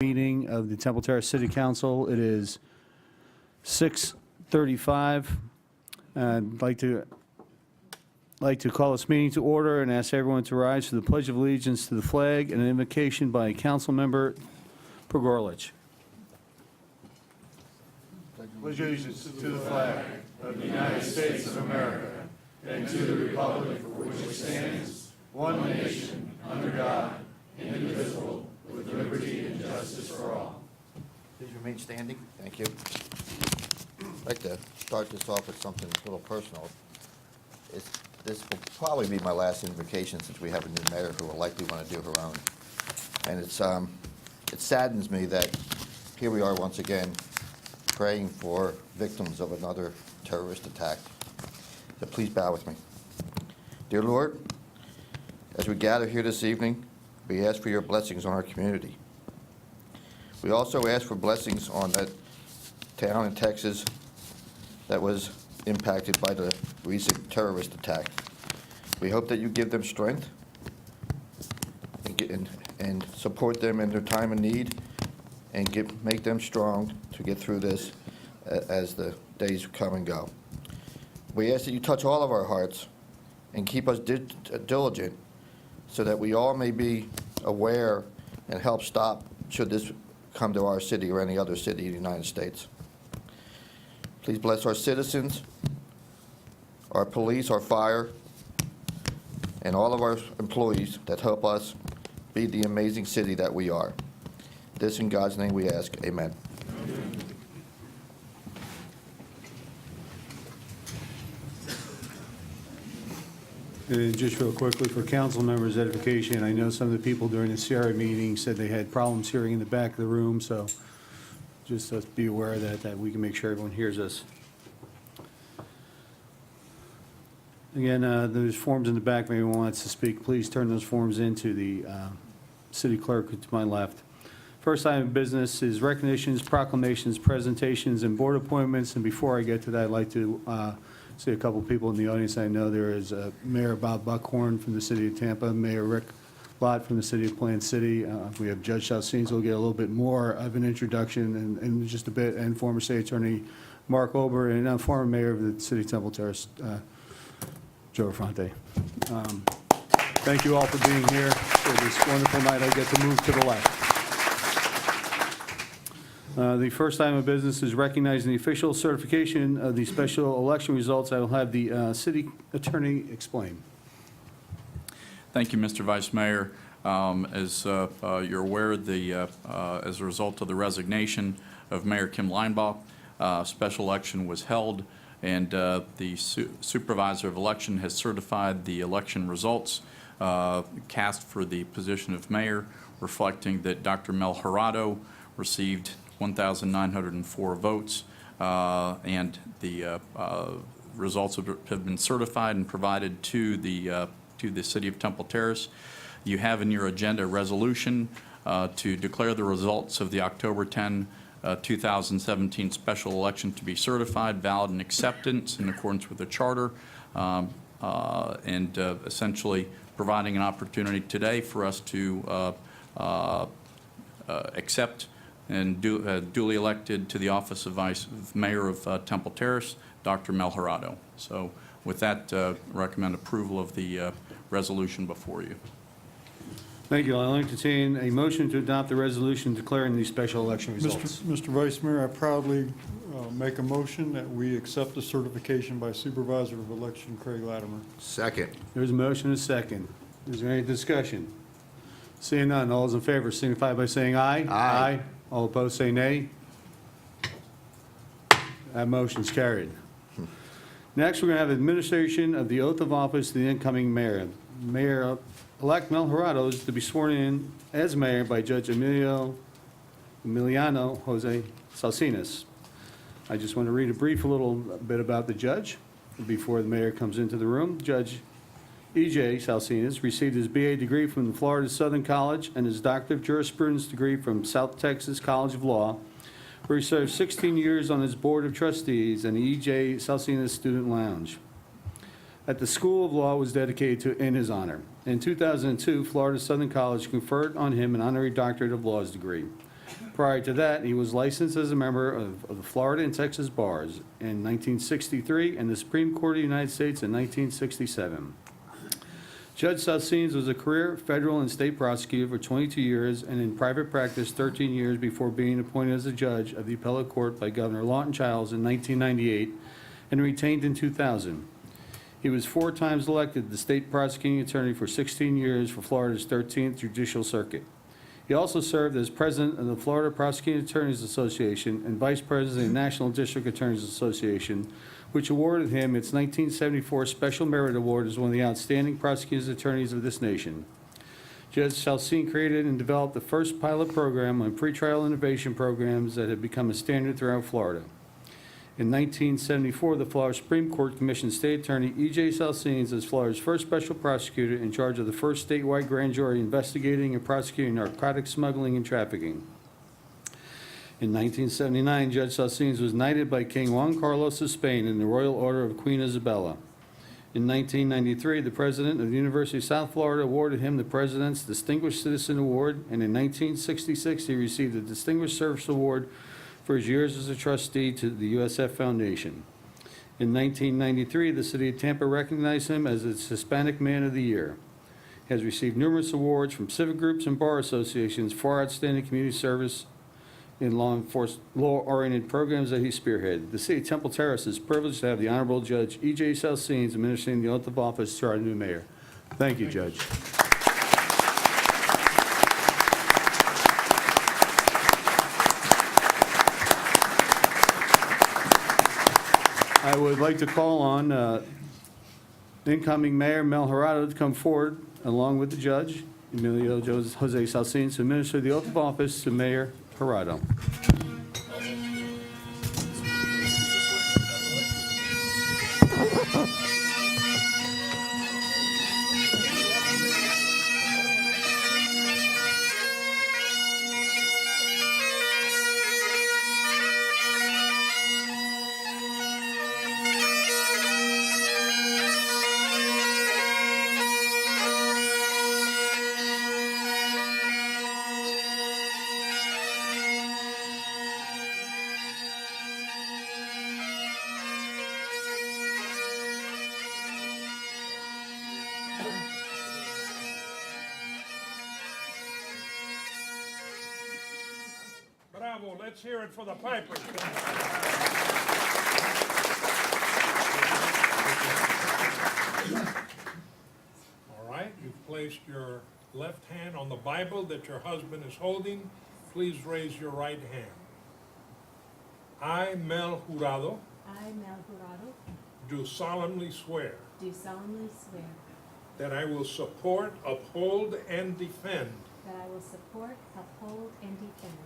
Meeting of the Temple Terrace City Council. It is 6:35. I'd like to call this meeting to order and ask everyone to rise for the Pledge of Allegiance to the flag and an invocation by Council Member Pogorlich. Pledge allegiance to the flag of the United States of America and to the republic for which it stands, one nation, under God, indivisible, with liberty and justice for all. Please remain standing. Thank you. I'd like to start this off with something a little personal. This will probably be my last invocation since we have a new mayor who will likely want to do her own. And it saddens me that here we are once again praying for victims of another terrorist attack. So please bow with me. Dear Lord, as we gather here this evening, we ask for your blessings on our community. We also ask for blessings on that town in Texas that was impacted by the recent terrorist attack. We hope that you give them strength and support them in their time of need and make them strong to get through this as the days come and go. We ask that you touch all of our hearts and keep us diligent so that we all may be aware and help stop should this come to our city or any other city in the United States. Please bless our citizens, our police, our fire, and all of our employees that help us be the amazing city that we are. This in God's name we ask, amen. And just real quickly for council members' edification, I know some of the people during the CRA meeting said they had problems hearing in the back of the room, so just let's be aware of that we can make sure everyone hears us. Again, there's forms in the back. If anyone wants to speak, please turn those forms into the city clerk to my left. First item of business is recognitions, proclamations, presentations, and board appointments. And before I get to that, I'd like to see a couple people in the audience. I know there is Mayor Bob Buckhorn from the city of Tampa, Mayor Rick Lott from the city of Plant City. We have Judge Salsines who will get a little bit more of an introduction in just a bit, and former state attorney Mark Ober, and former mayor of the city of Temple Terrace, Joe Affronte. Thank you all for being here for this wonderful night. I get to move to the left. The first item of business is recognizing the official certification of the special election results. I will have the city attorney explain. Thank you, Mr. Vice Mayor. As you're aware, as a result of the resignation of Mayor Kim Leinbach, special election was held, and the supervisor of election has certified the election results cast for the position of mayor, reflecting that Dr. Mel Jurado received 1,904 votes, and the results have been certified and provided to the city of Temple Terrace. You have in your agenda a resolution to declare the results of the October 10, 2017 special election to be certified, valid, and acceptance in accordance with the charter, and essentially providing an opportunity today for us to accept and duly elected to the office of Mayor of Temple Terrace, Dr. Mel Jurado. So with that, recommend approval of the resolution before you. Thank you. I'll entertain a motion to adopt the resolution declaring these special election results. Mr. Vice Mayor, I proudly make a motion that we accept the certification by Supervisor of Election Craig Latimer. Second. There's a motion and a second. Is there any discussion? Seeing none, all those in favor signify by saying aye. Aye. All opposed say nay. That motion's carried. Next, we're going to have administration of the oath of office to the incoming mayor. Mayor-elect Mel Jurado is to be sworn in as mayor by Judge Emiliano Jose Salsines. I just want to read a little bit about the judge before the mayor comes into the room. Judge E.J. Salsines received his B.A. degree from the Florida Southern College and his Doctor of Jurisprudence degree from South Texas College of Law, where he served 16 years on his Board of Trustees and the E.J. Salsines Student Lounge. At the School of Law was dedicated in his honor. In 2002, Florida Southern College conferred on him an honorary doctorate of laws degree. Prior to that, he was licensed as a member of the Florida and Texas bars in 1963 and the Supreme Court of the United States in 1967. Judge Salsines was a career federal and state prosecutor for 22 years and in private practice 13 years before being appointed as a judge of the appellate court by Governor Lawton Chiles in 1998 and retained in 2000. He was 4 times elected the state prosecuting attorney for 16 years for Florida's 13th Judicial Circuit. He also served as president of the Florida Prosecuting Attorneys Association and vice president of the National District Attorneys Association, which awarded him its 1974 Special Merit Award as one of the outstanding prosecuting attorneys of this nation. Judge Salsines created and developed the first pilot program on pretrial innovation programs that have become a standard throughout Florida. In 1974, the Florida Supreme Court commissioned State Attorney E.J. Salsines as Florida's first special prosecutor in charge of the first statewide grand jury investigating and prosecuting narcotic smuggling and trafficking. In 1979, Judge Salsines was knighted by King Juan Carlos of Spain in the Royal Order of Queen Isabella. In 1993, the president of the University of South Florida awarded him the President's Distinguished Citizen Award, and in 1966, he received the Distinguished Service Award for his years as a trustee to the USF Foundation. In 1993, the city of Tampa recognized him as its Hispanic Man of the Year. He has received numerous awards from civic groups and bar associations for outstanding community service in law-oriented programs that he spearheaded. The city of Temple Terrace is privileged to have the Honorable Judge E.J. Salsines administering the oath of office to our new mayor. Thank you, Judge. I would like to call on incoming Mayor Mel Jurado to come forward, along with the judge, Emilio Jose Salsines, to administer the oath of office to Mayor Jurado. Bravo, let's hear it for the Pipers. All right, you've placed your left hand on the Bible that your husband is holding. Please raise your right hand. I, Mel Jurado, I, Mel Jurado, do solemnly swear do solemnly swear that I will support, uphold, and defend that I will support, uphold, and defend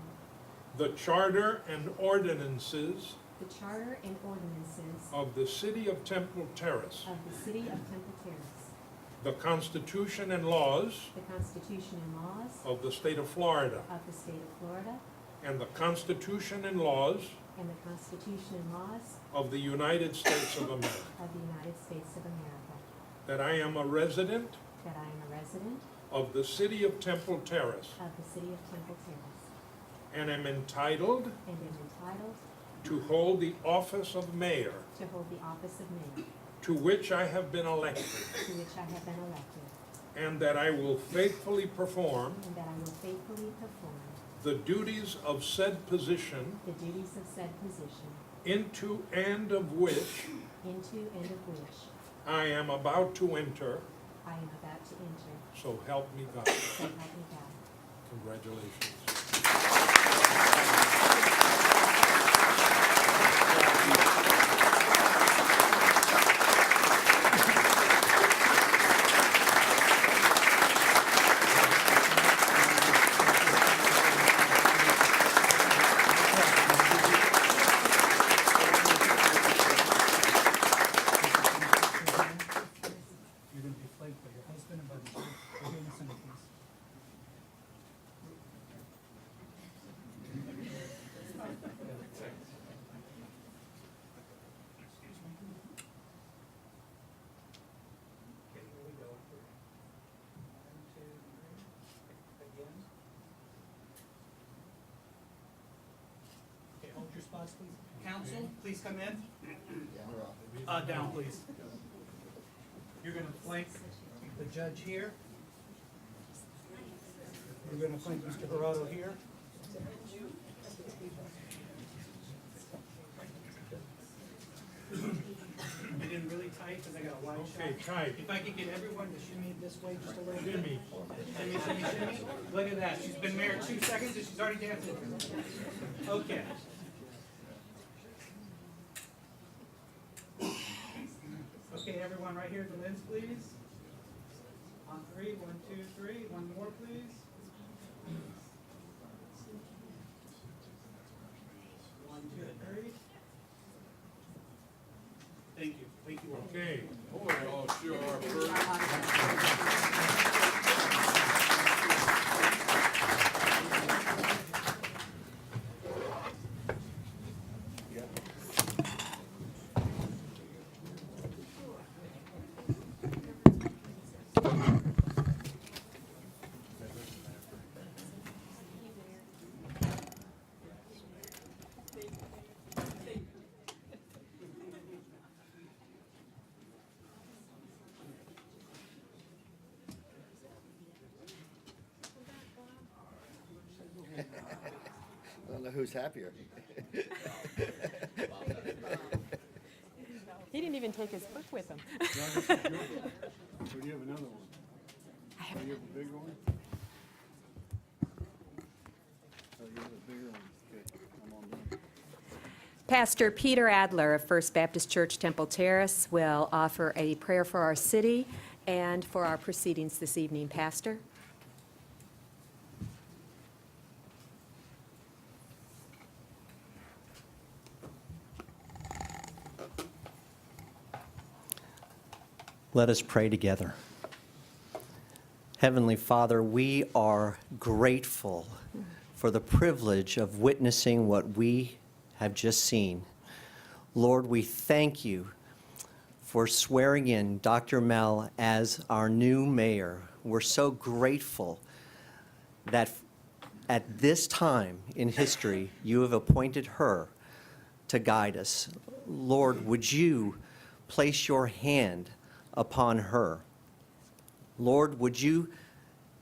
the charter and ordinances the charter and ordinances of the City of Temple Terrace, of the City of Temple Terrace, the Constitution and laws the Constitution and laws of the State of Florida, of the State of Florida, and the Constitution and laws and the Constitution and laws of the United States of America, of the United States of America, that I am a resident that I am a resident of the City of Temple Terrace, of the City of Temple Terrace, and am entitled and am entitled to hold the office of mayor, to hold the office of mayor, to which I have been elected, to which I have been elected, and that I will faithfully perform and that I will faithfully perform the duties of said position, the duties of said position, into and of which into and of which I am about to enter, I am about to enter, so help me God. so help me God. Congratulations. You're going to be flanked by your husband and by the judge. We're here in the center, please. spots, please. Council, please come in. Down, please. You're gonna flank the judge here. You're gonna flank Mr. Gerardo here. Get in really tight, because I got a wide shot. Okay, tight. If I could get everyone to shimmy this way just a little bit. Jimmy. Shimmy, shimmy, shimmy. Look at that. She's been married 2 seconds and she's already dancing. Okay. Okay, everyone right here at the lens, please. On 3, 1, 2, 3. One more, please. 1, 2, 3. Thank you. Thank you all. Okay. I don't know who's happier. He didn't even take his book with him. Or do you have another one? Do you have a bigger one? Oh, you have a bigger one? Okay, I'm all done. Pastor Peter Adler of First Baptist Church, Temple Terrace, will offer a prayer for our city and for our proceedings this evening. Pastor? Let us pray together. Heavenly Father, we are grateful for the privilege of witnessing what we have just seen. Lord, we thank you for swearing in Dr. Mel as our new mayor. We're so grateful that at this time in history, you have appointed her to guide us. Lord, would you place your hand upon her? Lord, would you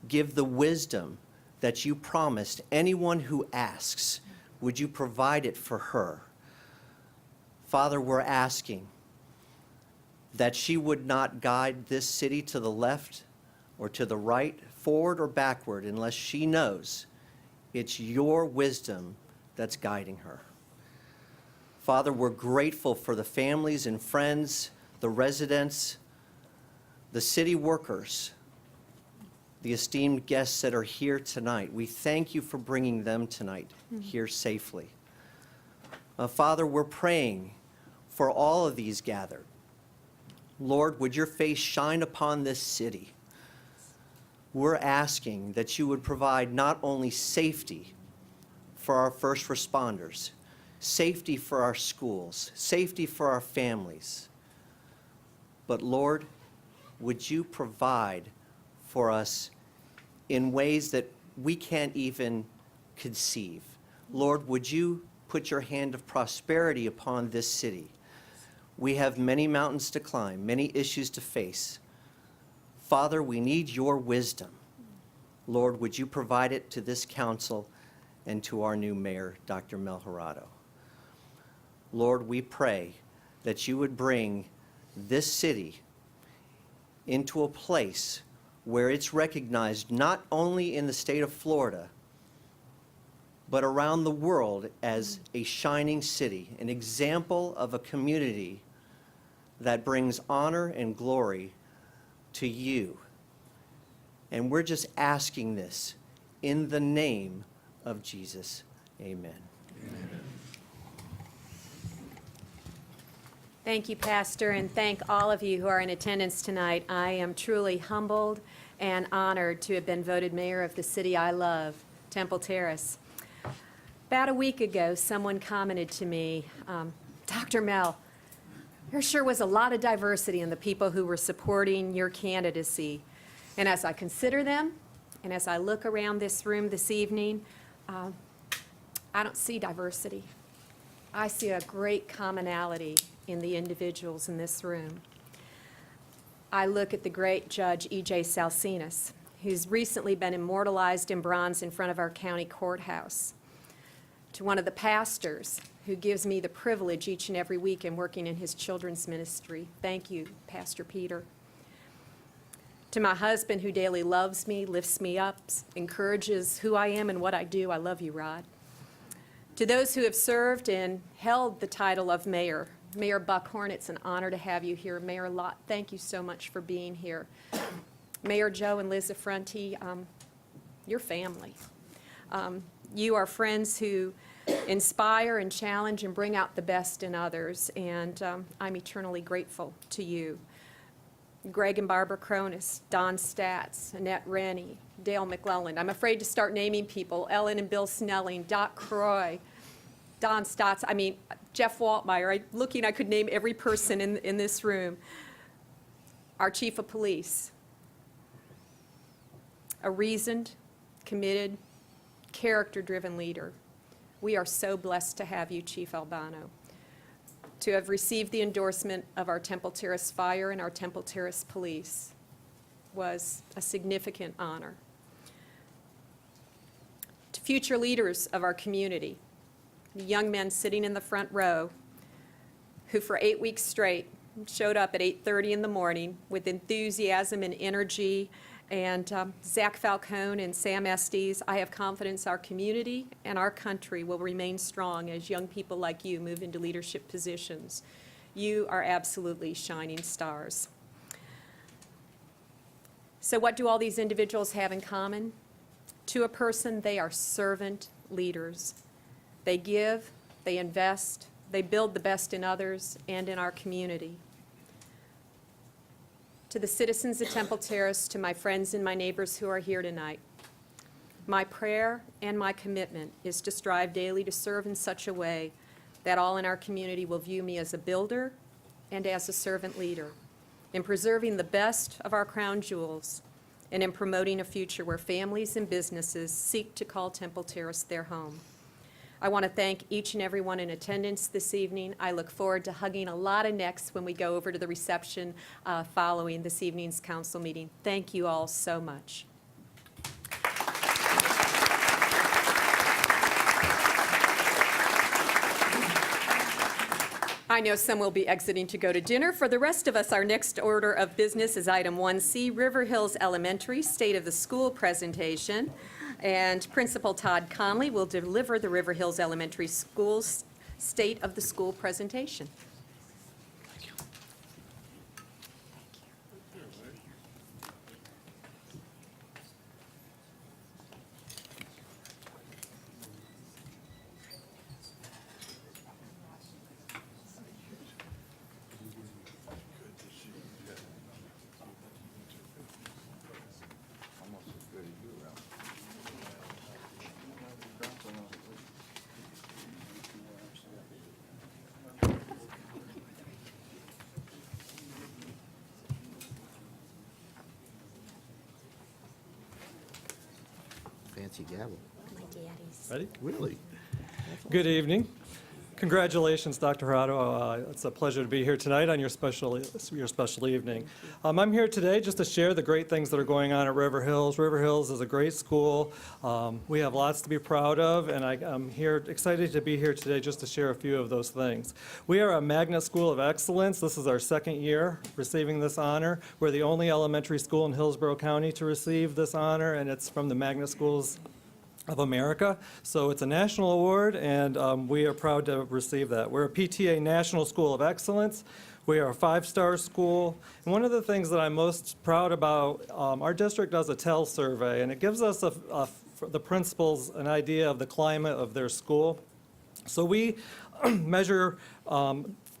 give the wisdom that you promised anyone who asks? Would you provide it for her? Father, we're asking that she would not guide this city to the left or to the right, forward or backward, unless she knows it's your wisdom that's guiding her. Father, we're grateful for the families and friends, the residents, the city workers, the esteemed guests that are here tonight. We thank you for bringing them tonight here safely. Father, we're praying for all of these gathered. Lord, would your face shine upon this city? We're asking that you would provide not only safety for our first responders, safety for our schools, safety for our families, but Lord, would you provide for us in ways that we can't even conceive? Lord, would you put your hand of prosperity upon this city? We have many mountains to climb, many issues to face. Father, we need your wisdom. Lord, would you provide it to this council and to our new mayor, Dr. Mel Gerardo? Lord, we pray that you would bring this city into a place where it's recognized not only in the state of Florida, but around the world as a shining city, an example of a community that brings honor and glory to you. And we're just asking this in the name of Jesus. Amen. Thank you, Pastor, and thank all of you who are in attendance tonight. I am truly humbled and honored to have been voted mayor of the city I love, Temple Terrace. About a week ago, someone commented to me, Dr. Mel, there sure was a lot of diversity in the people who were supporting your candidacy. And as I consider them, and as I look around this room this evening, I don't see diversity. I see a great commonality in the individuals in this room. I look at the great Judge E.J. Salsinas, who's recently been immortalized in bronze in front of our county courthouse, to one of the pastors who gives me the privilege each and every week in working in his children's ministry. Thank you, Pastor Peter. To my husband, who daily loves me, lifts me up, encourages who I am and what I do. I love you, Rod. To those who have served and held the title of mayor, Mayor Buckhorn, it's an honor to have you here. Mayor Lott, thank you so much for being here. Mayor Joe and Liz Affronti, you're family. You are friends who inspire and challenge and bring out the best in others, and I'm eternally grateful to you. Greg and Barbara Cronus, Don Statz, Annette Rennie, Dale McClellan. I'm afraid to start naming people. Ellen and Bill Snelling, Doc Croy, Don Statz, Jeff Waltmeyer. I could name every person in this room. Our chief of police, a reasoned, committed, character-driven leader. We are so blessed to have you, Chief Albano. To have received the endorsement of our Temple Terrace Fire and our Temple Terrace Police was a significant honor. To future leaders of our community, the young men sitting in the front row who for 8 weeks straight showed up at 8:30 in the morning with enthusiasm and energy, and Zach Falcone and Sam Estes, I have confidence our community and our country will remain strong as young people like you move into leadership positions. You are absolutely shining stars. So what do all these individuals have in common? To a person, they are servant leaders. They give, they invest, they build the best in others and in our community. To the citizens of Temple Terrace, to my friends and my neighbors who are here tonight, my prayer and my commitment is to strive daily to serve in such a way that all in our community will view me as a builder and as a servant leader, in preserving the best of our crown jewels and in promoting a future where families and businesses seek to call Temple Terrace their home. I want to thank each and everyone in attendance this evening. I look forward to hugging a lot of necks when we go over to the reception following this evening's council meeting. Thank you all so much. I know some will be exiting to go to dinner. For the rest of us, our next order of business is item 1C, River Hills Elementary State of the School presentation. And Principal Todd Conley will deliver the River Hills Elementary School's State of the School presentation. Fancy gavel. My daddy's. Ready? Really? Good evening. Congratulations, Dr. Hirado. It's a pleasure to be here tonight on your special evening. I'm here today just to share the great things that are going on at River Hills. River Hills is a great school. We have lots to be proud of, and I'm here excited to be here today just to share a few of those things. We are a magnet school of excellence. This is our second year receiving this honor. We're the only elementary school in Hillsborough County to receive this honor, and it's from the Magnet Schools of America. So it's a national award, and we are proud to receive that. We're a PTA National School of Excellence. We are a 5-star school. And one of the things that I'm most proud about, our district does a TEL survey, and it gives us the principals an idea of the climate of their school. So we measure,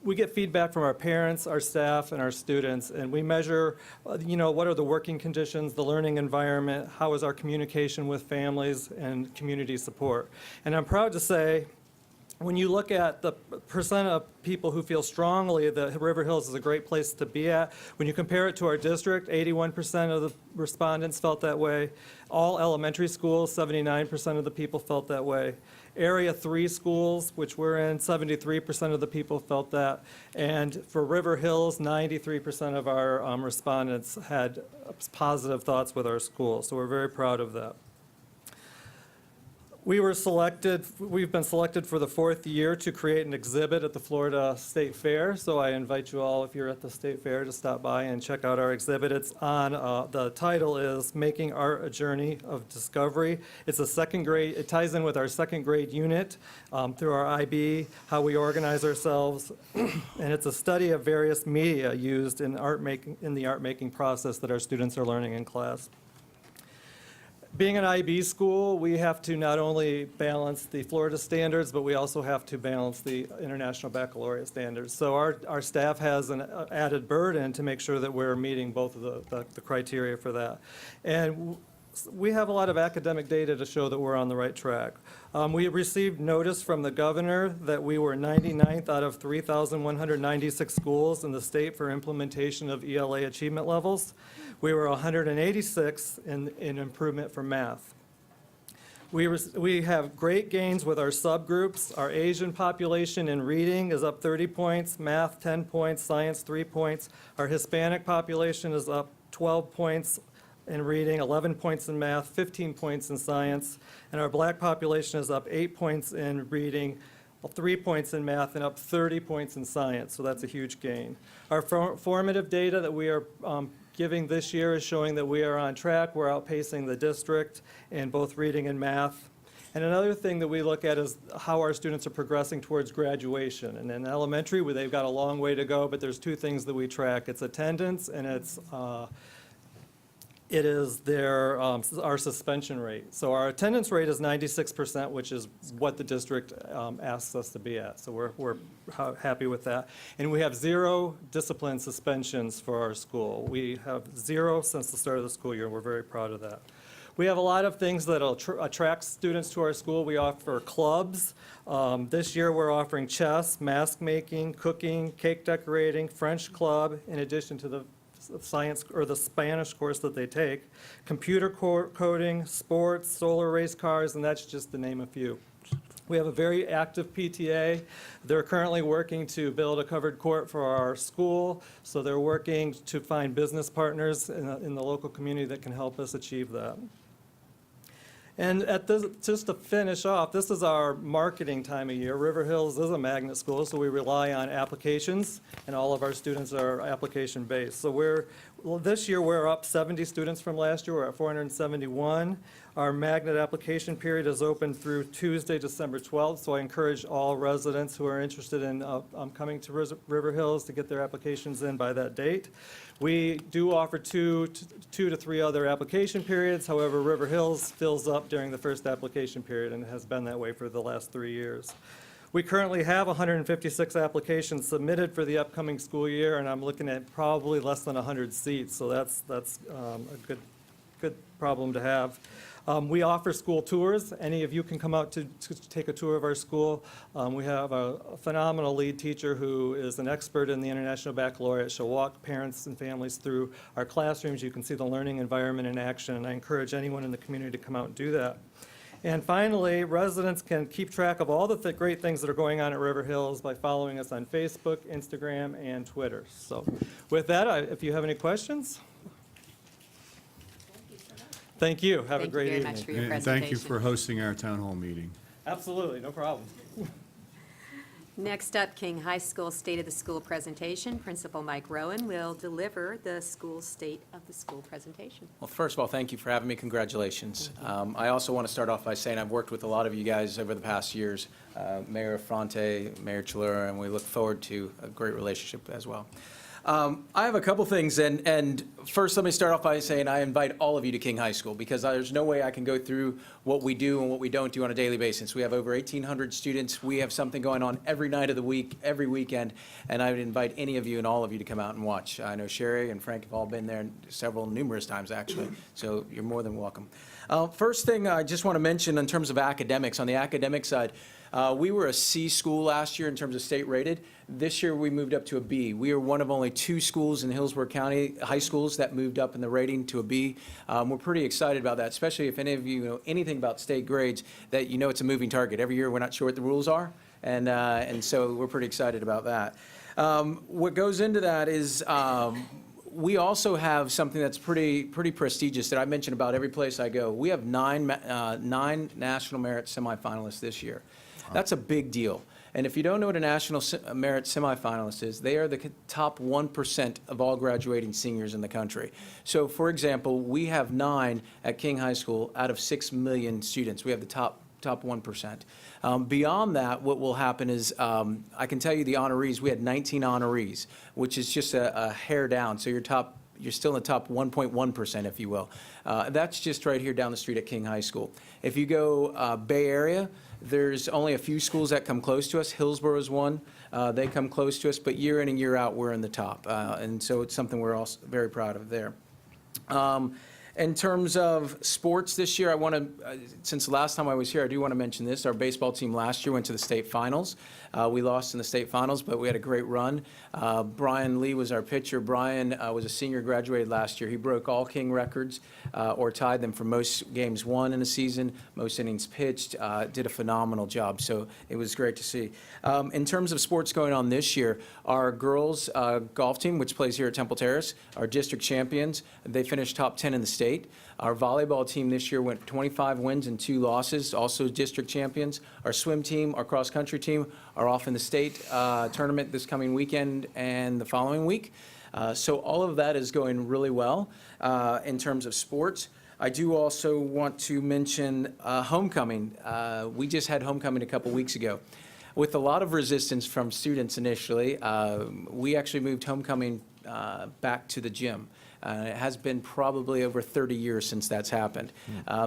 we get feedback from our parents, our staff, and our students, and we measure, what are the working conditions, the learning environment, how is our communication with families and community support. And I'm proud to say when you look at the percent of people who feel strongly that River Hills is a great place to be at, when you compare it to our district, 81% of the respondents felt that way. All elementary schools, 79% of the people felt that way. Area 3 schools, which we're in, 73% of the people felt that. And for River Hills, 93% of our respondents had positive thoughts with our school. So we're very proud of that. We've been selected for the 4th year to create an exhibit at the Florida State Fair. So I invite you all, if you're at the State Fair, to stop by and check out our exhibit. It's on, the title is Making Art a Journey of Discovery. It's a second grade, it ties in with our second grade unit through our IB, how we organize ourselves. And it's a study of various media used in the art making process that our students are learning in class. Being an IB school, we have to not only balance the Florida standards, but we also have to balance the International Baccalaureate standards. So our staff has an added burden to make sure that we're meeting both of the criteria for that. And we have a lot of academic data to show that we're on the right track. We received notice from the governor that we were 99th out of 3,196 schools in the state for implementation of ELA achievement levels. We were 186th in improvement for math. We have great gains with our subgroups. Our Asian population in reading is up 30 points, math 10 points, science 3 points. Our Hispanic population is up 12 points in reading, 11 points in math, 15 points in science. And our black population is up 8 points in reading, 3 points in math, and up 30 points in science. So that's a huge gain. Our formative data that we are giving this year is showing that we are on track. We're outpacing the district in both reading and math. And another thing that we look at is how our students are progressing towards graduation. And in elementary, where they've got a long way to go, but there's two things that we track. It's attendance and it is our suspension rate. So our attendance rate is 96%, which is what the district asks us to be at. So we're happy with that. And we have 0 discipline suspensions for our school. We have 0 since the start of the school year. We're very proud of that. We have a lot of things that attract students to our school. We offer clubs. This year we're offering chess, mask making, cooking, cake decorating, French club, in addition to the science or the Spanish course that they take, computer coding, sports, solar race cars, and that's just to name a few. We have a very active PTA. They're currently working to build a covered court for our school, so they're working to find business partners in the local community that can help us achieve that. And just to finish off, this is our marketing time of year. River Hills is a magnet school, so we rely on applications, and all of our students are application-based. So this year we're up 70 students from last year. We're at 471. Our magnet application period is open through Tuesday, December 12th, so I encourage all residents who are interested in coming to River Hills to get their applications in by that date. We do offer two to three other application periods. However, River Hills fills up during the first application period and has been that way for the last 3 years. We currently have 156 applications submitted for the upcoming school year, and I'm looking at probably less than 100 seats, so that's a good problem to have. We offer school tours. Any of you can come out to take a tour of our school. We have a phenomenal lead teacher who is an expert in the International Baccalaureate. She'll walk parents and families through our classrooms. You can see the learning environment in action, and I encourage anyone in the community to come out and do that. And finally, residents can keep track of all the great things that are going on at River Hills by following us on Facebook, Instagram, and Twitter. So with that, if you have any questions. Thank you. Have a great evening. Thank you very much for your And presentation. thank you for hosting our town hall meeting. Absolutely, no problem. Next up, King High School State of the School presentation. Principal Mike Rowan will deliver the school State of the School presentation. Well, first of all, thank you for having me. Congratulations. I also want to start off by saying I've worked with a lot of you guys over the past years, Mayor Fronte, Mayor Chalura, and we look forward to a great relationship as well. I have a couple things, and first let me start off by saying I invite all of you to King High School, because there's no way I can go through what we do and what we don't do on a daily basis. We have over 1,800 students. We have something going on every night of the week, every weekend, and I would invite any of you and all of you to come out and watch. I know Sherry and Frank have all been there numerous times, actually, so you're more than welcome. First thing I just want to mention in terms of academics, on the academic side, We were a C school last year in terms of state rated. This year, we moved up to a B. We are one of only 2 schools in Hillsborough County, high schools, that moved up in the rating to a B. We're pretty excited about that, especially if any of you know anything about state grades, that you know it's a moving target. Every year, we're not sure what the rules are, and so we're pretty excited about that. What goes into that is we also have something that's pretty prestigious that I mention about every place I go. We have 9 National Merit semifinalists this year. That's a big deal. And if you don't know what a National Merit semifinalist is, they are the top 1% of all graduating seniors in the country. So, for example, we have 9 at King High School out of 6 million students. We have the top 1%. Beyond that, what will happen is, I can tell you the honorees, we had 19 honorees, which is just a hair down. So you're still in the top 1.1%, if you will. That's just right here down the street at King High School. If you go Bay Area, there's only a few schools that come close to us. Hillsborough is one. They come close to us, but year in and year out, we're in the top. And so it's something we're also very proud of there. In terms of sports this year, I want to, since the last time I was here, I do want to mention this. Our baseball team last year went to the state finals. We lost in the state finals, but we had a great run. Brian Lee was our pitcher. Brian was a senior, graduated last year. He broke all King records or tied them for most games won in a season, most innings pitched, did a phenomenal job. So it was great to see. In terms of sports going on this year, our girls golf team, which plays here at Temple Terrace, are district champions. They finished top 10 in the state. Our volleyball team this year went 25 wins and 2 losses, also district champions. Our swim team, our cross-country team are off in the state tournament this coming weekend and the following week. So all of that is going really well in terms of sports. I do also want to mention homecoming. We just had homecoming a couple weeks ago. With a lot of resistance from students initially, we actually moved homecoming back to the gym. It has been probably over 30 years since that's happened.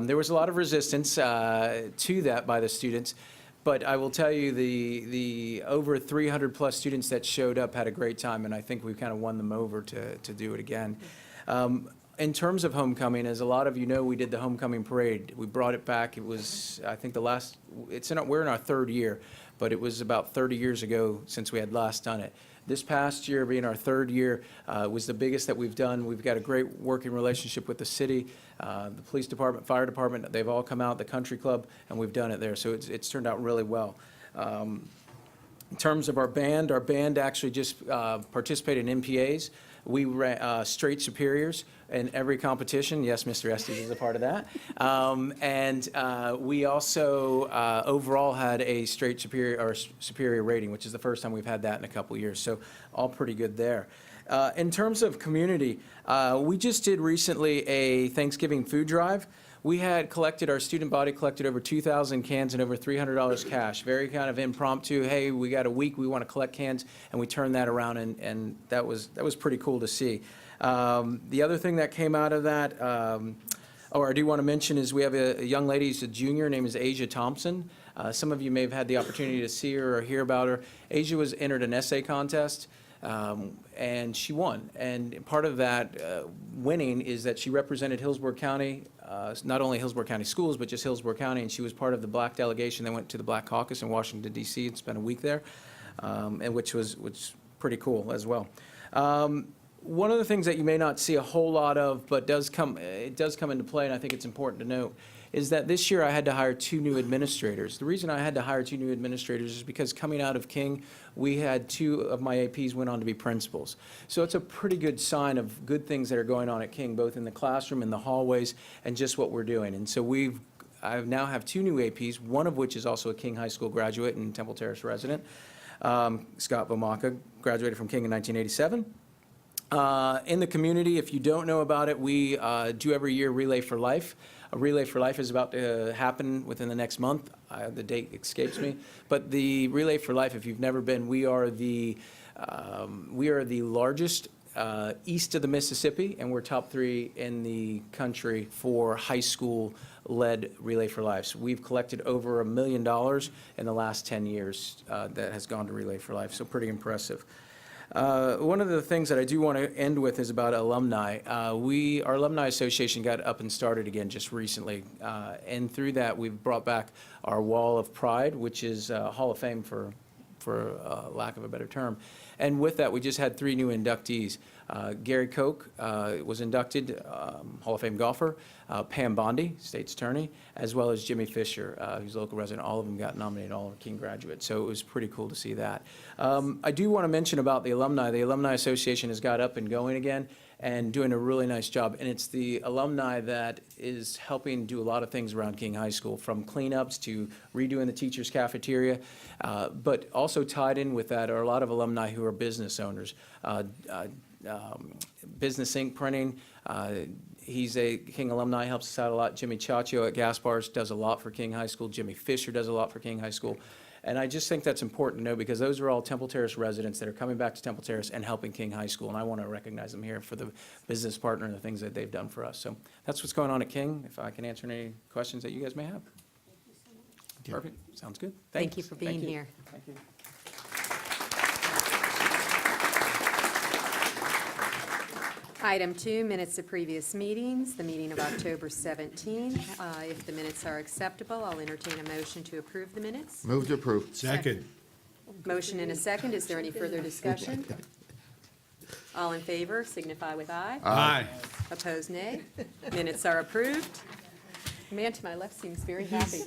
There was a lot of resistance to that by the students, but I will tell you the over 300 plus students that showed up had a great time, and I think we've kind of won them over to do it again. In terms of homecoming, as a lot of you know, we did the homecoming parade. We brought it back. It was, I think, we're in our 3rd year, but it was about 30 years ago since we had last done it. This past year, being our 3rd year, was the biggest that we've done. We've got a great working relationship with the city, the police department, fire department. They've all come out, the country club, and we've done it there. So it's turned out really well. In terms of our band actually just participated in MPAs. We ran straight superiors in every competition. Yes, Mr. Estes is a part of that. We also overall had a straight superior or superior rating, which is the first time we've had that in a couple years. So all pretty good there. In terms of community, we just did recently a Thanksgiving food drive. We had our student body collected over 2,000 cans and over $300 cash. Very kind of impromptu, hey, we got a week, we want to collect cans, and we turned that around, and that was pretty cool to see. The other thing that came out of that, I do want to mention is we have a young lady who's a junior, her name is Asia Thompson. Some of you may have had the opportunity to see her or hear about her. Asia was entered an essay contest. And she won. And part of that winning is that she represented Hillsborough County, not only Hillsborough County schools, but just Hillsborough County, and she was part of the Black delegation that went to the Black Caucus in Washington, D.C. and spent a week there, and which was pretty cool as well. One of the things that you may not see a whole lot of, but it does come into play, and I think it's important to note, is that this year I had to hire 2 new administrators. The reason I had to hire 2 new administrators is because coming out of King, we had 2 of my APs went on to be principals. So it's a pretty good sign of good things that are going on at King, both in the classroom, in the hallways, and just what we're doing. And so I now have 2 new APs, one of which is also a King High School graduate and Temple Terrace resident. Scott Bomaka graduated from King in 1987. In the community, if you don't know about it, we do every year Relay for Life. A Relay for Life is about to happen within the next month. The date escapes me. But the Relay for Life, if you've never been, we are the largest east of the Mississippi, and we're top 3 in the country for high school-led Relay for Life. So we've collected over $1 million in the last 10 years that has gone to Relay for Life, so pretty impressive. One of the things that I do want to end with is about alumni. Our Alumni Association got up and started again just recently, and through that, we've brought back our Wall of Pride, which is Hall of Fame for lack of a better term. And with that, we just had 3 new inductees. Gary Koch was inducted, Hall of Fame golfer, Pam Bondi, State's Attorney, as well as Jimmy Fisher, who's a local resident. All of them got nominated, all are King graduates, so it was pretty cool to see that. I do want to mention about the alumni. The Alumni Association has got up and going again and doing a really nice job, and it's the alumni that is helping do a lot of things around King High School, from cleanups to redoing the teachers' cafeteria, but also tied in with that are a lot of alumni who are business owners. Business Ink Printing, he's a King alumni, helps us out a lot. Jimmy Chacho at Gas Bars does a lot for King High School. Jimmy Fisher does a lot for King High School. And I just think that's important to know, because those are all Temple Terrace residents that are coming back to Temple Terrace and helping King High School. And I want to recognize them here for the business partner and the things that they've done for us. So that's what's going on at King. If I can answer any questions that you guys may have. Perfect. Sounds good. Thank you for being here. Thank you. Item 2, minutes of previous meetings, the meeting of October 17. If the minutes are acceptable, I'll entertain a motion to approve the minutes. Move to approve. Second. Motion and a second. Is there any further discussion? All in favor signify with aye. Aye. Opposed, nay. Minutes are approved. Man to my left seems very happy.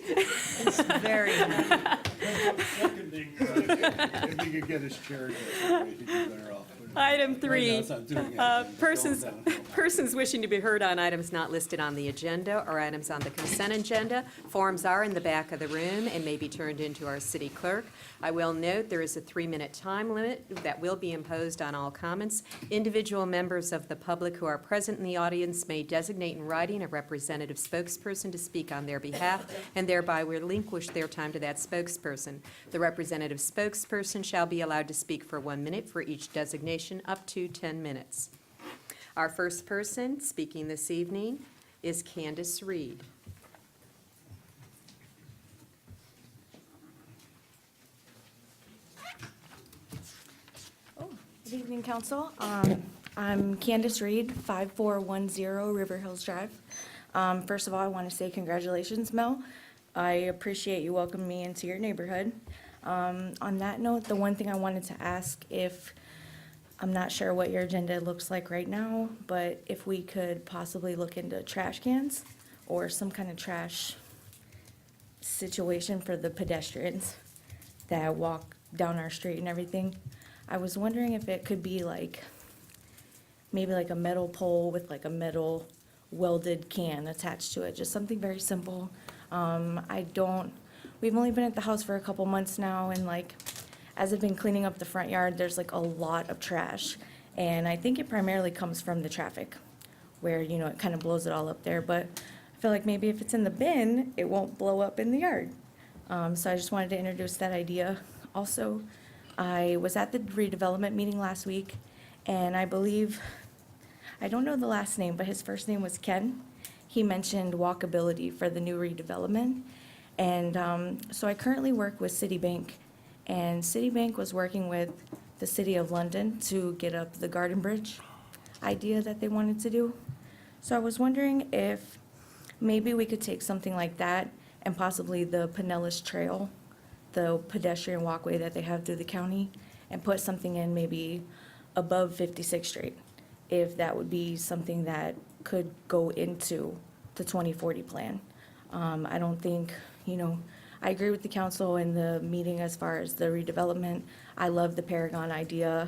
Very happy. If he could get his chair, he'd be better off. Item 3, Right now, it's not doing it. persons wishing to be heard on items not listed on the agenda or items on the consent agenda. Forms are in the back of the room and may be turned into our city clerk. I will note there is a 3-minute time limit that will be imposed on all comments. Individual members of the public who are present in the audience may designate in writing a representative spokesperson to speak on their behalf and thereby relinquish their time to that spokesperson. The representative spokesperson shall be allowed to speak for 1 minute for each designation, up to 10 minutes. Our first person speaking this evening is Candace Reed. Good evening, Council. I'm Candace Reed, 5410 River Hills Drive. First of all, I want to say congratulations, Mel. I appreciate you welcoming me into your neighborhood. On that note, the one thing I wanted to ask, I'm not sure what your agenda looks like right now, but if we could possibly look into trash cans or some kind of trash situation for the pedestrians that walk down our street and everything. I was wondering if it could be maybe a metal pole with a metal welded can attached to it, just something very simple. We've only been at the house for a couple months now, and as I've been cleaning up the front yard, there's a lot of trash. And I think it primarily comes from the traffic, where, it kind of blows it all up there. But I feel like maybe if it's in the bin, it won't blow up in the yard. So I just wanted to introduce that idea. Also, I was at the redevelopment meeting last week, and I believe, I don't know the last name, but his first name was Ken. He mentioned walkability for the new redevelopment. And so I currently work with Citibank. And Citibank was working with the City of London to get up the Garden Bridge idea that they wanted to do. So I was wondering if maybe we could take something like that and possibly the Pinellas Trail, the pedestrian walkway that they have through the county, and put something in maybe above 56th Street, if that would be something that could go into the 2040 plan. I don't think, I agree with the council in the meeting as far as the redevelopment. I love the Paragon idea.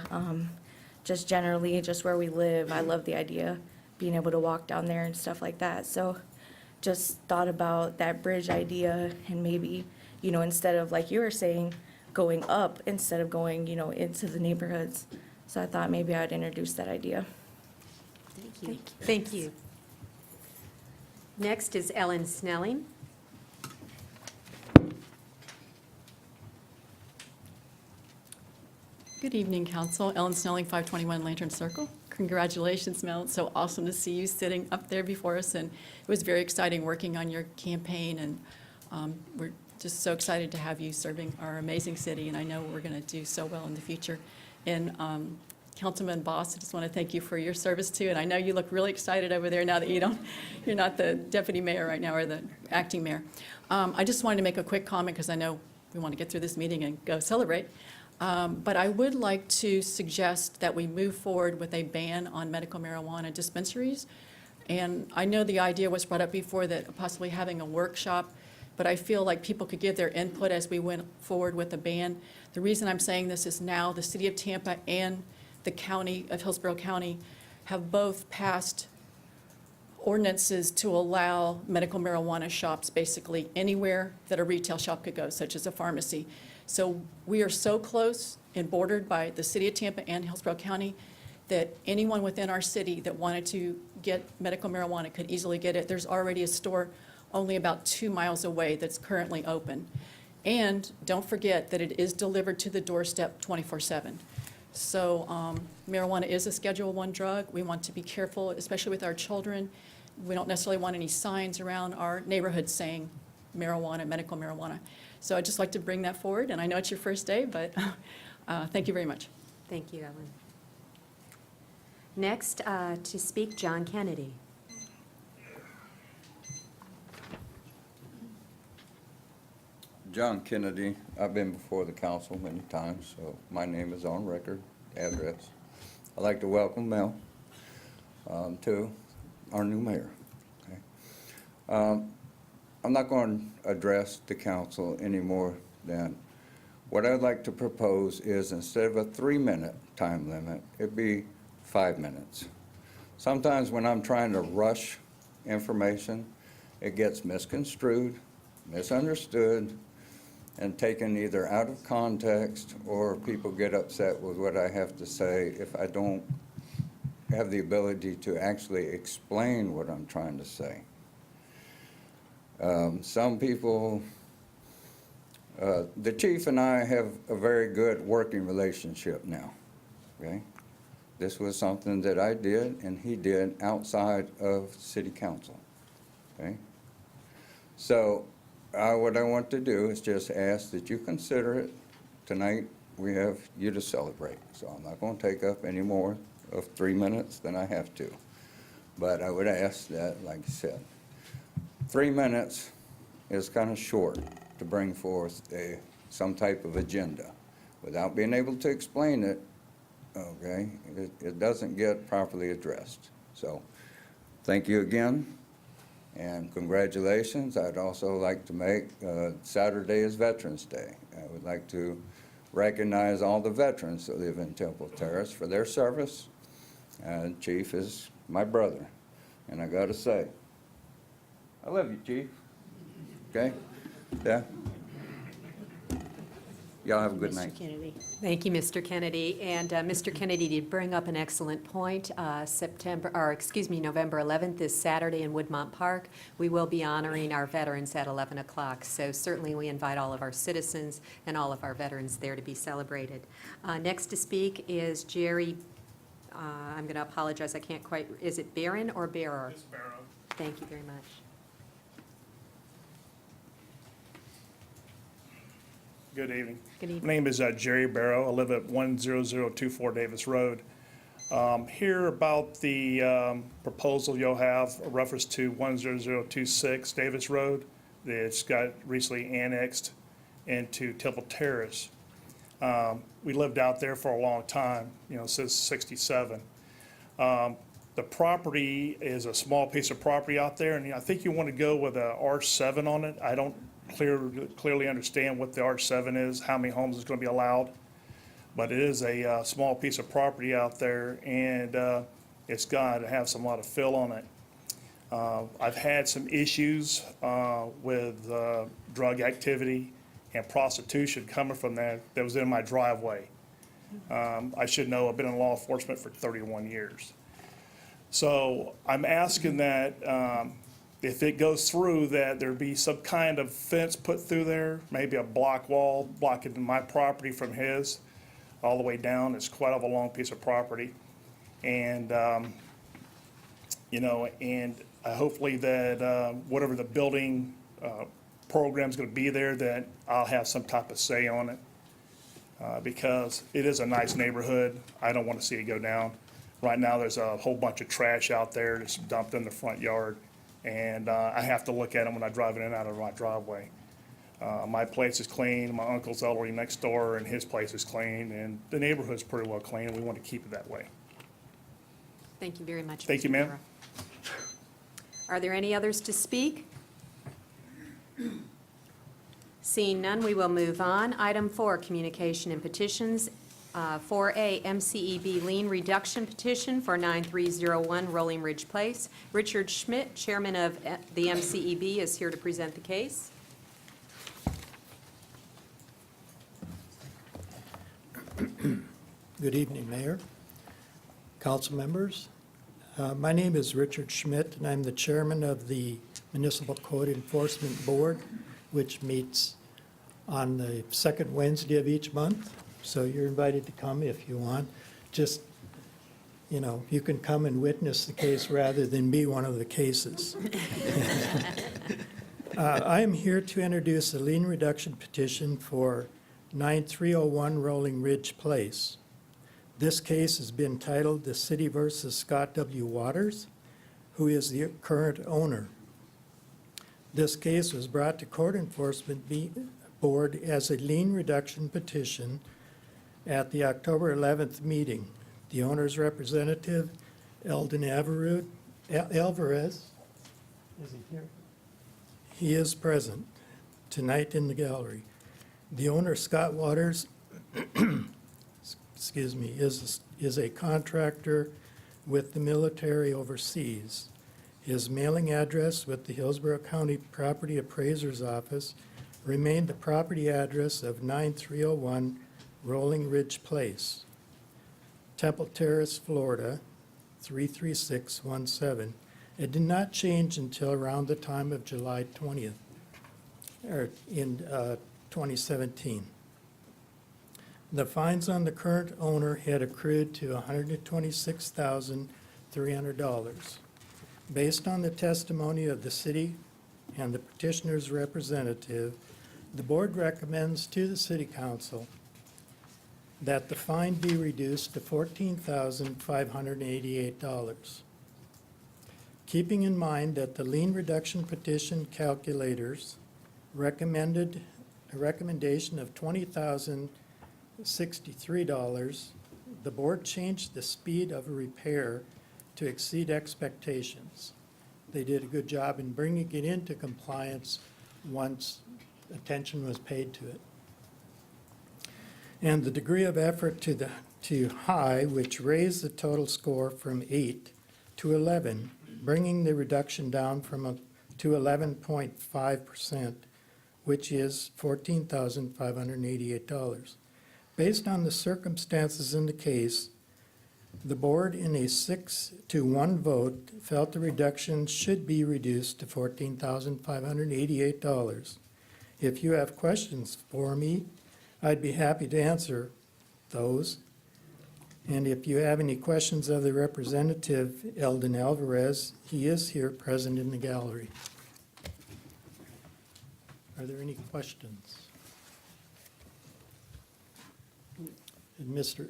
Just generally, just where we live, I love the idea, being able to walk down there and stuff like that. So just thought about that bridge idea and maybe, instead of, like you were saying, going up instead of going, into the neighborhoods. So I thought maybe I'd introduce that idea. Thank you. Thank you. Next is Ellen Snelling. Good evening, Council. Ellen Snelling, 521 Lantern Circle. Congratulations, Mel. It's so awesome to see you sitting up there before us, and it was very exciting working on your campaign, and we're just so excited to have you serving our amazing city, and I know we're going to do so well in the future. And Councilman Boss, I just want to thank you for your service too, and I know you look really excited over there now that you're not the deputy mayor right now, or the acting mayor. I just wanted to make a quick comment because I know we want to get through this meeting and go celebrate. But I would like to suggest that we move forward with a ban on medical marijuana dispensaries. And I know the idea was brought up before that possibly having a workshop, but I feel like people could give their input as we went forward with the ban. The reason I'm saying this is now the city of Tampa and the county of Hillsborough County have both passed ordinances to allow medical marijuana shops basically anywhere that a retail shop could go, such as a pharmacy. So we are so close and bordered by the city of Tampa and Hillsborough County that anyone within our city that wanted to get medical marijuana could easily get it. There's already a store only about 2 miles away that's currently open. And don't forget that it is delivered to the doorstep 24/7. So marijuana is a Schedule I drug. We want to be careful, especially with our children. We don't necessarily want any signs around our neighborhood saying marijuana, medical marijuana. So I'd just like to bring that forward, and I know it's your first day, but thank you very much. Thank you, Ellen. Next to speak, John Kennedy. John Kennedy. I've been before the council many times, so my name is on record, address. I'd like to welcome Mel to our new mayor. Okay. I'm not going to address the council any more than what I'd like to propose is instead of a 3-minute time limit, it'd be 5 minutes. Sometimes when I'm trying to rush information, it gets misconstrued, misunderstood, and taken either out of context, or people get upset with what I have to say if I don't have the ability to actually explain what I'm trying to say. Some people, the chief and I have a very good working relationship now, okay? This was something that I did and he did outside of city council, okay? So what I want to do is just ask that you consider it. Tonight we have you to celebrate, so I'm not going to take up any more of 3 minutes than I have to. But I would ask that, like I said, 3 minutes is kind of short to bring forth some type of agenda. Without being able to explain it, okay, it doesn't get properly addressed. So thank you again, and congratulations. I'd also like to make Saturday is Veterans Day. I would like to recognize all the veterans that live in Temple Terrace for their service. Chief is my brother, and I gotta say, I love you, Chief. Okay? Yeah? Y'all have a good night. Mr. Kennedy. Thank you, Mr. Kennedy. And Mr. Kennedy did bring up an excellent point. November 11th is Saturday in Woodmont Park. We will be honoring our veterans at 11 o'clock. So certainly we invite all of our citizens and all of our veterans there to be celebrated. Next to speak is Jerry, I'm going to apologize, I can't quite, is it Barron or Bearer? Ms. Barrow. Thank you very much. Good evening. Good evening. My name is Jerry Barrow. I live at 10024 Davis Road. Hear about the proposal you'll have, a reference to 10026 Davis Road that's got recently annexed into Temple Terrace. We lived out there for a long time, since '67. The property is a small piece of property out there, and I think you want to go with a R7 on it. I don't clearly understand what the R7 is, how many homes is going to be allowed, but it is a small piece of property out there, and it's got to have a lot of fill on it. I've had some issues with drug activity and prostitution coming from that was in my driveway. I should know, I've been in law enforcement for 31 years. So I'm asking that if it goes through, that there be some kind of fence put through there, maybe a block wall blocking my property from his all the way down. It's quite a long piece of property. And, and hopefully that whatever the building program's going to be there, that I'll have some type of say on it. because it is a nice neighborhood. I don't want to see it go down. Right now, there's a whole bunch of trash out there that's dumped in the front yard, and I have to look at them when I drive in and out of my driveway. My place is clean, my uncle's elderly next door, and his place is clean, and the neighborhood's pretty well clean, and we want to keep it that way. Thank you very much. Thank you, Mr. ma'am. Barrow. Are there any others to speak? Seeing none, we will move on. Item 4, communication and petitions. 4A, MCEB lien reduction petition for 9301 Rolling Ridge Place. Richard Schmidt, chairman of the MCEB, is here to present the case. Good evening, Mayor, council members. My name is Richard Schmidt, and I'm the chairman of the Municipal Code Enforcement Board, which meets on the second Wednesday of each month. So you're invited to come if you want. Just, you know, you can come and witness the case rather than be one of the cases. I am here to introduce a lien reduction petition for 9301 Rolling Ridge Place. This case has been titled The City versus Scott W. Waters, who is the current owner. This case was brought to Court Enforcement Board as a lien reduction petition at the October 11th meeting. The owner's representative, Eldon Alvarez, is he here? He is present tonight in the gallery. The owner, Scott Waters, excuse me, is a contractor with the military overseas. His mailing address with the Hillsborough County Property Appraiser's Office remained the property address of 9301 Rolling Ridge Place, Temple Terrace, Florida, 33617. It did not change until around the time of July 20th, or in 2017. The fines on the current owner had accrued to $126,300. Based on the testimony of the city and the petitioner's representative, the board recommends to the city council that the fine be reduced to $14,588. Keeping in mind that the lien reduction petition calculators recommended a recommendation of $20,063, the board changed the speed of a repair to exceed expectations. They did a good job in bringing it into compliance once attention was paid to it. And the degree of effort to high, which raised the total score from 8 to 11, bringing the reduction down to 11.5%, which is $14,588. Based on the circumstances in the case, the board in a 6-1 vote felt the reduction should be reduced to $14,588. If you have questions for me, I'd be happy to answer those. And if you have any questions of the representative, Eldon Alvarez, he is here present in the gallery. Are there any questions?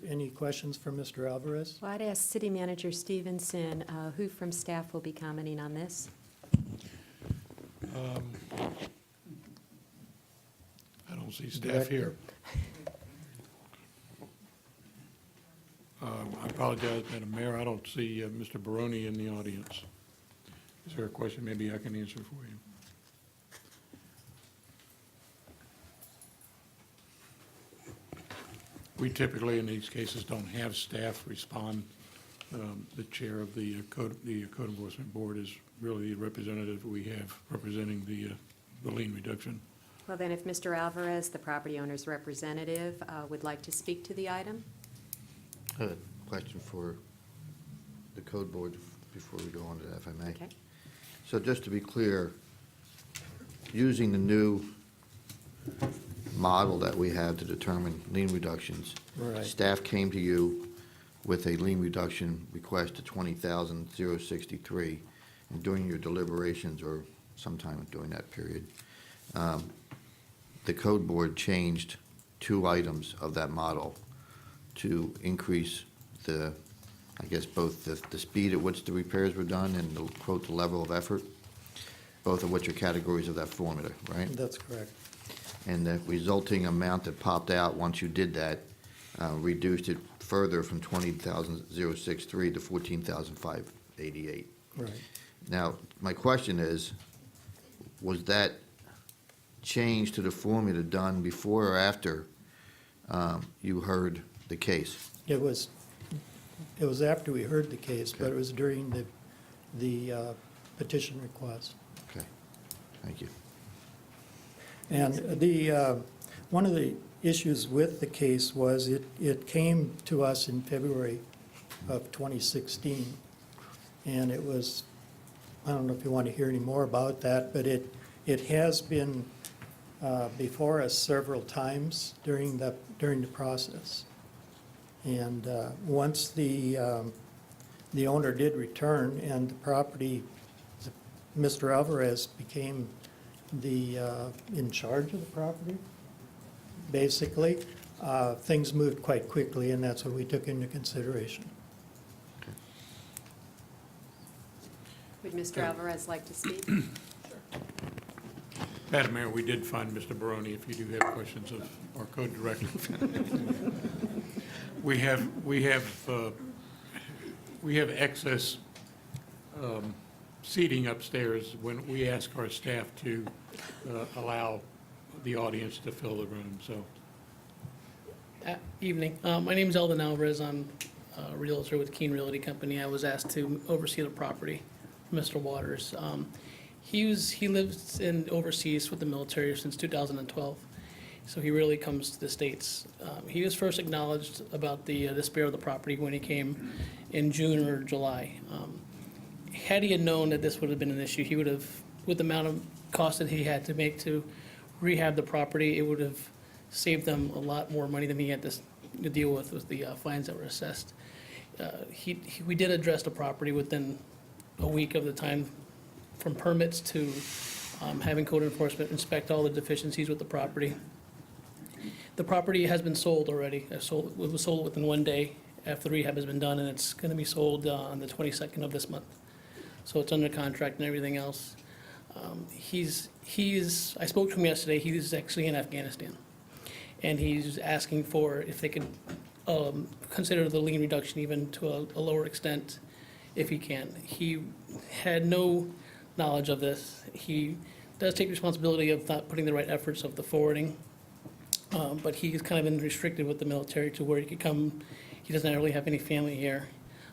Any questions for Mr. Alvarez? Well, I'd ask City Manager Stevenson, who from staff will be commenting on this? I don't see staff here. I apologize, Madam Mayor, I don't see Mr. Barone in the audience. Is there a question maybe I can answer for you? We typically, in these cases, don't have staff respond. The chair of the Code Enforcement Board is really the representative we have representing the lien reduction. Well, then, if Mr. Alvarez, the property owner's representative, would like to speak to the item? I have a question for the code board before we go on to that, if I may. Okay. So just to be clear, using the new model that we have to determine lien reductions, Right. staff came to you with a lien reduction request to $20,063, and during your deliberations or sometime during that period, the code board changed two items of that model to increase the, I guess, both the speed at which the repairs were done and the, quote, the level of effort, both of which are categories of that formula, right? That's correct. And the resulting amount that popped out once you did that reduced it further from 20,063 to 14,588. Right. Now, my question is, was that change to the formula done before or after you heard the case? It was after we heard the case, but it was during the petition request. Okay, thank you. And the, one of the issues with the case was it came to us in February of 2016. And it was, I don't know if you want to hear any more about that, but it has been before us several times during the process. And once the owner did return and the property, Mr. Alvarez became the in charge of the property, basically, things moved quite quickly, and that's what we took into consideration. Would Mr. Alvarez like to speak? Madam Mayor, we did find Mr. Barone, if you do have questions of our code director. We have excess seating upstairs when we ask our staff to allow the audience to fill the room, so. Evening. My name is Eldon Alvarez. I'm a realtor with Keene Realty Company. I was asked to oversee the property for Mr. Waters. He lives overseas with the military since 2012, so he really comes to the States. He was first acknowledged about the despair of the property when he came in June or July. Had he had known that this would have been an issue, he would have, with the amount of cost that he had to make to rehab the property, it would have saved them a lot more money than he had to deal with the fines that were assessed. We did address the property within a week of the time, from permits to having code enforcement inspect all the deficiencies with the property. The property has been sold already. It was sold within 1 day after the rehab has been done, and it's going to be sold on the 22nd of this month. So it's under contract and everything else. I spoke to him yesterday. He's actually in Afghanistan, and he's asking for if they could consider the lien reduction even to a lower extent if he can. He had no knowledge of this. He does take responsibility of not putting the right efforts of the forwarding, but he's kind of been restricted with the military to where he could come. He doesn't really have any family here.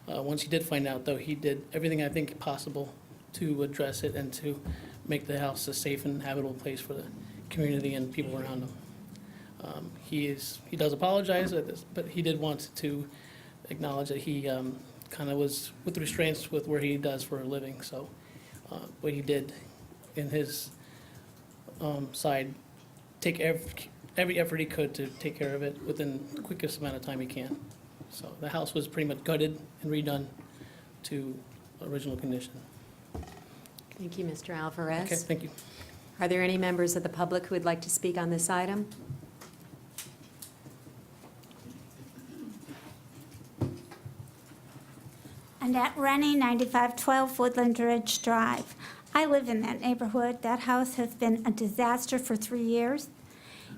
Once he did find out, though, he did everything I think possible to address it and to make the house a safe and habitable place for the community and people around him. He does apologize at this, but he did want to acknowledge that he kind of was with restraints with where he does for a living. So what he did in his side, take every effort he could to take care of it within the quickest amount of time he can. So the house was pretty much gutted and redone to original condition. Thank you, Mr. Alvarez. Okay, thank you. Are there any members of the public who would like to speak on this item? Annette Rennie, 9512 Woodland Ridge Drive. I live in that neighborhood. That house has been a disaster for 3 years.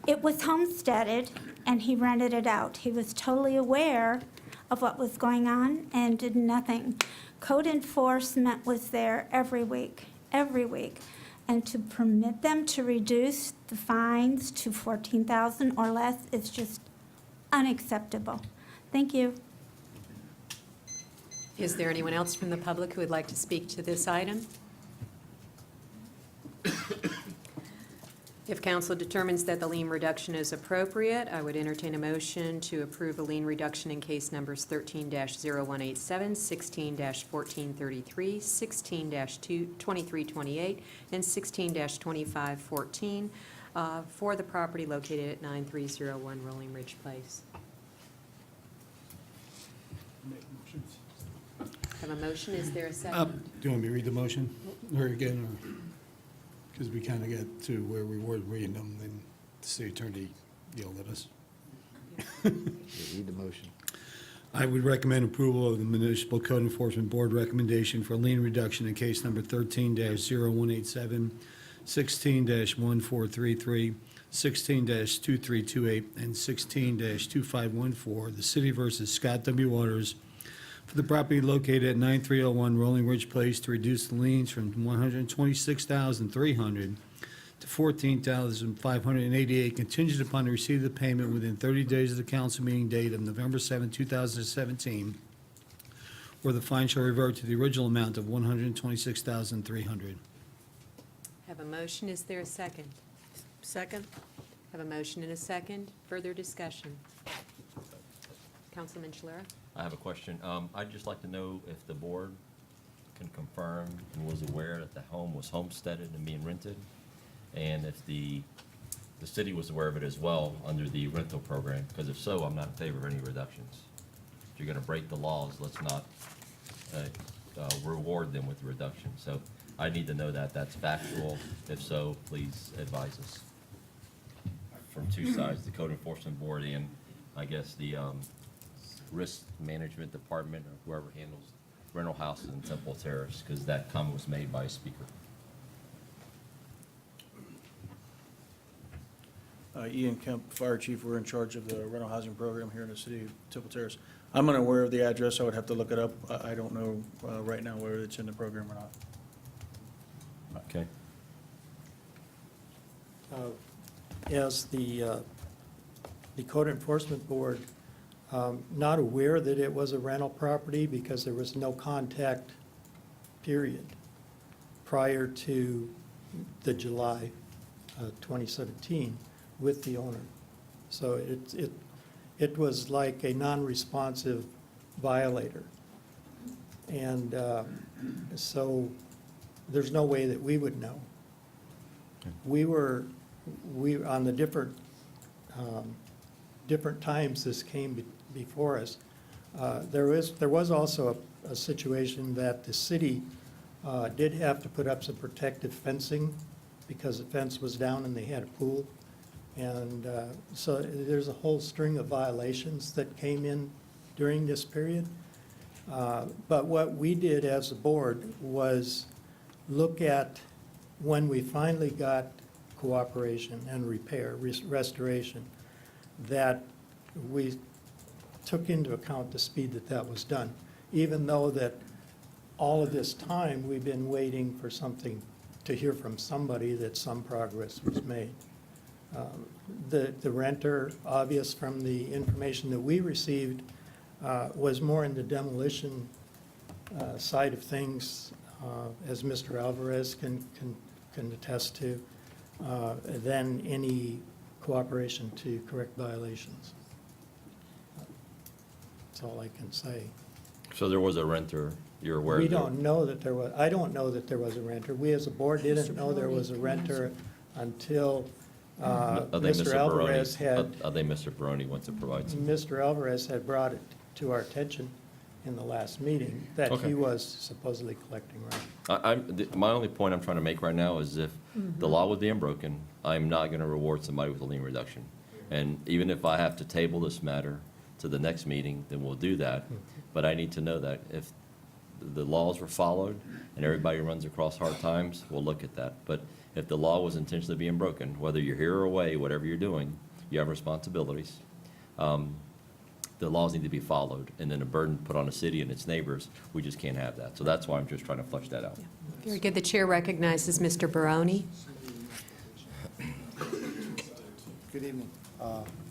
It was homesteaded, and he rented it out. He was totally aware of what was going on and did nothing. Code enforcement was there every week. And to permit them to reduce the fines to $14,000 or less is just unacceptable. Thank you. Is there anyone else from the public who would like to speak to this item? If council determines that the lien reduction is appropriate, I would entertain a motion to approve a lien reduction in case numbers 13-0187, 16-1433, 16-2328, and 16-2514 for the property located at 9301 Rolling Ridge Place. Have a motion, is there a second? Do you want me to read the motion or again? Because we kind of got to where we were reading them, then the city attorney yelled at us. Read the motion. I would recommend approval of the Municipal Code Enforcement Board recommendation for lien reduction in case number 13-0187, 16-1433, 16-2328, and 16-2514, the City versus Scott W. Waters, for the property located at 9301 Rolling Ridge Place to reduce the liens from $126,300 to $14,588, contingent upon the receipt of the payment within 30 days of the council meeting date of November 7, 2017, or the fine shall revert to the original amount of $126,300. Have a motion, is there a second? Second? Have a motion and a second, further discussion. Councilman Schlera? I have a question. I'd just like to know if the board can confirm and was aware that the home was homesteaded and being rented, and if the city was aware of it as well under the rental program, because if so, I'm not in favor of any reductions. If you're gonna break the laws, let's not reward them with the reduction. So I need to know that that's factual. If so, please advise us. From two sides, the code enforcement board and I guess the risk management department or whoever handles rental houses in Temple Terrace, because that comment was made by a speaker. Ian Kemp, Fire Chief. We're in charge of the rental housing program here in the city of Temple Terrace. I'm unaware of the address. I would have to look it up. I don't know right now whether it's in the program or not. Okay. As the Code Enforcement Board, not aware that it was a rental property because there was no contact period prior to the July 2017 with the owner. So it was like a non-responsive violator. And so there's no way that we would know. We on the different times this came before us, there was also a situation that the city did have to put up some protective fencing because the fence was down and they had a pool. And so there's a whole string of violations that came in during this period. But what we did as a board was look at when we finally got cooperation and restoration, that we took into account the speed that was done, even though that all of this time we've been waiting for something to hear from somebody that some progress was made. The renter, obvious from the information that we received, was more in the demolition side of things, as Mr. Alvarez can attest to, than any cooperation to correct violations. That's all I can say. So there was a renter, you're aware? We don't know that there was, I don't know that there was a renter. We as a board didn't know there was a renter until Mr. Alvarez had. I think Mr. Barone wants to provide some. Mr. Alvarez had brought it to our attention in the last meeting that Okay. he was supposedly collecting rent. My only point I'm trying to make right now is if the law was being broken, I'm not going to reward somebody with a lien reduction. And even if I have to table this matter to the next meeting, then we'll do that. But I need to know that if the laws were followed and everybody runs across hard times, we'll look at that. But if the law was intentionally being broken, whether you're here or away, whatever you're doing, you have responsibilities. The laws need to be followed, and then a burden put on the city and its neighbors, we just can't have that. So that's why I'm just trying to flush that out. Very good. The chair recognizes Mr. Barone. Good evening.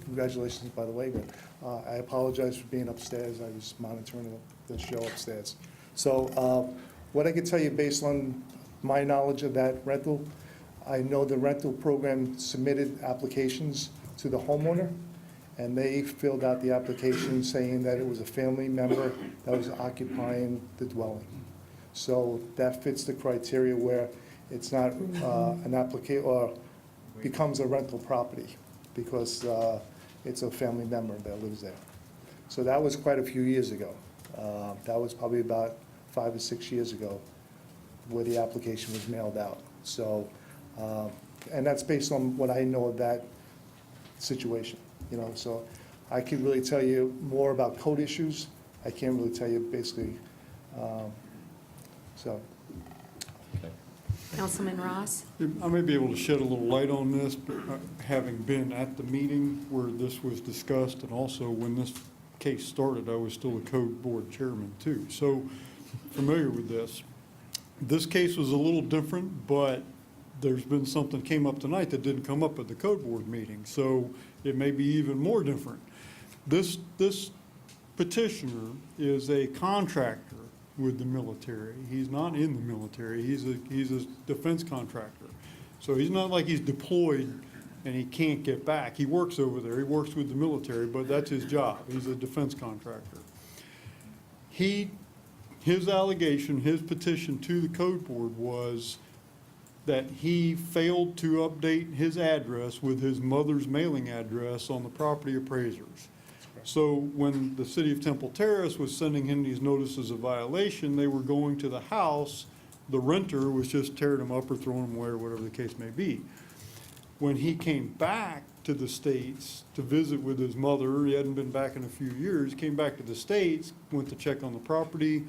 Congratulations, by the way, but I apologize for being upstairs. I was monitoring the show upstairs. So what I can tell you based on my knowledge of that rental, I know the rental program submitted applications to the homeowner, and they filled out the application saying that it was a family member that was occupying the dwelling. So that fits the criteria where it's not an application or becomes a rental property because it's a family member that lives there. So that was quite a few years ago. That was probably about 5 or 6 years ago where the application was mailed out. So, and that's based on what I know of that situation, you know. So I can really tell you more about code issues. I can't really tell you basically, so. Councilman Ross? I may be able to shed a little light on this, but having been at the meeting where this was discussed, and also when this case started, I was still a code board chairman too, so familiar with this. This case was a little different, but there's been something came up tonight that didn't come up at the code board meeting, so it may be even more different. This petitioner is a contractor with the military. He's not in the military. He's a defense contractor. So he's not like he's deployed and he can't get back. He works over there. He works with the military, but that's his job. He's a defense contractor. His allegation, his petition to the code board was that he failed to update his address with his mother's mailing address on the property appraisers. So when the city of Temple Terrace was sending him these notices of violation, they were going to the house. The renter was just tearing them up or throwing them away or whatever the case may be. When he came back to the States to visit with his mother, he hadn't been back in a few years, came back to the States, went to check on the property,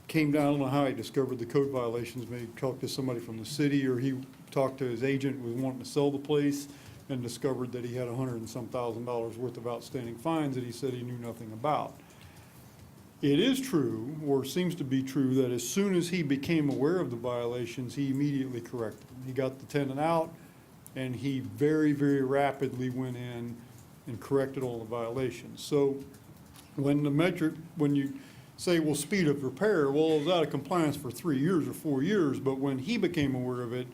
came down, I don't know how he discovered the code violations, maybe talked to somebody from the city, or he talked to his agent who was wanting to sell the place, and discovered that he had $100 and some thousand worth of outstanding fines that he said he knew nothing about. It is true, or seems to be true, that as soon as he became aware of the violations, he immediately corrected them. He got the tenant out, and he very, very rapidly went in and corrected all the violations. So when you say, well, speed of repair, well, it was out of compliance for 3 years or 4 years, but when he became aware of it,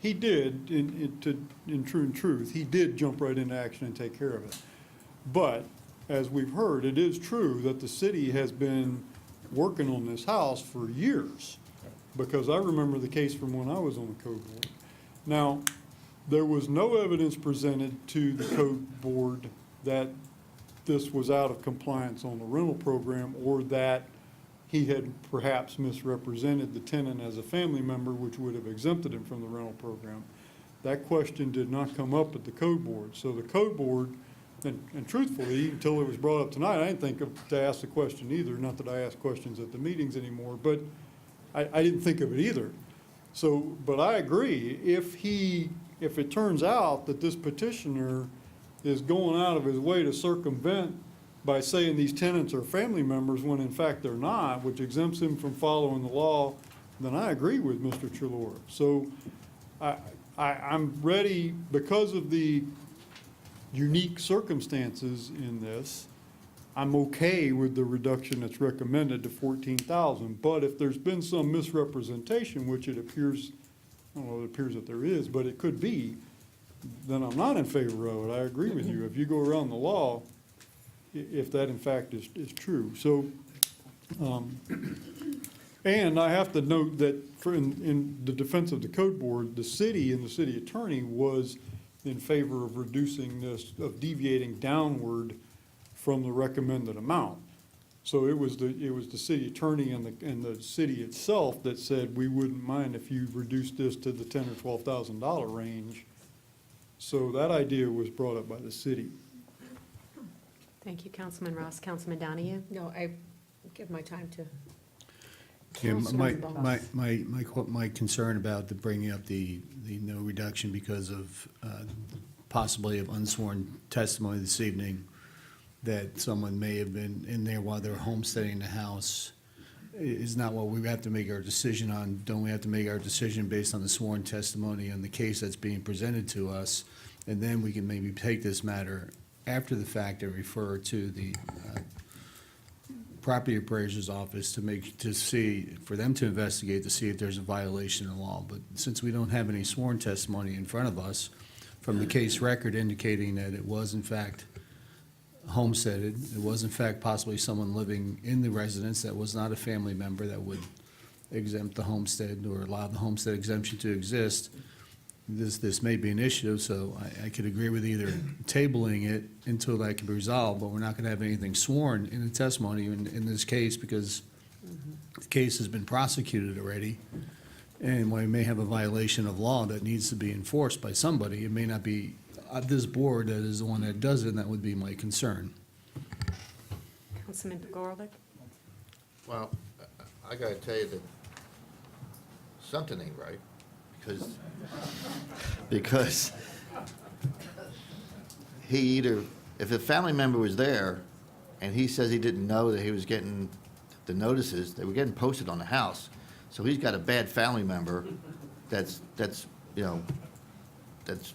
he did, in truth, he did jump right into action and take care of it. But, as we've heard, it is true that the city has been working on this house for years, because I remember the case from when I was on the code board. Now, there was no evidence presented to the code board that this was out of compliance on the rental program, or that he had perhaps misrepresented the tenant as a family member, which would have exempted him from the rental program. That question did not come up at the code board. So the code board, and truthfully, until it was brought up tonight, I didn't think to ask the question either. Not that I ask questions at the meetings anymore, but I didn't think of it either. So, but I agree, if it turns out that this petitioner is going out of his way to circumvent by saying these tenants are family members when in fact they're not, which exempts him from following the law, then I agree with Mr. Trelora. So I'm ready, because of the unique circumstances in this, I'm okay with the reduction that's recommended to 14,000. But if there's been some misrepresentation, which it appears, I don't know, it appears that there is, but it could be, then I'm not in favor of it. I agree with you. If you go around the law, if that in fact is true. So, and I have to note that in the defense of the code board, the city and the city attorney was in favor of reducing this, of deviating downward from the recommended amount. So it was the city attorney and the city itself that said, we wouldn't mind if you reduced this to the $10,000 or $12,000 range. So that idea was brought up by the city. Thank you, Councilman Ross. Councilman Donahue? No, I give my time to. Yeah, Councilman Ross. my concern about the bringing up the no reduction because of possibly of unsworn testimony this evening, that someone may have been in there while they were homesteading the house, is not what we have to make our decision on. Don't we have to make our decision based on the sworn testimony on the case that's being presented to us? And then we can maybe take this matter after the fact and refer to the property appraiser's office for them to investigate to see if there's a violation of law. But since we don't have any sworn testimony in front of us from the case record indicating that it was in fact homesteaded, it was in fact possibly someone living in the residence that was not a family member that would exempt the homestead or allow the homestead exemption to exist, this may be an issue. So I could agree with either tabling it until that can be resolved, but we're not going to have anything sworn in the testimony in this case because the case has been prosecuted already, and we may have a violation of law that needs to be enforced by somebody. It may not be this board that is the one that does it, and that would be my concern. Councilman Gorlick? Well, I gotta tell you that something ain't right, because he either, if a family member was there and he says he didn't know that he was getting the notices, they were getting posted on the house, so he's got a bad family member that's, that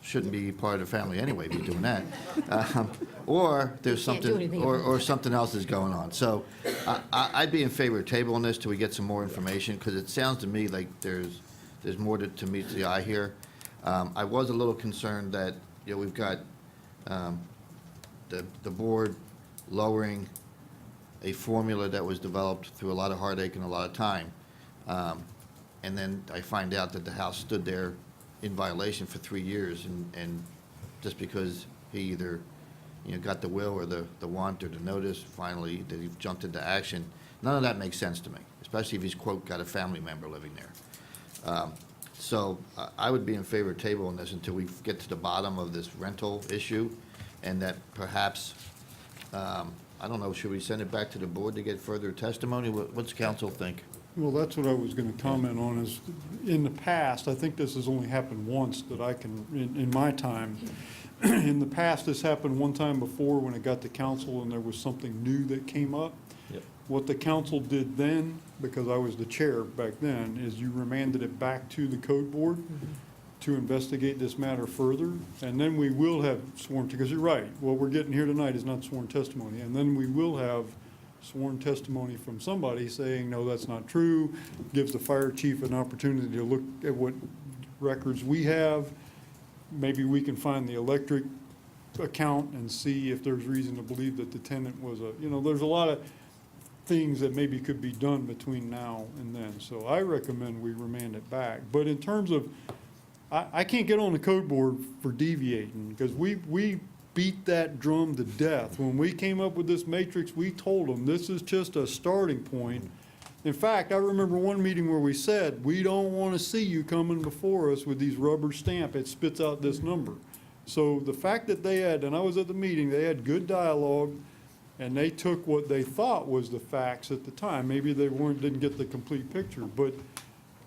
shouldn't be part of the family anyway, if you're doing that. Or there's Can't do something, anything or something else is going on. So I'd be in favor of tabling this till we get some more information, because it sounds to me like there's more to meet the eye here. I was a little concerned that, we've got the board lowering a formula that was developed through a lot of heartache and a lot of time. And then I find out that the house stood there in violation for 3 years, and just because he either, got the will or the want or the notice finally that he jumped into action, none of that makes sense to me, especially if he's, quote, got a family member living there. So I would be in favor of tabling this until we get to the bottom of this rental issue, and that perhaps, I don't know, should we send it back to the board to get further testimony? What's council think? Well, that's what I was going to comment on, is in the past, I think this has only happened once that I can, in my time. In the past, this happened one time before when it got to council and there was something new that came up. Yep. What the council did then, because I was the chair back then, is you remanded it back to the code board to investigate this matter further. And then we will have sworn, because you're right, what we're getting here tonight is not sworn testimony. And then we will have sworn testimony from somebody saying, no, that's not true, gives the fire chief an opportunity to look at what records we have. Maybe we can find the electric account and see if there's reason to believe that the tenant was there's a lot of things that maybe could be done between now and then. So I recommend we remand it back. But in terms of, I can't get on the code board for deviating, because we beat that drum to death. When we came up with this matrix, we told them this is just a starting point. In fact, I remember one meeting where we said, we don't want to see you coming before us with these rubber stamp, it spits out this number. So the fact that they had, and I was at the meeting, they had good dialogue, and they took what they thought was the facts at the time. Maybe they didn't get the complete picture, but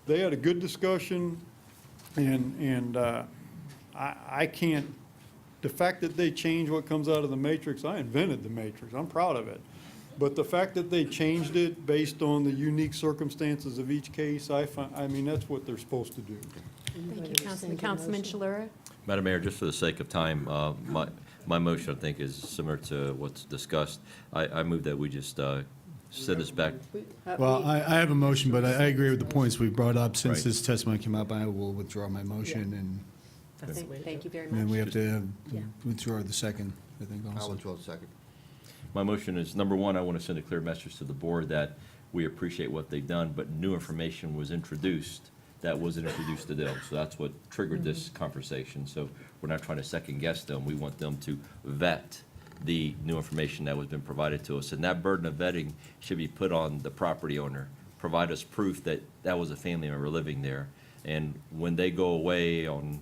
they had a good discussion, and I can't, the fact that they changed what comes out of the matrix, I invented the matrix, I'm proud of it. But the fact that they changed it based on the unique circumstances of each case, I mean, that's what they're supposed to do. Thank you, Councilman. Councilman Shalura? Madam Mayor, just for the sake of time, my motion, I think, is similar to what's discussed. I move that we just send this back. Well, I have a motion, but I agree with the points we brought up. Since Right. this testimony came up, I will withdraw my motion, and Thank you very then we much. have to withdraw the second, I think, I'll also. withdraw the second. My motion is, number one, I want to send a clear message to the board that we appreciate what they've done, but new information was introduced that wasn't introduced to them. So that's what triggered this conversation. So we're not trying to second guess them. We want them to vet the new information that was been provided to us. And that burden of vetting should be put on the property owner. Provide us proof that that was a family member living there. And when they go away on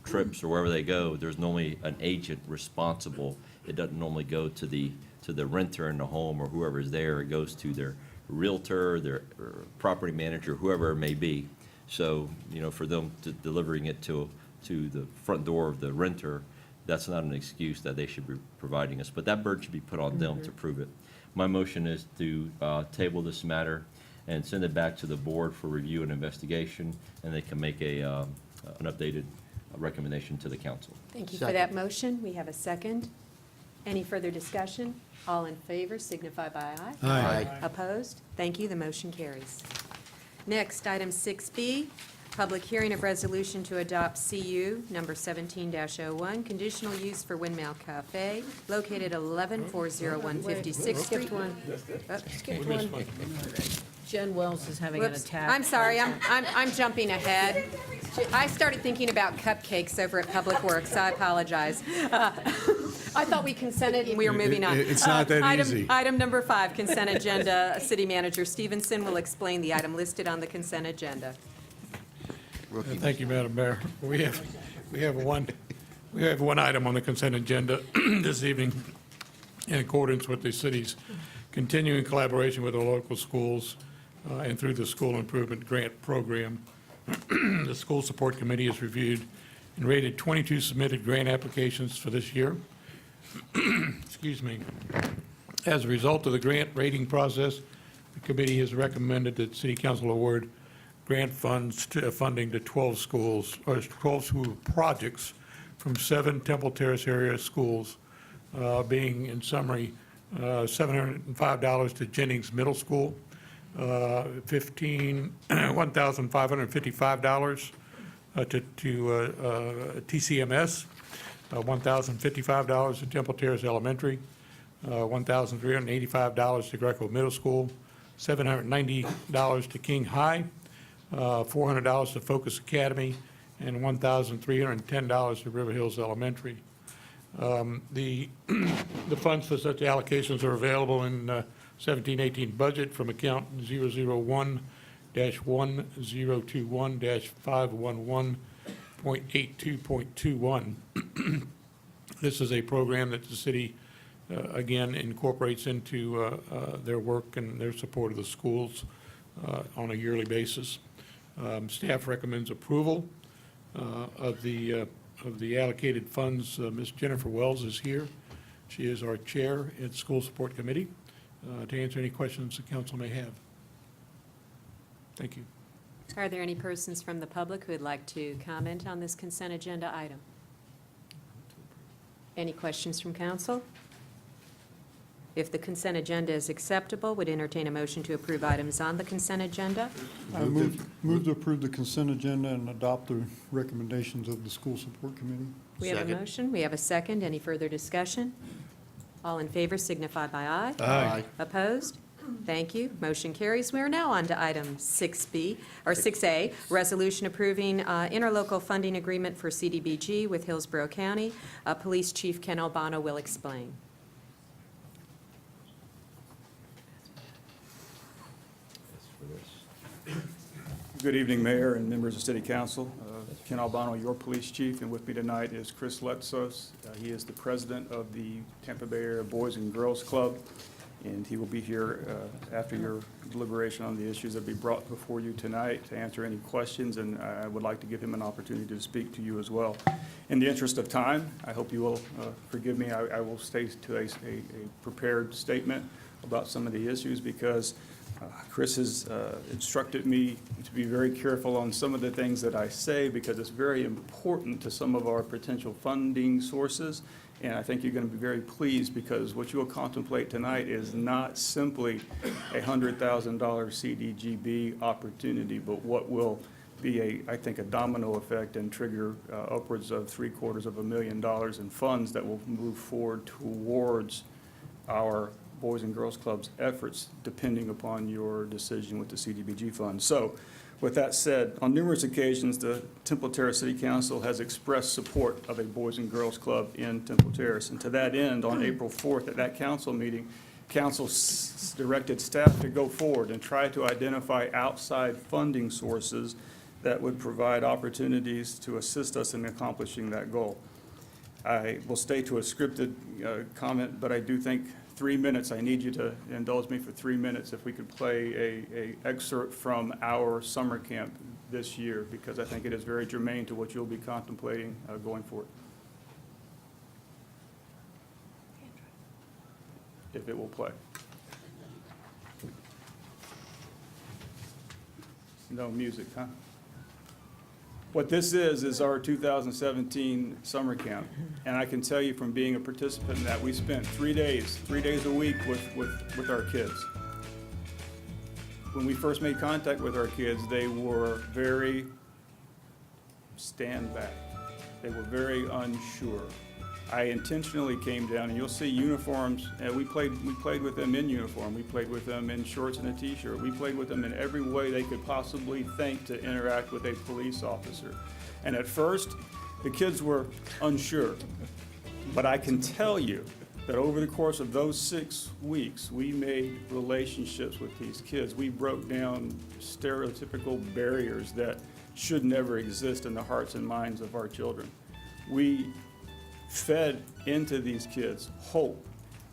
trips or wherever they go, there's normally an agent responsible. It doesn't normally go to the renter in the home or whoever is there. It goes to their realtor, their property manager, whoever it may be. So, for them delivering it to the front door of the renter, that's not an excuse that they should be providing us. But that burden should be put on them to prove it. My motion is to table this matter and send it back to the board for review and investigation, and they can make an updated recommendation to the council. Thank you for that motion. We have a second. Any further discussion? All in favor signify by aye. Aye. Opposed? Thank you, the motion carries. Next, item 6B, public hearing of resolution to adopt CU number 17-01, conditional use for Windmill Cafe, located at 11-401 56th Street. Skipped one. Jen Wells is having an Whoops. attack. I'm sorry, I'm jumping ahead. I started thinking about cupcakes over at Public Works, I apologize. I thought we consented and we were moving on. It's not that easy. Item number 5, consent agenda. City Manager Stevenson will explain the item listed on the consent agenda. Rookie. Thank you, Madam Mayor. We have We have one item on the consent agenda this evening in accordance with the city's continuing collaboration with the local schools and through the School Improvement Grant Program. The School Support Committee has reviewed and rated 22 submitted grant applications for this year. Excuse me. As a result of the grant rating process, the committee has recommended that City Council award grant funding to 12 schools, or 12 school projects from 7 Temple Terrace area schools, being, in summary, $705 to Jennings Middle School, $1,555 to TCMS, $1,055 to Temple Terrace Elementary, $1,385 to Greco Middle School, $790 to King High, $400 to Focus Academy, and $1,310 to River Hills Elementary. The funds for such allocations are available in 17-18 budget from account 001-1021-511.82.21. This is a program that the city, again, incorporates into their work and their support of the schools on a yearly basis. Staff recommends approval of the allocated funds. Ms. Jennifer Wells is here. She is our chair at the School Support Committee to answer any questions the council may have. Thank you. Are there any persons from the public who would like to comment on this consent agenda item? Any questions from council? If the consent agenda is acceptable, would entertain a motion to approve items on the consent agenda. I move to approve the consent agenda and adopt the recommendations of the School Support Committee. We have a Second. motion. We have a second. Any further discussion? All in favor signify by aye. Aye. Opposed? Thank you. Motion carries. We are now on to item 6B, or 6A, resolution approving interlocal funding agreement for CDBG with Hillsborough County. Police Chief Ken Albano will explain. Good evening, Mayor and members of City Council. Ken Albano, your police chief, and with me tonight is Chris Letzos. He is the president of the Tampa Bay Area Boys and Girls Club, and he will be here after your deliberation on the issues that will be brought before you tonight to answer any questions, and I would like to give him an opportunity to speak to you as well. In the interest of time, I hope you will forgive me. I will stay to a prepared statement about some of the issues because Chris has instructed me to be very careful on some of the things that I say because it's very important to some of our potential funding sources. And I think you're going to be very pleased because what you will contemplate tonight is not simply a $100,000 CDGB opportunity, but what will be I think, a domino effect and trigger upwards of $750,000 in funds that will move forward towards our Boys and Girls Club's efforts, depending upon your decision with the CDBG fund. So, with that said, on numerous occasions, the Temple Terrace City Council has expressed support of a Boys and Girls Club in Temple Terrace. And to that end, on April 4th at that council meeting, council directed staff to go forward and try to identify outside funding sources that would provide opportunities to assist us in accomplishing that goal. I will stay to a scripted comment, but I do think 3 minutes, I need you to indulge me for 3 minutes if we could play a excerpt from our summer camp this year, because I think it is very germane to what you'll be contemplating going forward. If it will play. No music, huh? What this is our 2017 summer camp. And I can tell you from being a participant in that, we spent 3 days a week with our kids. When we first made contact with our kids, they were very stand back. They were very unsure. I intentionally came down, and you'll see uniforms, and we played with them in uniform. We played with them in shorts and a t-shirt. We played with them in every way they could possibly think to interact with a police officer. And at first, the kids were unsure. But I can tell you that over the course of those 6 weeks, we made relationships with these kids. We broke down stereotypical barriers that should never exist in the hearts and minds of our children. We fed into these kids hope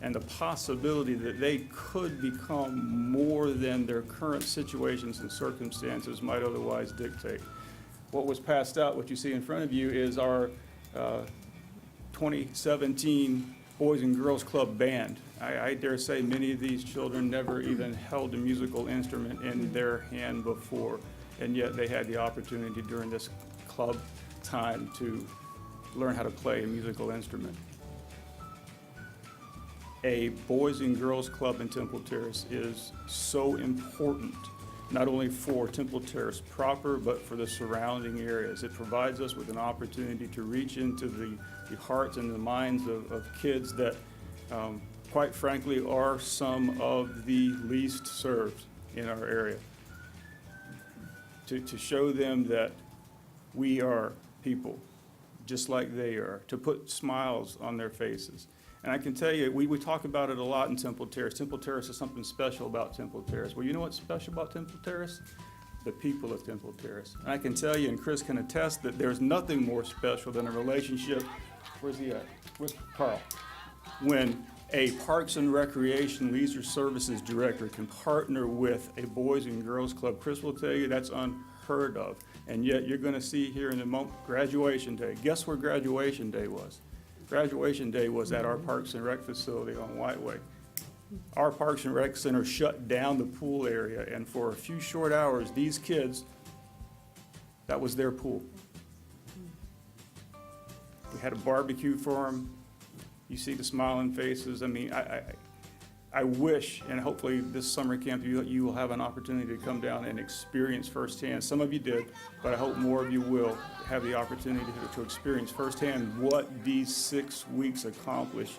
and the possibility that they could become more than their current situations and circumstances might otherwise dictate. What was passed out, what you see in front of you, is our 2017 Boys and Girls Club Band. I dare say many of these children never even held a musical instrument in their hand before, and yet they had the opportunity during this club time to learn how to play a musical instrument. A Boys and Girls Club in Temple Terrace is so important, not only for Temple Terrace proper, but for the surrounding areas. It provides us with an opportunity to reach into the hearts and the minds of kids that, quite frankly, are some of the least served in our area. To show them that we are people, just like they are, to put smiles on their faces. And I can tell you, we talk about it a lot in Temple Terrace. Temple Terrace is something special about Temple Terrace. Well, you know what's special about Temple Terrace? The people of Temple Terrace. And I can tell you, and Chris can attest, that there's nothing more special than a relationship, where's he at? With Carl. When a Parks and Recreation Leisure Services Director can partner with a Boys and Girls Club, Chris will tell you that's unheard of. And yet you're gonna see here in a moment, graduation day. Guess where graduation day was? Graduation day was at our Parks and Rec facility on Whiteway. Our Parks and Rec Center shut down the pool area, and for a few short hours, these kids, that was their pool. We had a barbecue for them. You see the smiling faces. I mean, I wish, and hopefully this summer camp, you will have an opportunity to come down and experience firsthand. Some of you did, but I hope more of you will have the opportunity to experience firsthand what these 6 weeks accomplish,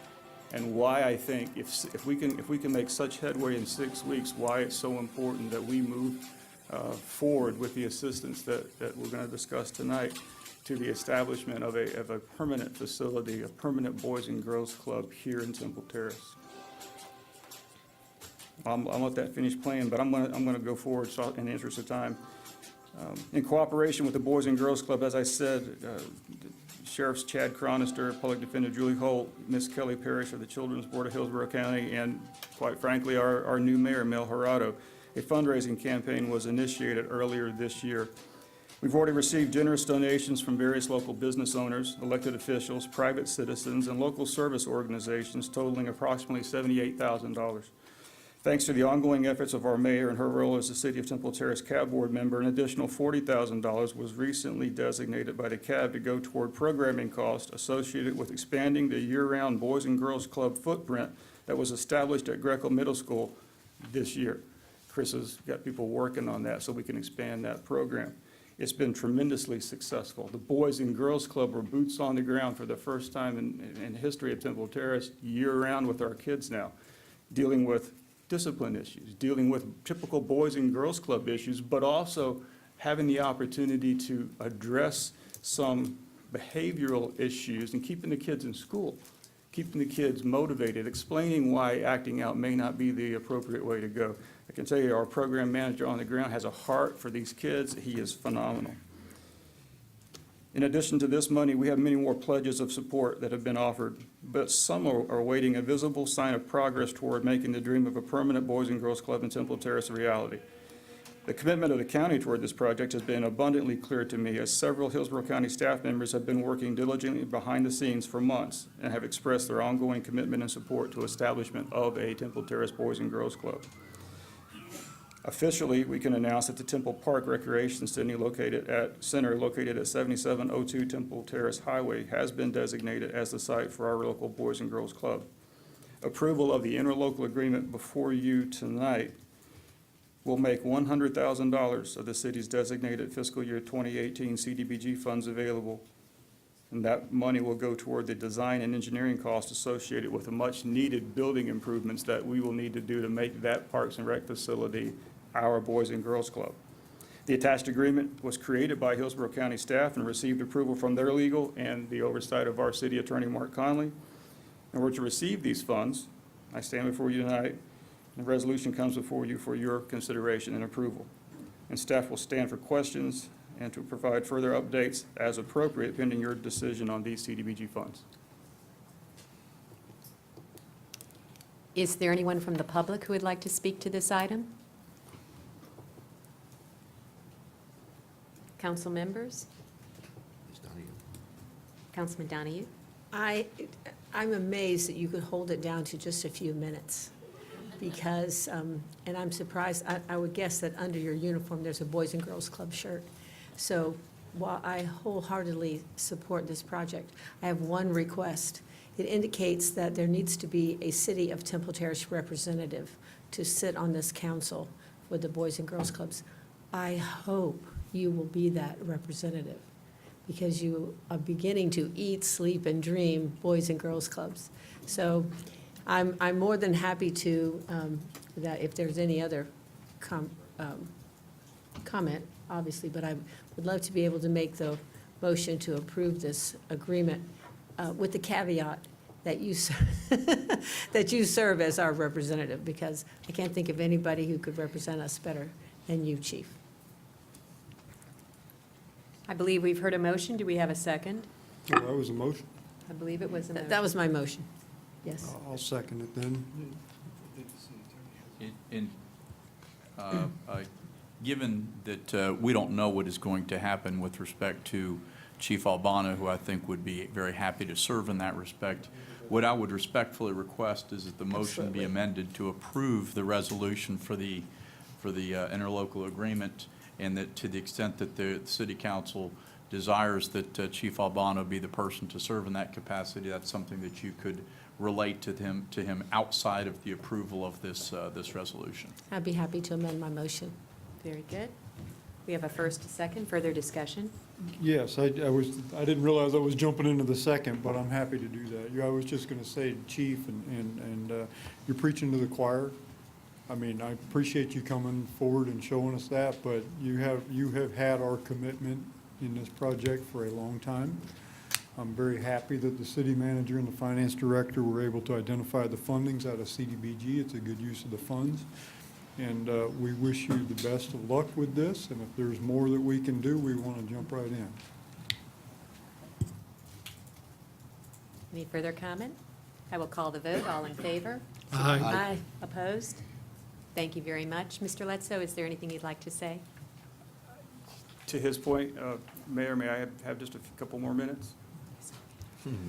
and why I think if we can make such headway in 6 weeks, why it's so important that we move forward with the assistance that we're going to discuss tonight to the establishment of a permanent facility, a permanent Boys and Girls Club here in Temple Terrace. I'll let that finish playing, but I'm gonna go forward in the interest of time. In cooperation with the Boys and Girls Club, as I said, Sheriffs Chad Chronister, Public Defender Julie Holt, Miss Kelly Parrish of the Children's Board of Hillsborough County, and quite frankly, our new mayor, Mel Gerardo, a fundraising campaign was initiated earlier this year. We've already received generous donations from various local business owners, elected officials, private citizens, and local service organizations totaling approximately $78,000. Thanks to the ongoing efforts of our mayor and her role as the City of Temple Terrace CAB board member, an additional $40,000 was recently designated by the CAB to go toward programming costs associated with expanding the year-round Boys and Girls Club footprint that was established at Greco Middle School this year. Chris has got people working on that so we can expand that program. It's been tremendously successful. The Boys and Girls Club were boots on the ground for the first time in the history of Temple Terrace year-round with our kids now, dealing with discipline issues, dealing with typical Boys and Girls Club issues, but also having the opportunity to address some behavioral issues and keeping the kids in school, keeping the kids motivated, explaining why acting out may not be the appropriate way to go. I can tell you our program manager on the ground has a heart for these kids. He is phenomenal. In addition to this money, we have many more pledges of support that have been offered, but some are awaiting a visible sign of progress toward making the dream of a permanent Boys and Girls Club in Temple Terrace a reality. The commitment of the county toward this project has been abundantly clear to me, as several Hillsborough County staff members have been working diligently behind the scenes for months and have expressed their ongoing commitment and support to establishment of a Temple Terrace Boys and Girls Club. Officially, we can announce that the Temple Park Recreation Center located at 7702 Temple Terrace Highway has been designated as the site for our local Boys and Girls Club. Approval of the interlocal agreement before you tonight will make $100,000 of the city's designated fiscal year 2018 CDBG funds available, and that money will go toward the design and engineering costs associated with the much-needed building improvements that we will need to do to make that Parks and Rec facility our Boys and Girls Club. The attached agreement was created by Hillsborough County staff and received approval from their legal and the oversight of our city attorney, Mark Conley. In order to receive these funds, I stand before you tonight, and the resolution comes before you for your consideration and approval. And staff will stand for questions and to provide further updates as appropriate pending your decision on these CDBG funds. Is there anyone from the public who would like to speak to this item? Council members? Councilman Donahue? I'm amazed that you could hold it down to just a few minutes, because, and I'm surprised, I would guess that under your uniform, there's a Boys and Girls Club shirt. So while I wholeheartedly support this project, I have one request. It indicates that there needs to be a City of Temple Terrace representative to sit on this council with the Boys and Girls Clubs. I hope you will be that representative, because you are beginning to eat, sleep, and dream Boys and Girls Clubs. So I'm more than happy to, that if there's any other comment, obviously, but I would love to be able to make the motion to approve this agreement with the caveat that you, that you serve as our representative, because I can't think of anybody who could represent us better than you, Chief. I believe we've heard a motion. Do we have a second? Oh, that was a motion. I believe it was a motion. That was my motion, yes. I'll second it then. Given that we don't know what is going to happen with respect to Chief Albano, who I think would be very happy to serve in that respect, what I would respectfully request is that the motion be amended to approve the resolution for the interlocal agreement, and that to the extent that the City Council desires that Chief Albano be the person to serve in that capacity, that's something that you could relate to him outside of the approval of this resolution. I'd be happy to amend my motion. Very good. We have a first, a second. Further discussion? Yes, I didn't realize I was jumping into the second, but I'm happy to do that. I was just going to say, Chief, and you're preaching to the choir. I mean, I appreciate you coming forward and showing us that, but you have had our commitment in this project for a long time. I'm very happy that the city manager and the finance director were able to identify the fundings out of CDBG. It's a good use of the funds. And we wish you the best of luck with this, and if there's more that we can do, we want to jump right in. Any further comment? I will call the vote. All in favor? Aye. Aye. Opposed? Thank you very much. Mr. Letso, is there anything you'd like to say? To his point, Mayor, may I have just a couple more minutes?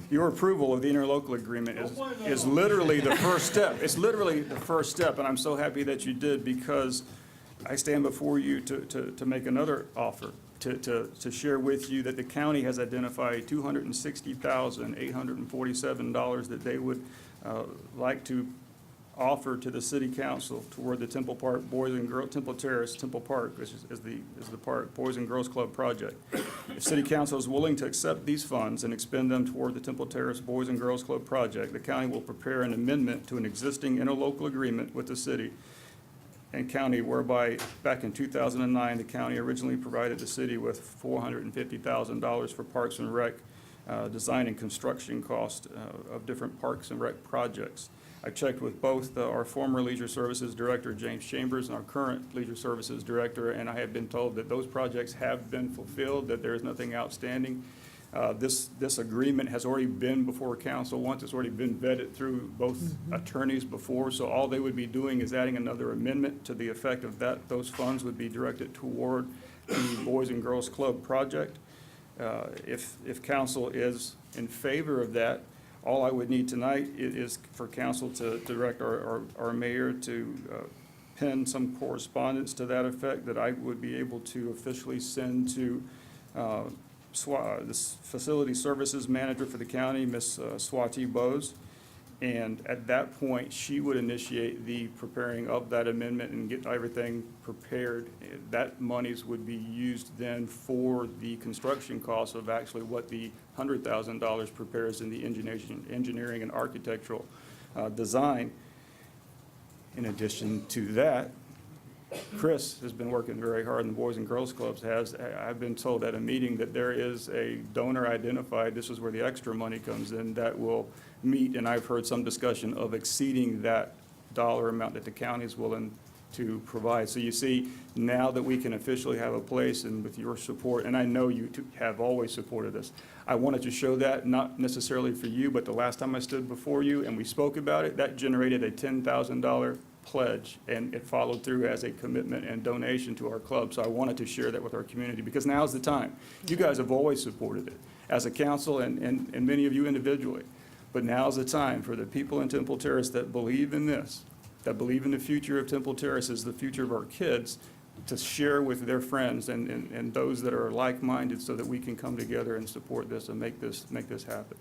Your approval of the interlocal agreement is literally the first step. It's literally the first step, and I'm so happy that you did, because I stand before you to make another offer, to share with you that the county has identified $260,847 that they would like to offer to the city council toward the Temple Park Boys and Girls, Temple Terrace, Temple Park, which is the park, Boys and Girls Club project. If city council is willing to accept these funds and expend them toward the Temple Terrace Boys and Girls Club project, the county will prepare an amendment to an existing interlocal agreement with the city and county, whereby back in 2009, the county originally provided the city with $450,000 for Parks and Rec design and construction cost of different Parks and Rec projects. I checked with both our former Leisure Services Director, James Chambers, and our current Leisure Services Director, and I have been told that those projects have been fulfilled, that there is nothing outstanding. This agreement has already been before council once. It's already been vetted through both attorneys before, so all they would be doing is adding another amendment to the effect of that. Those funds would be directed toward the Boys and Girls Club project. If council is in favor of that, all I would need tonight is for council to direct our mayor to pen some correspondence to that effect that I would be able to officially send to this facility services manager for the county, Ms. Swati Bose. And at that point, she would initiate the preparing of that amendment and get everything prepared. That monies would be used then for the construction costs of actually what the $100,000 prepares in the engineering and architectural design. In addition to that, Chris has been working very hard, and the Boys and Girls Clubs has. I've been told at a meeting that there is a donor identified, this is where the extra money comes in, that will meet, and I've heard some discussion of exceeding that dollar amount that the county is willing to provide. So you see, now that we can officially have a place and with your support, and I know you have always supported us, I wanted to show that, not necessarily for you, but the last time I stood before you and we spoke about it, that generated a $10,000 pledge, and it followed through as a commitment and donation to our club. So I wanted to share that with our community, because now's the time. You guys have always supported it, as a council and many of you individually. But now's the time for the people in Temple Terrace that believe in this, that believe in the future of Temple Terrace as the future of our kids, to share with their friends and those that are like-minded, so that we can come together and support this and make this happen.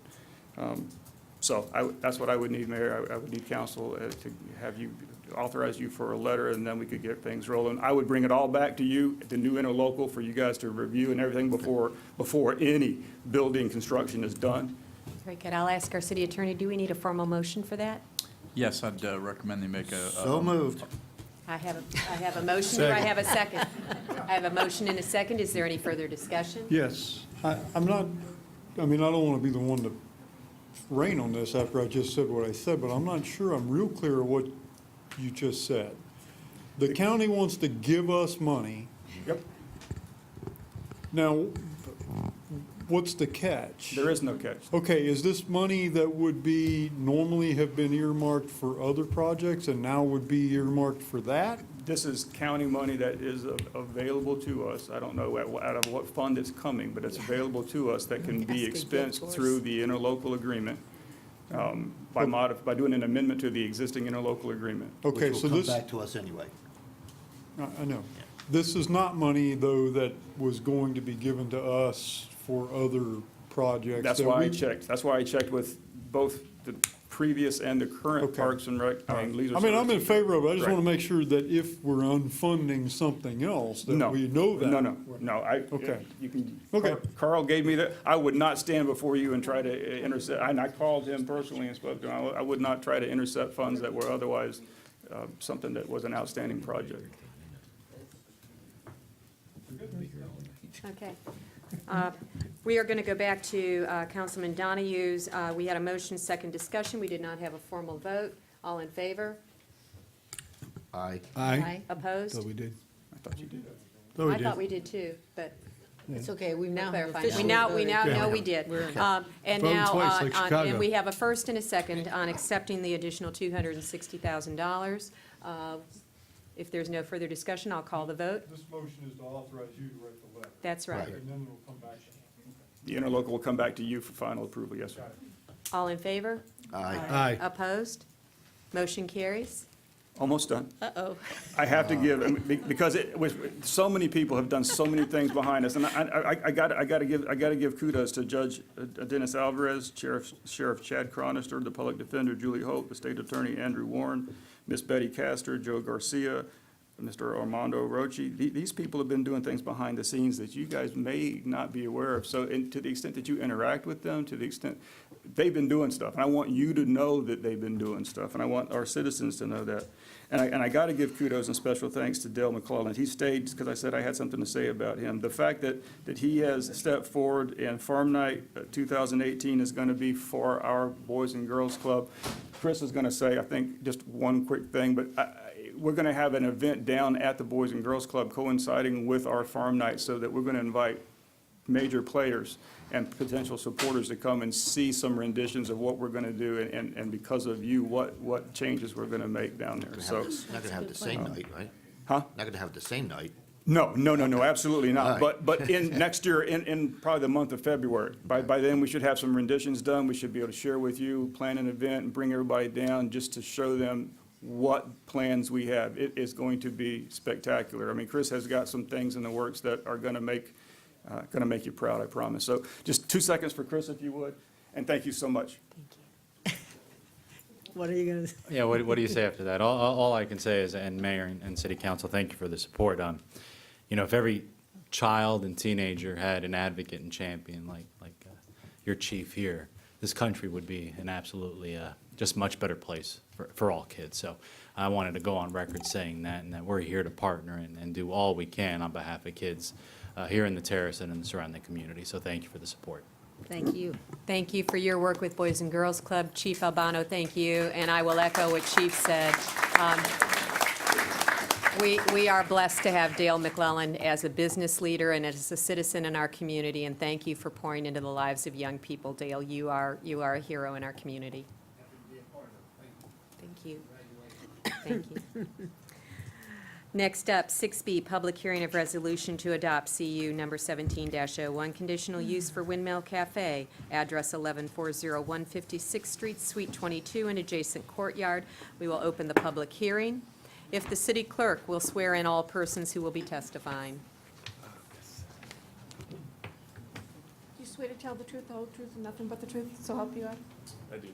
That's what I would need, Mayor. I would need council to have you, authorize you for a letter, and then we could get things rolling. I would bring it all back to you, the new interlocal, for you guys to review and everything before any building construction is done. Very good. I'll ask our city attorney, do we need a formal motion for that? Yes, I'd recommend they make a. So moved. I have a motion. Do I have a second? I have a motion and a second. Is there any further discussion? Yes, I'm not, I mean, I don't want to be the one to rain on this after I just said what I said, but I'm not sure I'm real clear of what you just said. The county wants to give us money. Yep. Now, what's the catch? There is no catch. Okay, is this money that would be, normally have been earmarked for other projects and now would be earmarked for that? This is county money that is available to us. I don't know out of what fund it's coming, but it's available to us that can be That's the good expensed source. through the interlocal agreement by doing an amendment to the existing interlocal agreement. Okay, Which so will come this, back to us anyway. I know. This is not money, though, that was going to be given to us for other projects. That's that why I we- checked. That's why I checked with both the previous and the current Okay. Parks and Rec, Leisure I mean, I'm in Services. favor of it. I just Right. want to make sure that if we're unfunding something else, that No. we know that. No, Okay. you can, Okay. Carl gave me that, I would not stand before you and try to intercept, and I called him personally and spoke to him. I would not try to intercept funds that were otherwise something that was an outstanding project. Okay. We are going to go back to Councilman Donahue's. We had a motion, second discussion. We did not have a formal vote. All in favor? Aye. Aye. Opposed? Thought we did. I thought you did. Thought we I did. thought we did too, but It's okay, we now have clarifying. We officially now, voted. know we did. We're in. And Voted now, twice, like Chicago. and we have a first and a second on accepting the additional $260,000. If there's no further discussion, I'll call the vote. This motion is to authorize you to write the letter. That's right. Right. And then it'll come back. The interlocal will come back to you for final approval, yes, sir. All in favor? Aye. Aye. Opposed? Motion carries. Almost done. Uh-oh. I have to give, because it was, so many people have done so many things behind us, and I gotta give kudos to Judge Dennis Alvarez, Sheriff Chad Cronister, the Public Defender Julie Hope, the State Attorney Andrew Warren, Miss Betty Castor, Joe Garcia, Mr. Armando Rochi. These people have been doing things behind the scenes that you guys may not be aware of. So, and to the extent that you interact with them, to the extent, they've been doing stuff. And I want you to know that they've been doing stuff, and I want our citizens to know that. And I got to give kudos and special thanks to Dale McClellan. He stayed because I said I had something to say about him. The fact that he has stepped forward, and Farm Night 2018 is going to be for our Boys and Girls Club. Chris is going to say, I think, just one quick thing, but we're going to have an event down at the Boys and Girls Club coinciding with our Farm Night, so that we're going to invite major players and potential supporters to come and see some renditions of what we're going to do, and because of you, what changes we're going to make down there. So, Not going to have the same night, right? huh? Not going to have the same night. No, absolutely not. All right. But in next year, in probably the month of February, by then, we should have some renditions done. We should be able to share with you, plan an event, and bring everybody down just to show them what plans we have. It is going to be spectacular. I mean, Chris has got some things in the works that are going to make you proud, I promise. So just 2 seconds for Chris, if you would, and thank you so much. What are you going to say? Yeah, what do you say after that? All I can say is, and Mayor and City Council, thank you for the support. If every child and teenager had an advocate and champion like your chief here, this country would be an absolutely just much better place for all kids. So I wanted to go on record saying that, and that we're here to partner and do all we can on behalf of kids here in the Terrace and in the surrounding community. So thank you for the support. Thank you. Thank you for your work with Boys and Girls Club. Chief Albano, thank you, and I will echo what Chief said. We are blessed to have Dale McClellan as a business leader and as a citizen in our community, and thank you for pouring into the lives of young people. Dale, you are a hero in our community. Thank you. Thank you. Next up, 6B, public hearing of resolution to adopt CU number 17-01, conditional use for Windmill Cafe, address 1140 156th Street, Suite 22, and adjacent courtyard. We will open the public hearing. If the city clerk will swear in all persons who will be testifying. Do you swear to tell the truth, the whole truth, and nothing but the truth, so help you God? I do.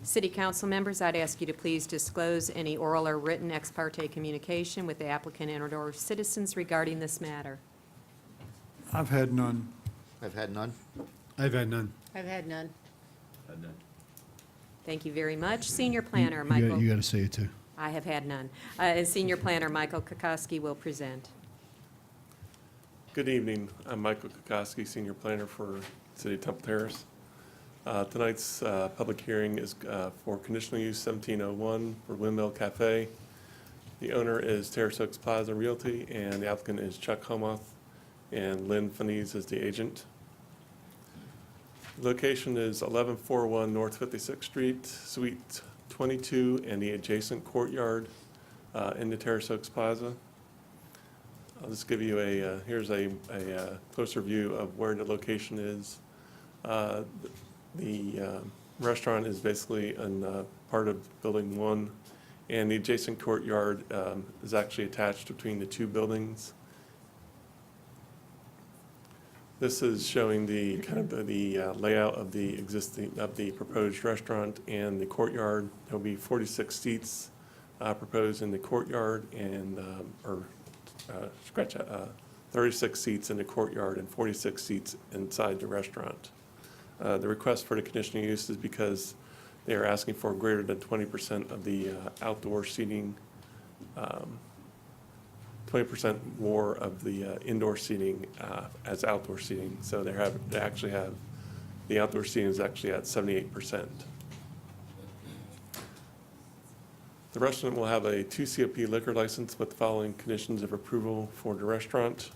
City council members, I'd ask you to please disclose any oral or written ex parte communication with the applicant and/or citizens regarding this matter. I've had none. I've had none. I've had none. I've had none. Thank you very much. Senior planner, You Michael. got to say it, too. I have had none. And Senior planner, Michael Kokoski will present. Good evening. I'm Michael Kokoski, Senior Planner for City of Temple Terrace. Tonight's public hearing is for conditional use 1701 for Windmill Cafe. The owner is Terrace Plaza Realty, and the applicant is Chuck Homoth, and Lynn Fanese is the agent. Location is 1141 North 56th Street, Suite 22, and the adjacent courtyard in the Terrace Oaks Plaza. I'll just give you here's a closer view of where the location is. The restaurant is basically in part of Building 1, and the adjacent courtyard is actually attached between the two buildings. This is showing the kind of the layout of the proposed restaurant and the courtyard. There'll be 46 seats proposed in the courtyard, and 36 seats in the courtyard and 46 seats inside the restaurant. The request for the conditional use is because they are asking for greater than 20% of the outdoor seating, 20% more of the indoor seating as outdoor seating. So they actually have, the outdoor seating is actually at 78%. The restaurant will have a 2 COP liquor license with the following conditions of approval for the restaurant.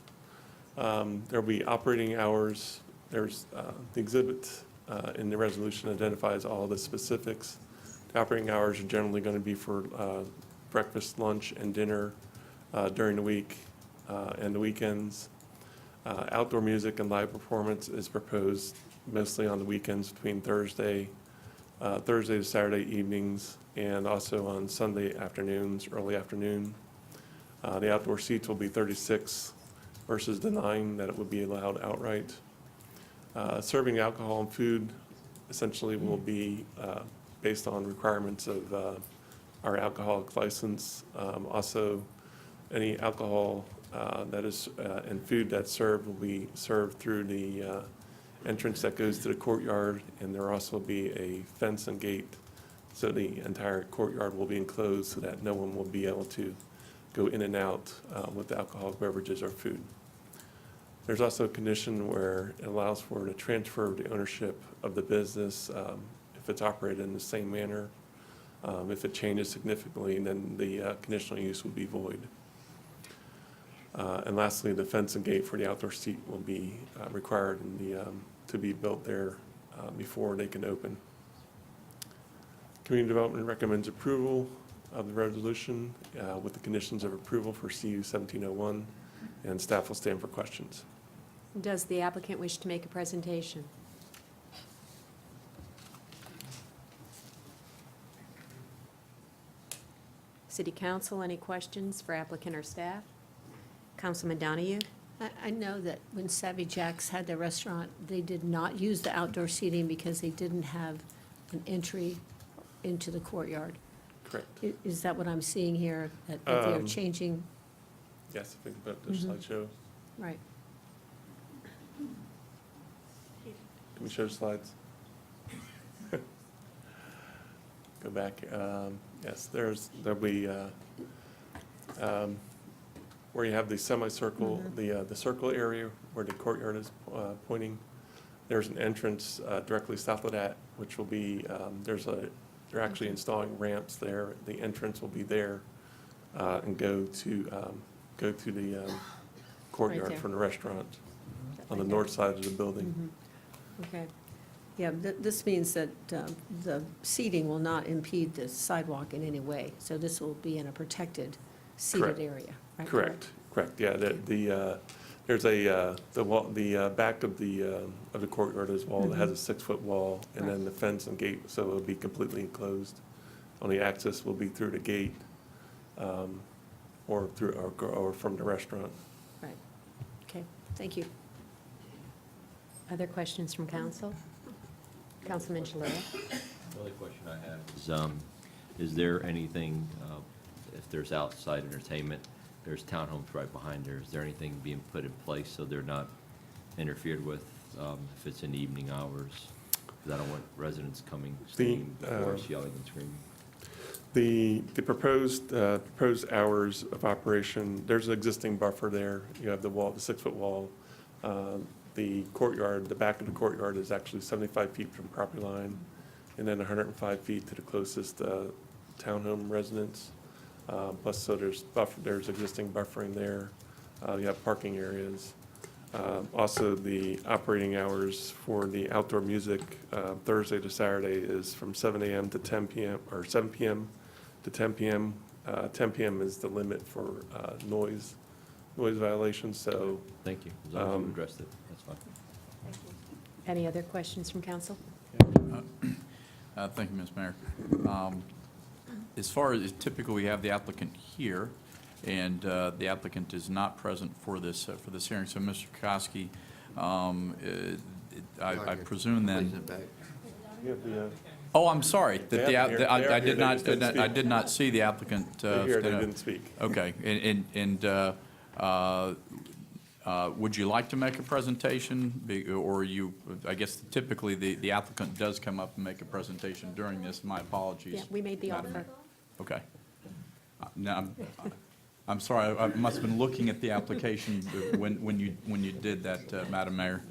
There'll be operating hours. There's the exhibit in the resolution identifies all the specifics. The operating hours are generally going to be for breakfast, lunch, and dinner during the week and the weekends. Outdoor music and live performance is proposed mostly on the weekends between Thursday to Saturday evenings, and also on Sunday afternoons, early afternoon. The outdoor seats will be 36 versus the 9 that it would be allowed outright. Serving alcohol and food essentially will be based on requirements of our alcoholic license. Also, any alcohol that is and food that's served will be served through the entrance that goes to the courtyard, and there will also be a fence and gate, so the entire courtyard will be enclosed so that no one will be able to go in and out with alcoholic beverages or food. There's also a condition where it allows for the transfer of the ownership of the business if it's operated in the same manner. If it changes significantly, then the conditional use will be void. And lastly, the fence and gate for the outdoor seat will be required to be built there before they can open. Community Development recommends approval of the resolution with the conditions of approval for CU 1701, and staff will stand for questions. Does the applicant wish to make a presentation? City Council, any questions for applicant or staff? Councilman Donahue? I know that when Savvy Jack's had their restaurant, they did not use the outdoor seating because they didn't have an entry into the courtyard. Correct. Is that what I'm seeing here, that they're changing? Yes, I think about the slideshow. Right. Can we show slides? Go back. Yes, there'll be where you have the semicircle, the circle area where the courtyard is pointing. There's an entrance directly south of that, which will be there's They're actually installing ramps there. The entrance will be there and go to the courtyard there. from the restaurant on the Right north side of the building. Okay. Yeah, this means that the seating will not impede the sidewalk in any way, so this will be in a protected seated Correct. area, right? Correct, yeah, there's the wall, the back of the courtyard is wall that has a 6-foot wall, and then the fence and gate, so it'll be completely enclosed. Only access will be through the gate, or from the restaurant. Right. Okay, thank you. Other questions from council? Councilman Shalala? The only question I have is there anything, if there's outside entertainment, there's townhomes right behind there, is there anything being put in place so they're not interfered with if it's in evening hours? Because I don't want residents coming, staying before us yelling and screaming. The proposed hours of operation, there's an existing buffer there. You have the wall, the 6-foot wall. The courtyard, the back of the courtyard is actually 75 feet from property line, and then 105 feet to the closest townhome residence. Plus, so there's existing buffering there. You have parking areas. Also, the operating hours for the outdoor music Thursday to Saturday is from 7 a.m. to 10 p.m. or 7 p.m. to 10 p.m. 10 p.m. is the limit for noise violations, so. Thank you. As long as you addressed it, that's fine. Any other questions from council? Thank you, Ms. Mayor. As far as typically, we have the applicant here, and the applicant is not present for this hearing. So, Mr. Koski, I presume then. Oh, I'm sorry. I did not see the applicant. They didn't speak. Okay, would you like to make a presentation, or I guess typically the applicant does come up and make a presentation during this. My apologies. Yeah, we made the Madam offer. Mayor. Okay. Now, I'm sorry, I must have been looking at the application when you did that, Madam Mayor.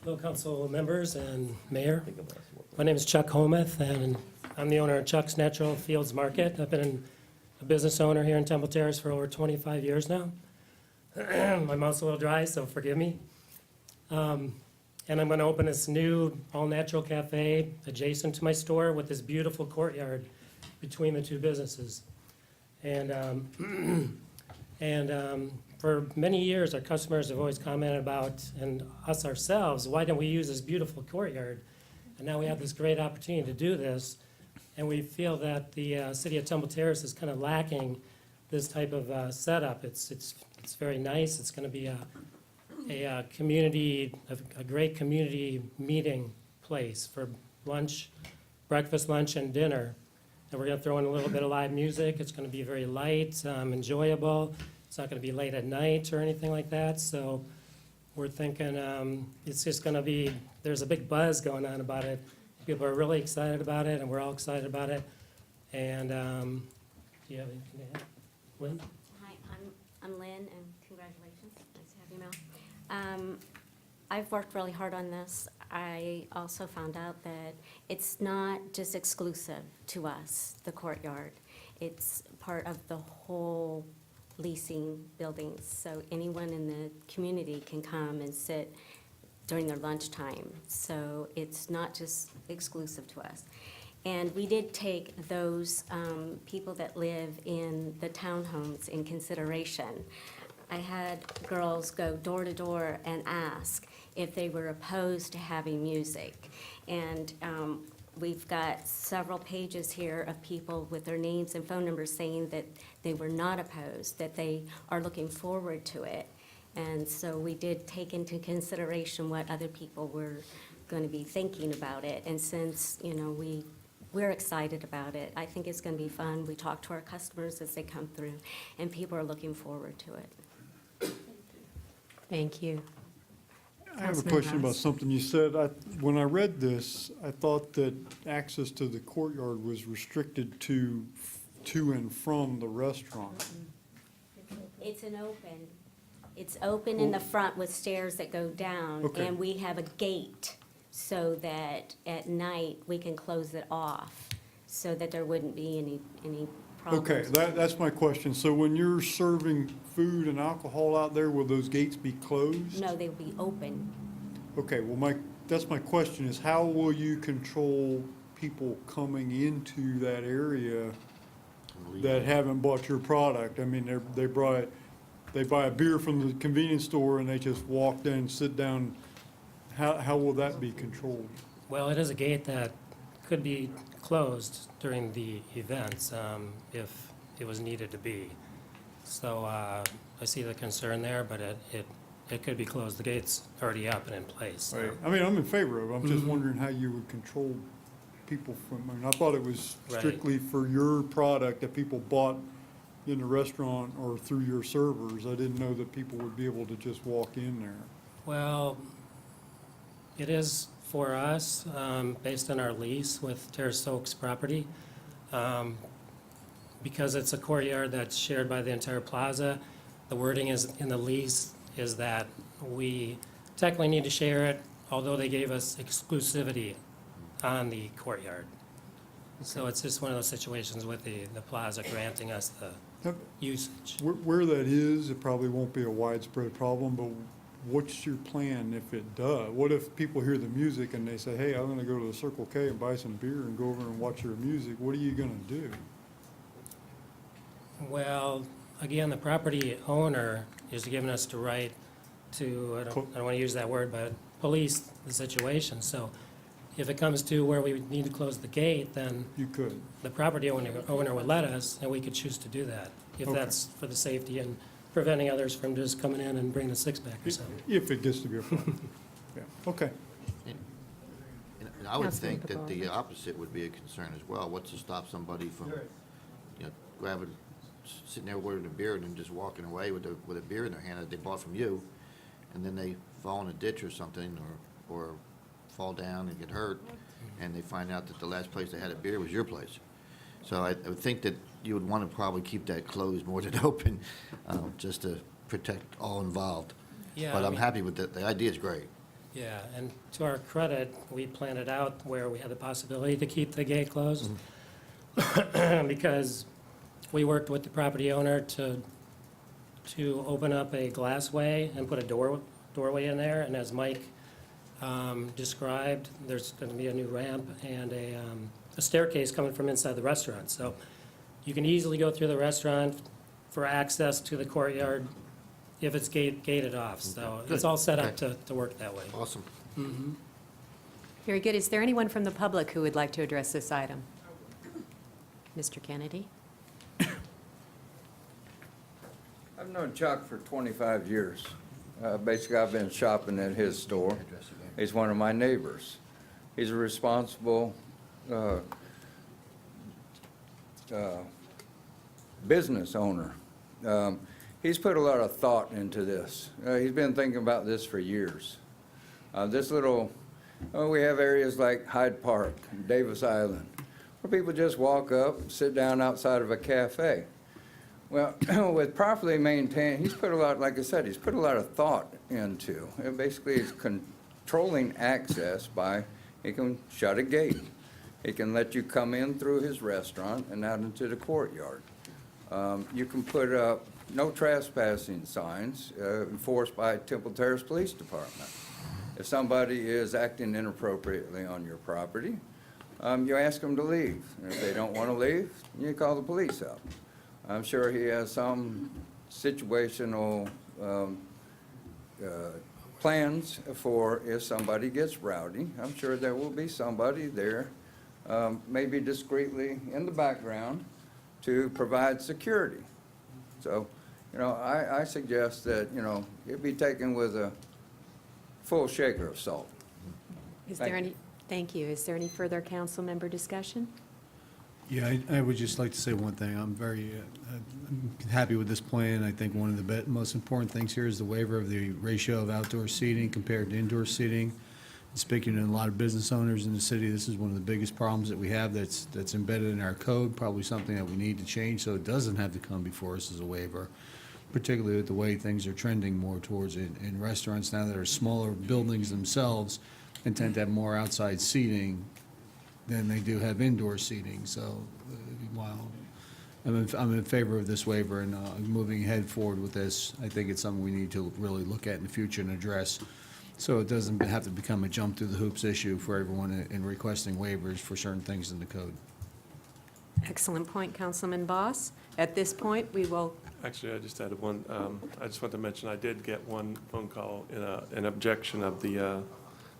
Hello, council members and mayor. My name is Chuck Homuth, and I'm the owner of Chuck's Natural Fields Market. I've been a business owner here in Temple Terrace for over 25 years now. My mouth's a little dry, so forgive me. And I'm going to open this new all-natural cafe adjacent to my store with this beautiful courtyard between the two businesses. And for many years, our customers have always commented about, and us ourselves, why don't we use this beautiful courtyard? And now we have this great opportunity to do this, and we feel that the city of Temple Terrace is kind of lacking this type of setup. It's very nice. It's going to be a community, a great community meeting place for lunch, breakfast, lunch, and dinner. And we're going to throw in a little bit of live music. It's going to be very light, enjoyable. It's not going to be late at night or anything like that. So we're thinking it's just going to be, there's a big buzz going on about it. People are really excited about it, and we're all excited about it. And do you have anything to add? Lynn? Hi, I'm Lynn, and congratulations. Nice to have you, Mel. I've worked really hard on this. I also found out that it's not just exclusive to us, the courtyard. It's part of the whole leasing buildings. So anyone in the community can come and sit during their lunchtime. So it's not just exclusive to us. And we did take those people that live in the townhomes in consideration. I had girls go door to door and ask if they were opposed to having music. And we've got several pages here of people with their names and phone numbers saying that they were not opposed, that they are looking forward to it. And so we did take into consideration what other people were going to be thinking about it. And since, we're excited about it, I think it's going to be fun. We talk to our customers as they come through, and people are looking forward to it. Thank you. I have a Councilman question about Haas. something you said. When I read this, I thought that access to the courtyard was restricted to and from the restaurant. It's open in the front with stairs that go down, Okay. and we have a gate so that at night we can close it off. so that there wouldn't be any problems. Okay, that's my question. So when you're serving food and alcohol out there, will those gates be closed? No, they'll be open. Okay, well, that's my question, is how will you control people coming into that area that haven't bought your product? I mean, they buy a beer from the convenience store and they just walk in, sit down. How will that be controlled? Well, it is a gate that could be closed during the events if it was needed to be. So I see the concern there, but it could be closed. The gate's already up and in place. so. Right. I mean, I'm in favor of it. I'm just Mhm. wondering how you would control people from, I mean, I thought it was Right. strictly for your product that people bought in the restaurant or through your servers. I didn't know that people would be able to just walk in there. Well, it is for us, based on our lease with Terrace Oaks property. Because it's a courtyard that's shared by the entire plaza, the wording is, in the lease, is that we technically need to share it, although they gave us exclusivity on the courtyard. So it's just one of those situations with the plaza granting us the Yep. usage. Where that is, it probably won't be a widespread problem, but what's your plan if it does? What if people hear the music and they say, hey, I'm gonna go to the Circle K and buy some beer and go over and watch your music? What are you gonna do? Well, again, the property owner is giving us the right to, I don't want to use that word, but police the situation. So if it comes to where we need to close the gate, then You could. the property owner would let us, and we could choose to do that, if Okay. that's for the safety and preventing others from just coming in and bringing a six-pack or something. If it gets to be a problem. Yeah, okay. And I would think that the opposite would be a concern as well. What's to stop somebody from, grabbing, sitting there ordering a beer and then just walking away with a beer in their hand that they bought from you, and then they fall in a ditch or something, or fall down and get hurt, and they find out that the last place they had a beer was your place. So I would think that you would want to probably keep that closed more than open, just to protect all involved. Yeah, But I I'm mean- happy with that. The idea is great. Yeah, and to our credit, we planned it out where we had the possibility to keep the gate closed. Because we worked with the property owner to open up a glassway and put a doorway in there. And as Mike described, there's going to be a new ramp and a staircase coming from inside the restaurant. So you can easily go through the restaurant for access to the courtyard if it's gated off. So Good. it's all set up Okay. to work that way. Awesome. Very good. Is there anyone from the public who would like to address this item? Mr. Kennedy? I've known Chuck for 25 years. Basically, I've been shopping at his store. He's one of my neighbors. He's a responsible business owner. He's put a lot of thought into this. He's been thinking about this for years. We have areas like Hyde Park, Davis Island, where people just walk up, sit down outside of a cafe. Well, with properly maintained, he's put a lot, like I said, he's put a lot of thought into. It basically is controlling access by, he can shut a gate. He can let you come in through his restaurant and out into the courtyard. You can put up no trespassing signs enforced by Temple Terrace Police Department. If somebody is acting inappropriately on your property, you ask them to leave. And if they don't want to leave, you call the police up. I'm sure he has some situational plans for if somebody gets rowdy. I'm sure there will be somebody there, maybe discreetly in the background, to provide security. So, I suggest that, it be taken with a full shaker of salt. Thank you. Is there any further council member discussion? Yeah, I would just like to say one thing. I'm very I'm happy with this plan. I think one of the most important things here is the waiver of the ratio of outdoor seating compared to indoor seating. Speaking to a lot of business owners in the city, this is one of the biggest problems that we have that's embedded in our code, probably something that we need to change so it doesn't have to come before us as a waiver, particularly with the way things are trending more towards it in restaurants now that are smaller buildings themselves and tend to have more outside seating. than they do have indoor seating. So while I'm in favor of this waiver and moving ahead forward with this, I think it's something we need to really look at in the future and address, so it doesn't have to become a jump through the hoops issue for everyone in requesting waivers for certain things in the code. Excellent point, Councilman Boss. At this point, we will, Actually, I just added one, I just want to mention, I did get one phone call in an objection of the,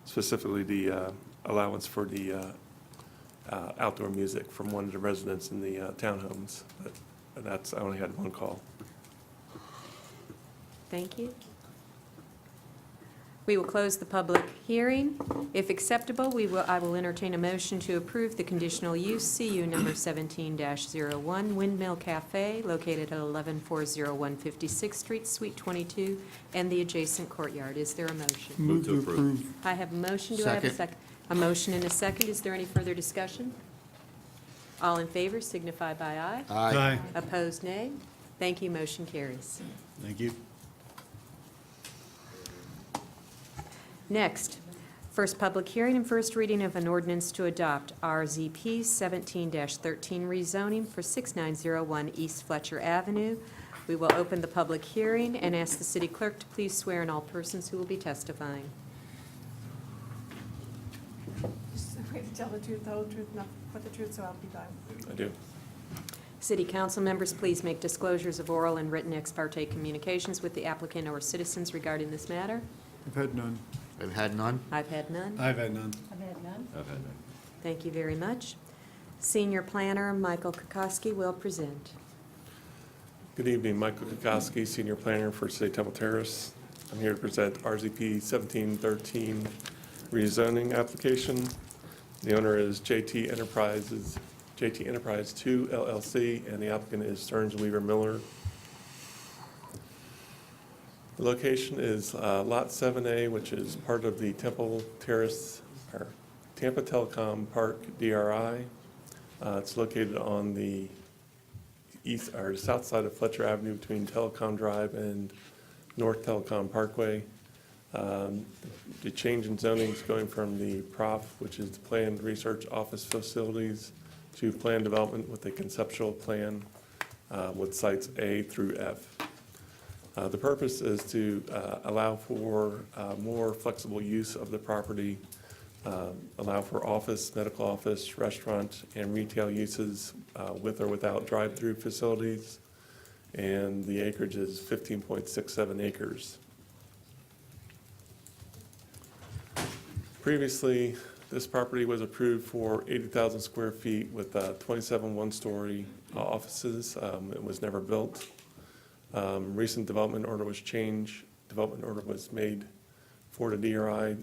specifically the allowance for the outdoor music from one of the residents in the townhomes. But that's, I only had one call. thank you. We will close the public hearing. If acceptable, I will entertain a motion to approve the conditional use CU number 17-01 Windmill Cafe located at 11-401 56th Street, Suite 22, and the adjacent courtyard. Is there a motion? Move to approve. I have a motion. Do I have a Second. second? A motion and a second. Is there any further discussion? All in favor signify by aye. Aye. Opposed, nay. Thank you. Motion carries. Thank you. Next, first public hearing and first reading of an ordinance to adopt RZP 17-13 rezoning for 6901 East Fletcher Avenue. We will open the public hearing and ask the city clerk to please swear in all persons who will be testifying. Just swear to tell the truth, the whole truth, nothing but the truth, so help you God. I do. City council members, please make disclosures of oral and written ex parte communications with the applicant or citizens regarding this matter. I've had none. I've had none. I've had none. I've had none. I've had none. I've had none. Thank you very much. Senior planner Michael Kokoski will present. Good evening, Michael Kokoski, Senior Planner for City of Temple Terrace. I'm here to present RZP 1713 rezoning application. The owner is JT Enterprise 2 LLC, and the applicant is Stearns Weaver Miller. The location is Lot 7A, which is part of the Temple Terrace, or Tampa Telecom Park DRI. It's located on the east or south side of Fletcher Avenue between Telecom Drive and North Telecom Parkway. The change in zoning is going from the PROF, which is the Planned Research Office Facilities, to planned development with a conceptual plan with sites A through F. The purpose is to allow for more flexible use of the property, allow for office, medical office, restaurant, and retail uses with or without drive-through facilities, and the acreage is 15.67 acres. Previously, this property was approved for 80,000 square feet with 27 one-story offices. It was never built. Recent development order was changed. Development order was made for the DRI.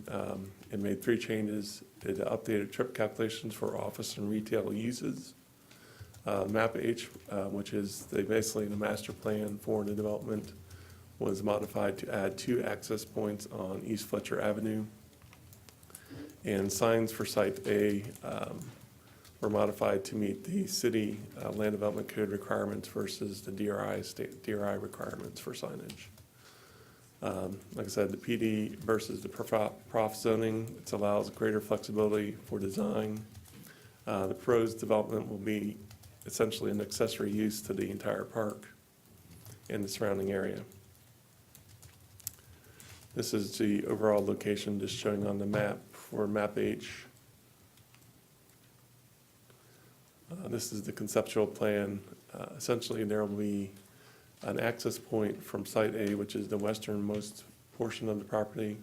It made 3 changes. It updated trip calculations for office and retail uses. Map H, which is basically the master plan for the development, was modified to add 2 access points on East Fletcher Avenue. And signs for Site A were modified to meet the city land development code requirements versus the DRI requirements for signage. Like I said, the PD versus the PROF zoning, it allows greater flexibility for design. The proposed development will be essentially an accessory use to the entire park and the surrounding area. This is the overall location just showing on the map for Map H. This is the conceptual plan. Essentially, there will be an access point from Site A, which is the westernmost portion of the property.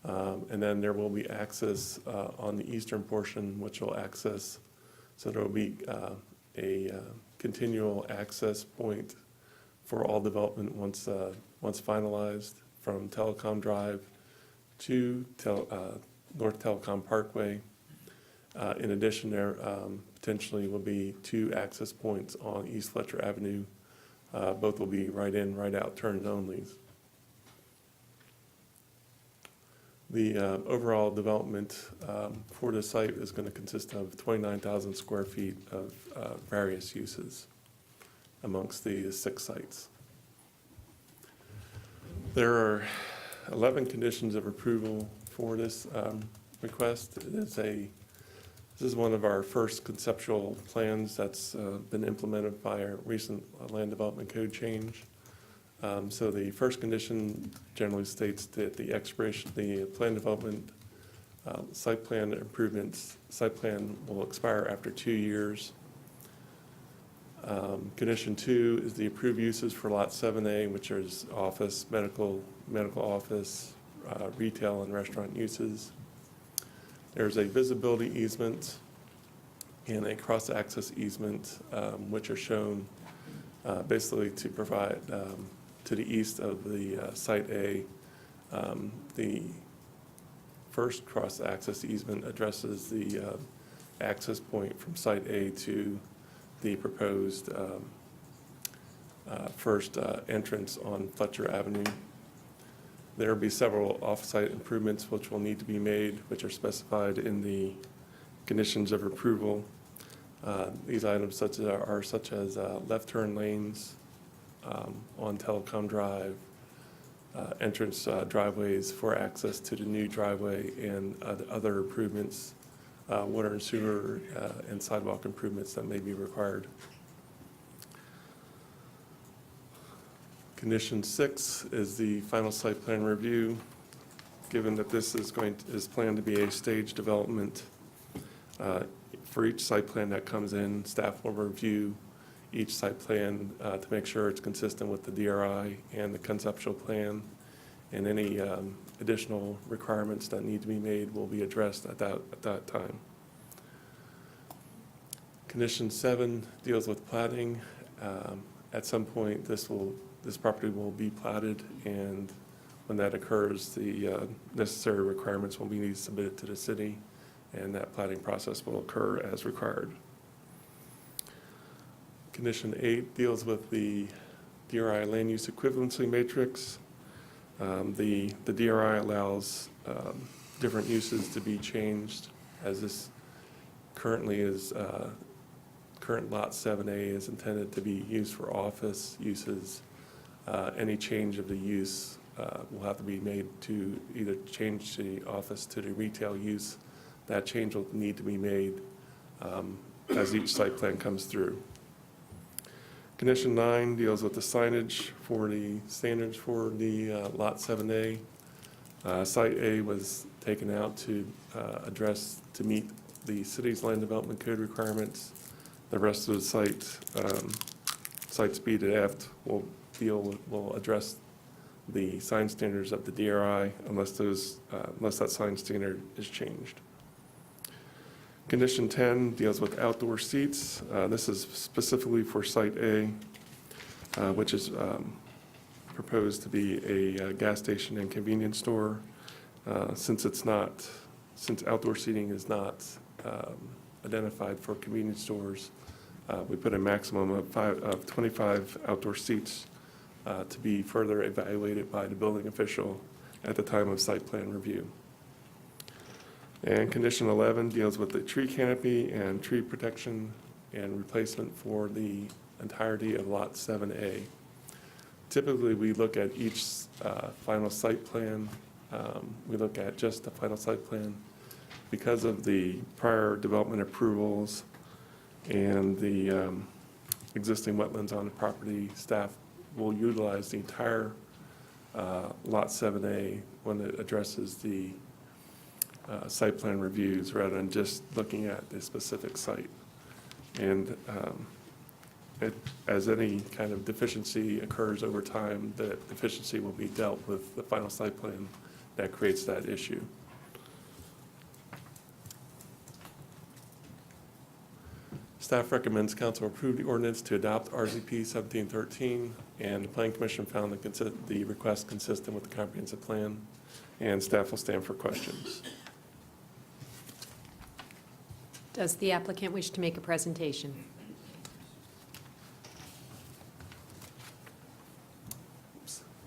And then there will be access on the eastern portion, which will access, so there will be a continual access point for all development once finalized from Telecom Drive to North Telecom Parkway. In addition, there potentially will be 2 access points on East Fletcher Avenue. Both will be right in, right out turns only. The overall development for the site is going to consist of 29,000 square feet of various uses amongst the 6 sites. There are 11 conditions of approval for this request. It is a This is one of our first conceptual plans that's been implemented by our recent land development code change. So the first condition generally states that the expiration, the plan development site plan improvements, site plan will expire after 2 years. Condition 2 is the approved uses for Lot 7A, which is office, medical office, retail, and restaurant uses. There's a visibility easement and a cross-access easement, which are shown basically to provide to the east of the Site A. The first cross-access easement addresses the access point from Site A to the proposed first entrance on Fletcher Avenue. There will be several off-site improvements which will need to be made, which are specified in the conditions of approval. These items are such as left turn lanes on Telecom Drive, entrance driveways for access to the new driveway, and other improvements, water and sewer and sidewalk improvements that may be required. Condition 6 is the final site plan review. Given that this is planned to be a stage development, for each site plan that comes in, staff will review each site plan to make sure it's consistent with the DRI and the conceptual plan, and any additional requirements that need to be made will be addressed at that time. Condition 7 deals with platting. At some point, this property will be platted, and when that occurs, the necessary requirements will be submitted to the city, and that platting process will occur as required. Condition 8 deals with the DRI land use equivalency matrix. The DRI allows different uses to be changed, as this currently is, current Lot 7A is intended to be used for office uses. Any change of the use will have to be made to either change the office to the retail use. That change will need to be made as each site plan comes through. Condition 9 deals with the signage for the standards for the Lot 7A. Site A was taken out to to meet the city's land development code requirements. The rest of the site speed at F will address the sign standards of the DRI unless that sign standard is changed. Condition 10 deals with outdoor seats. This is specifically for Site A, which is proposed to be a gas station and convenience store. Since outdoor seating is not identified for convenience stores, we put a maximum of 25 outdoor seats to be further evaluated by the building official at the time of site plan review. And condition 11 deals with the tree canopy and tree protection and replacement for the entirety of Lot 7A. Typically, we look at each final site plan. We look at just the final site plan. Because of the prior development approvals and the existing wetlands on the property, staff will utilize the entire Lot 7A when it addresses the site plan reviews rather than just looking at the specific site. And as any kind of deficiency occurs over time, the deficiency will be dealt with the final site plan that creates that issue. Staff recommends council approve the ordinance to adopt RZP 1713, and the Planning Commission found the request consistent with the comprehensive plan, and staff will stand for questions. Does the applicant wish to make a presentation?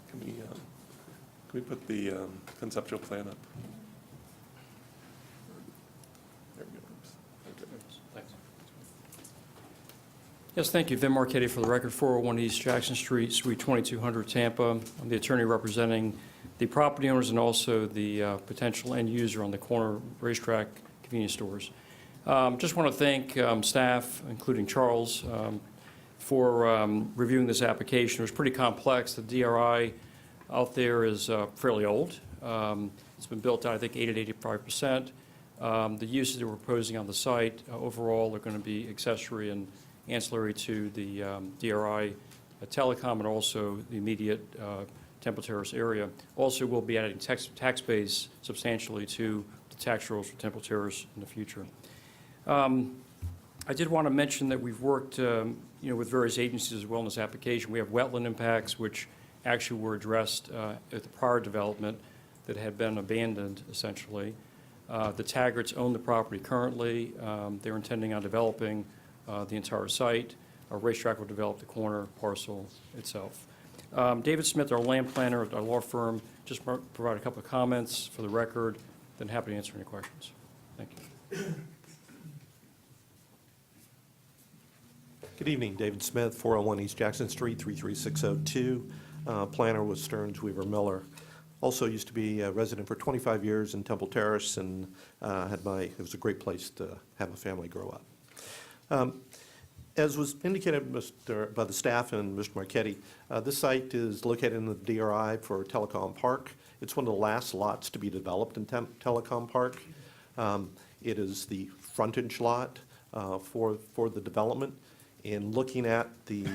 Can we put the conceptual plan up? There we go. Thanks. Yes, thank you. Vin Marchetti for the record, 401 East Jackson Street, Suite 2200, Tampa. I'm the attorney representing the property owners and also the potential end user on the corner racetrack convenience stores. Just want to thank staff, including Charles, for reviewing this application. It was pretty complex. The DRI out there is fairly old. It's been built out, I think, 80 to 85%. The uses that we're proposing on the site overall are going to be accessory and ancillary to the DRI telecom and also the immediate Temple Terrace area. Also, we'll be adding tax base substantially to the tax rolls for Temple Terrace in the future. I did want to mention that we've worked with various agencies as well in this application. We have wetland impacts, which actually were addressed at the prior development that had been abandoned, essentially. The Taggarts own the property currently. They're intending on developing the entire site. Our racetrack will develop the corner parcel itself. David Smith, our land planner at our law firm, just provide a couple of comments for the record, then happy to answer any questions. Thank you. Good evening, David Smith, 401 East Jackson Street, 33602. Planner with Stearns Weaver Miller. Also used to be a resident for 25 years in Temple Terrace, and it was a great place to have a family grow up. As was indicated by the staff and Mr. Marchetti, this site is located in the DRI for Telecom Park. It's one of the last lots to be developed in Telecom Park. It is the frontage lot for the development. In looking at the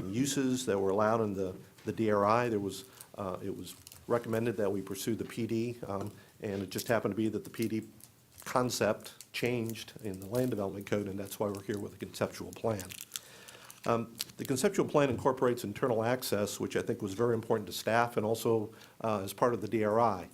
uses that were allowed in the DRI, it was recommended that we pursue the PD, and it just happened to be that the PD concept changed in the land development code, and that's why we're here with a conceptual plan. The conceptual plan incorporates internal access, which I think was very important to staff, and also as part of the DRI.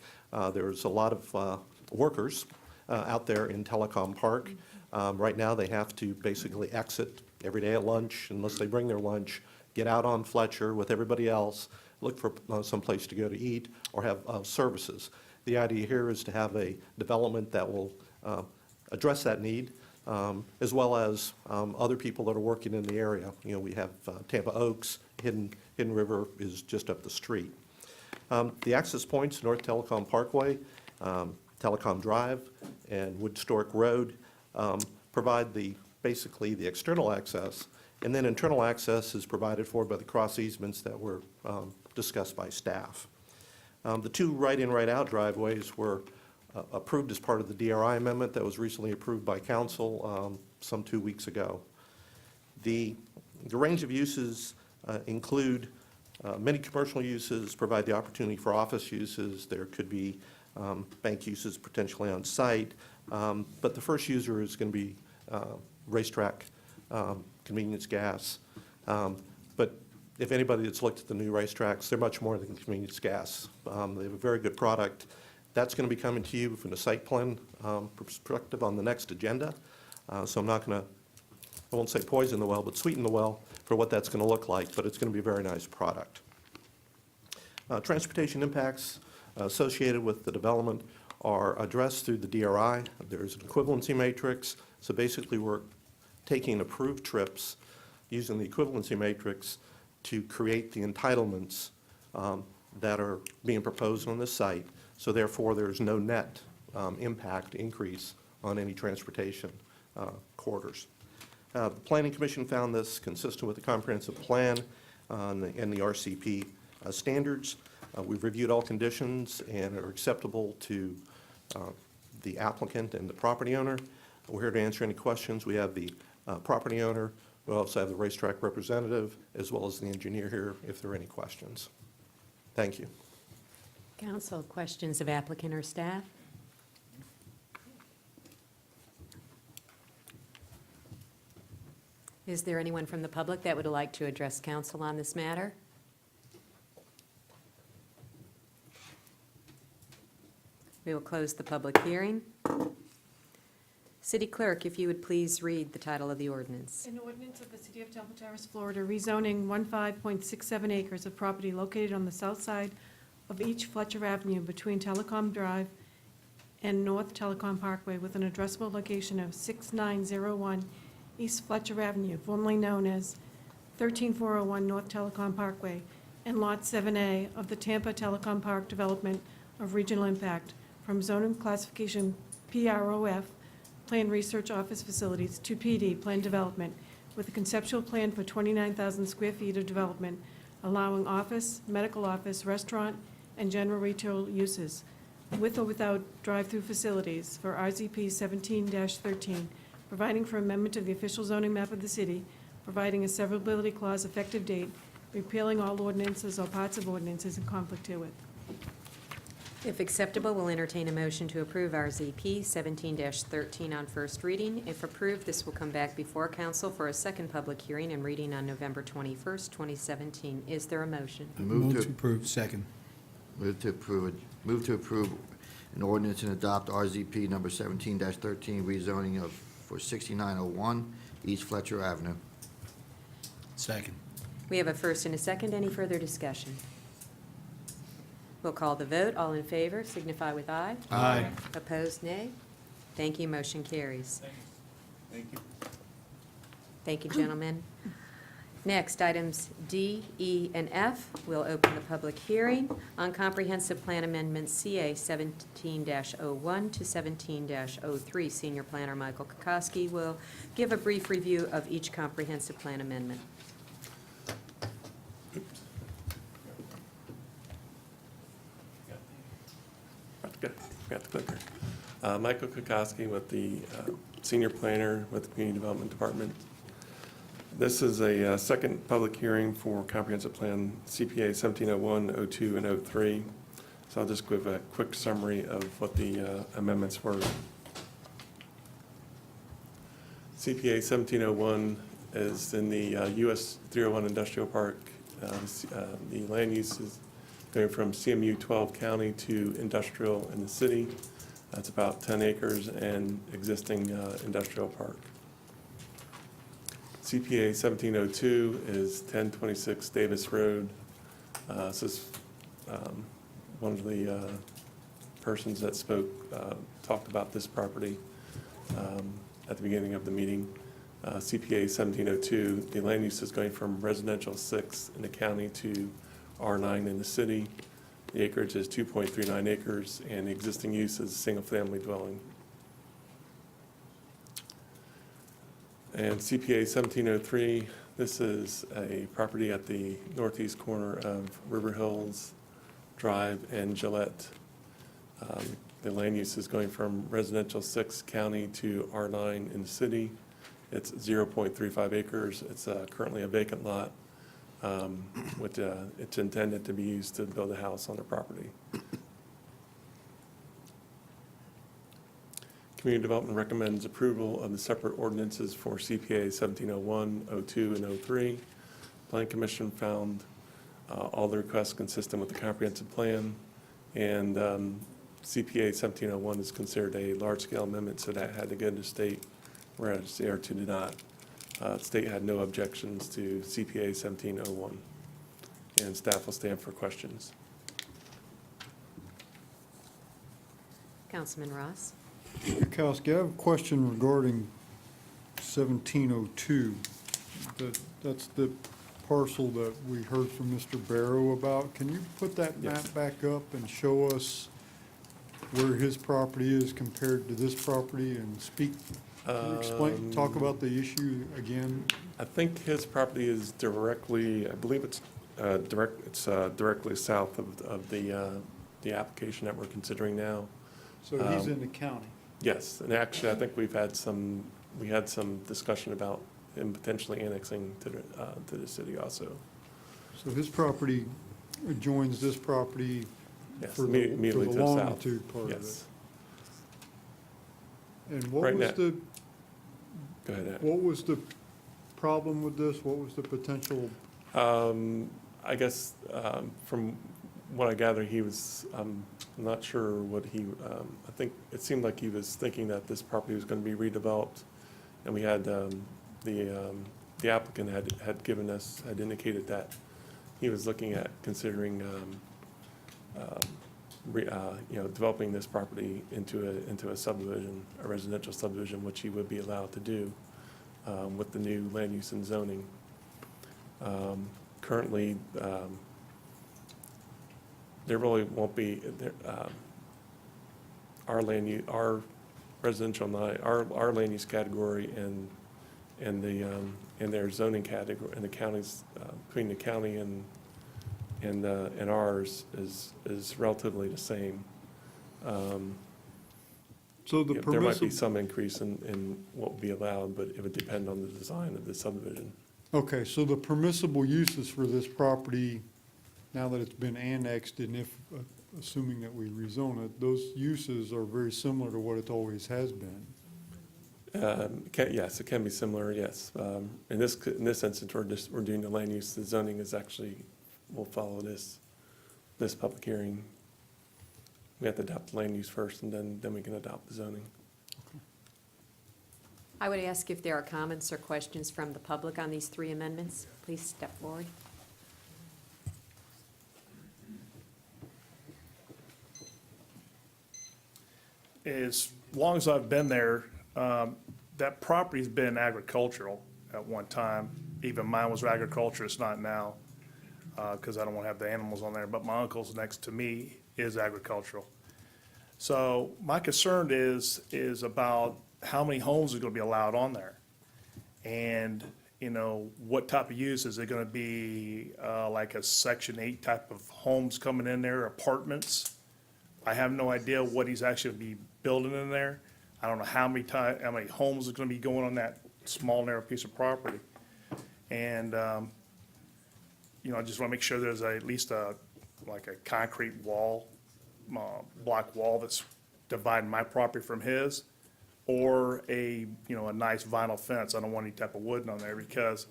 There's a lot of workers out there in Telecom Park. Right now, they have to basically exit every day at lunch, unless they bring their lunch, get out on Fletcher with everybody else, look for some place to go to eat, or have services. The idea here is to have a development that will address that need, as well as other people that are working in the area. You know, we have Tampa Oaks, Hidden River is just up the street. The access points, North Telecom Parkway, Telecom Drive, and Wood Stork Road provide basically the external access, and then internal access is provided for by the cross easements that were discussed by staff. The two right-in, right-out driveways were approved as part of the DRI amendment that was recently approved by council some 2 weeks ago. The range of uses include many commercial uses, provide the opportunity for office uses. There could be bank uses potentially on site, but the first user is going to be racetrack, convenience gas. But if anybody that's looked at the new racetracks, they're much more than convenience gas. They have a very good product. That's going to be coming to you from the site plan perspective on the next agenda. So I won't say poison the well, but sweeten the well for what that's going to look like, but it's going to be a very nice product. Transportation impacts associated with the development are addressed through the DRI. There's an equivalency matrix. So basically, we're taking approved trips using the equivalency matrix to create the entitlements that are being proposed on this site. So therefore, there's no net impact increase on any transportation corridors. The Planning Commission found this consistent with the comprehensive plan and the RCP standards. We've reviewed all conditions and are acceptable to the applicant and the property owner. We're here to answer any questions. We have the property owner. We also have the racetrack representative, as well as the engineer here, if there are any questions. Thank you. Council, questions of applicant or staff? Is there anyone from the public that would like to address council on this matter? We will close the public hearing. City Clerk, if you would please read the title of the ordinance. An ordinance of the City of Temple Terrace, Florida, rezoning 15.67 acres of property located on the south side of each Fletcher Avenue between Telecom Drive and North Telecom Parkway with an addressable location of 6901 East Fletcher Avenue, formerly known as 13401 North Telecom Parkway, and Lot 7A of the Tampa Telecom Park Development of Regional Impact from zoning classification PROF Plan Research Office Facilities to PD Plan Development with a conceptual plan for 29,000 square feet of development, allowing office, medical office, restaurant, and general retail uses, with or without drive-through facilities for RZP 17-13, providing for amendment of the official zoning map of the city, providing a severability clause effective date, repealing all ordinances or parts of ordinances in conflict herewith. If acceptable, we'll entertain a motion to approve RZP 17-13 on first reading. If approved, this will come back before council for a second public hearing and reading on November 21st, 2017. Is there a motion? Move to approve. Second. Move to approve an ordinance and adopt RZP number 17-13, rezoning for 6901 East Fletcher Avenue. Second. We have a first and a second. Any further discussion? We'll call the vote. All in favor signify with aye. Aye. Opposed, nay. Thank you. Motion carries. Thank you. Thank you, gentlemen. Next, items D, E, and F. We'll open the public hearing on Comprehensive Plan Amendment CA 17-01 to 17-03. Senior Planner Michael Kokoski will give a brief review of each comprehensive plan amendment. Got the clicker. Michael Kokoski with the Senior Planner with the Community Development Department. This is a second public hearing for Comprehensive Plan CPA 1701, 02, and 03. So I'll just give a quick summary of what the amendments were. CPA 1701 is in the US 301 Industrial Park. The land use is going from CMU 12 County to industrial in the city. That's about 10 acres and existing industrial park. CPA 1702 is 1026 Davis Road. This is one of the persons that spoke, talked about this property at the beginning of the meeting. CPA 1702, the land use is going from residential 6 in the county to R9 in the city. The acreage is 2.39 acres, and the existing use is single-family dwelling. And CPA 1703, this is a property at the northeast corner of River Hills Drive and Gillette. The land use is going from residential 6 county to R9 in the city. It's 0.35 acres. It's currently a vacant lot. It's intended to be used to build a house on the property. Community Development recommends approval of the separate ordinances for CPA 1701, 02, and 03. Plan Commission found all the requests consistent with the comprehensive plan, and CPA 1701 is considered a large-scale amendment, so that had to go to state, whereas CR2 did not. State had no objections to CPA 1701, and staff will stand for questions. Councilman Ross. Kukowski, I have a question regarding 1702. That's the parcel that we heard from Mr. Barrow about. Can you put that map Yes. back up and show us where his property is compared to this property and speak, can you explain, talk about the issue again? I think his property is directly, I believe it's directly south of the application that we're considering now. So he's in the county. Yes, and actually, I think we had some discussion about him potentially annexing to the city also. So his property adjoins this property Yes, for the immediately to the south. longitude part of it. Yes. And what Right was now- the, Go ahead, Ed. what was the problem with this? What was the potential? I guess from what I gather, he was, I'm not sure what he, I think it seemed like he was thinking that this property was going to be redeveloped. And we had, the applicant had indicated that he was looking at considering, developing this property into a subdivision, a residential subdivision, which he would be allowed to do with the new land use and zoning. Currently, there really won't be, our residential our land use category and their zoning category, and the counties, between the county and ours is relatively the same. So the There might be permissible, some increase in what would be allowed, but it would depend on the design of the subdivision. okay, so the permissible uses for this property, now that it's been annexed, and if, assuming that we rezone it, those uses are very similar to what it always has been. Yes, it can be similar, yes. In this instance, we're doing the land use, the zoning is actually, will follow this public hearing. We have to adopt the land use first, and then we can adopt the zoning. I would ask if there are comments or questions from the public on these three amendments. Please step forward. As long as I've been there, that property's been agricultural at one time. Even mine was agriculture, it's not now, because I don't want to have the animals on there. But my uncle's next to me is agricultural. So my concern is about how many homes are going to be allowed on there. And, you know, what type of use? Is it going to be like a Section 8 type of homes coming in there, apartments? I have no idea what he's actually going to be building in there. I don't know how many homes are going to be going on that small, narrow piece of property. And, you know, I just want to make sure there's at least like a concrete wall, block wall that's dividing my property from his, or a nice vinyl fence. I don't want any type of wood on there, because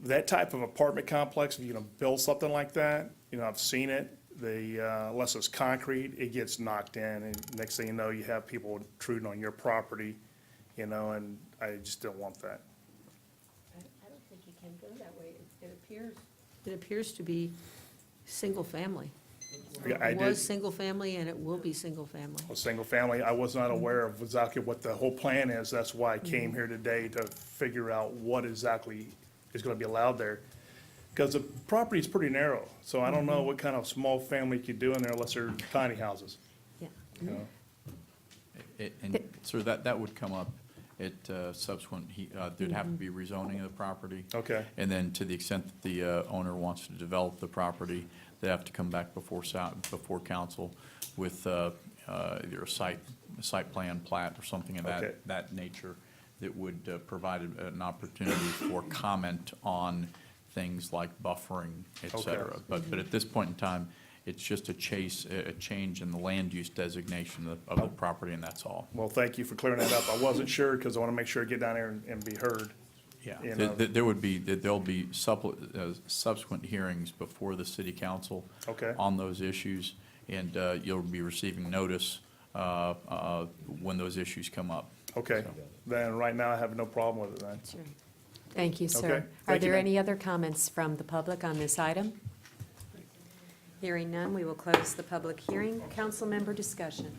that type of apartment complex, if you're gonna build something like that, I've seen it, unless it's concrete, it gets knocked in, and next thing you know, you have people intruding on your property, and I just don't want that. I don't think you can go that way. It appears to be single-family. Yeah, I It did. was single-family, and it will be single-family. A single family, I was not aware of exactly what the whole plan is. That's why I came here today, to figure out what exactly is gonna be allowed there. Because the property is pretty narrow, so I don't know what kind of small family you could do in there unless they're tiny houses. Yeah. you know? And sir, that would come up at subsequent, there'd have to be rezoning of the property. Okay. And then to the extent that the owner wants to develop the property, they have to come back before council with either a site plan, plat, or something of Okay. that nature that would provide an opportunity for comment on things like buffering, et Okay. cetera. But at this point in time, it's just a change in the land use designation of the property, and that's all. Well, thank you for clearing that up. I wasn't sure, because I want to make sure I get down there and be heard. Yeah, You know. there'll be subsequent hearings before the city council Okay. on those issues, and you'll be receiving notice when those issues come up. Okay, then right now I have no problem with it then. Sure. Thank you, sir. Okay. Are Thank you, there ma'am. any other comments from the public on this item? Hearing none, we will close the public hearing. Council member discussion.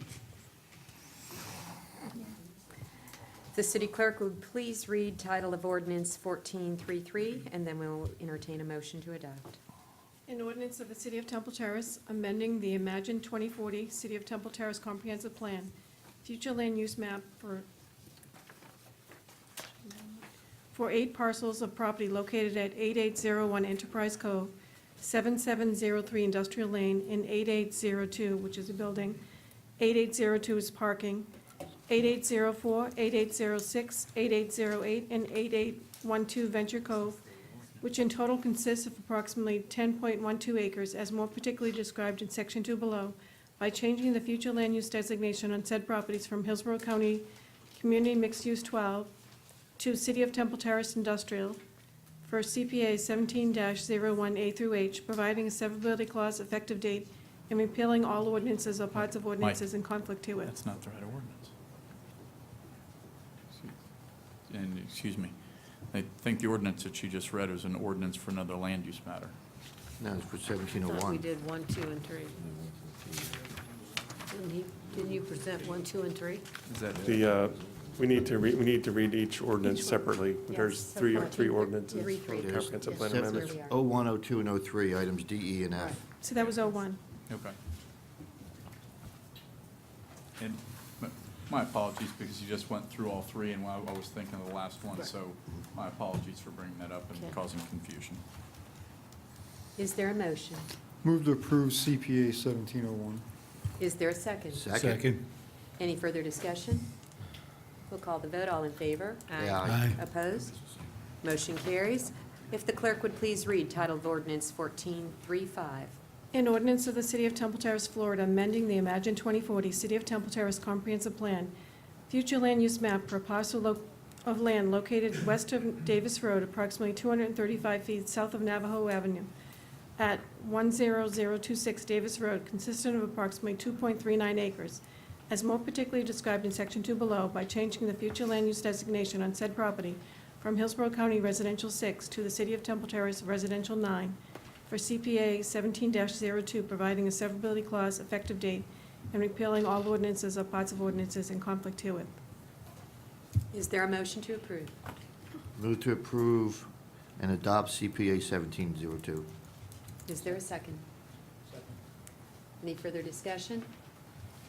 The city clerk would please read title of ordinance 1433, and then we will entertain a motion to adopt. An ordinance of the City of Temple Terrace amending the Imagine 2040 City of Temple Terrace Comprehensive Plan, future land use map for 8 parcels of property located at 8801 Enterprise Cove, 7703 Industrial Lane, and 8802, which is a building. 8802 is parking. 8804, 8806, 8808, and 8812 Venture Cove, which in total consists of approximately 10.12 acres, as more particularly described in Section 2 below, by changing the future land use designation on said properties from Hillsborough County Community Mixed Use 12 to City of Temple Terrace Industrial for CPA 17-01A through H, providing a severability clause effective date and repealing all ordinances or parts of ordinances in conflict herewith. That's not the right ordinance. And, excuse me, I think the ordinance that you just read was an ordinance for another land use matter. No, it's for I thought we 1701. did 1, 2, and 3. Didn't you present 1, 2, and 3? Is that We need to read each ordinance separately. There's so three far, ordinances three, for three. the There's comprehensive plan Seven. amendments. Here we are. 01, 02, and 03, items D, E, and F. So that was 01. Okay. And My apologies, because you just went through all three, and I was thinking of the last one, so my apologies for bringing that up and Okay. causing confusion. Is there a motion? Move to approve CPA 1701. Is there a second? Second. Any further discussion? We'll call the vote. All in favor? Aye. Opposed? Motion carries. If the clerk would please read title of ordinance 1435. An ordinance of the City of Temple Terrace, Florida, amending the Imagine 2040 City of Temple Terrace Comprehensive Plan, future land use map for a parcel of land located west of Davis Road, approximately 235 feet south of Navajo Avenue, at 10026 Davis Road, consistent of approximately 2.39 acres, as more particularly described in Section 2 below, by changing the future land use designation on said property from Hillsborough County Residential 6 to the City of Temple Terrace Residential 9, for CPA 17-02, providing a severability clause, effective date, and repealing all ordinances or parts of ordinances in conflict herewith. Is there a motion to approve? Move to approve and adopt CPA 1702. Is there a second? Any further discussion?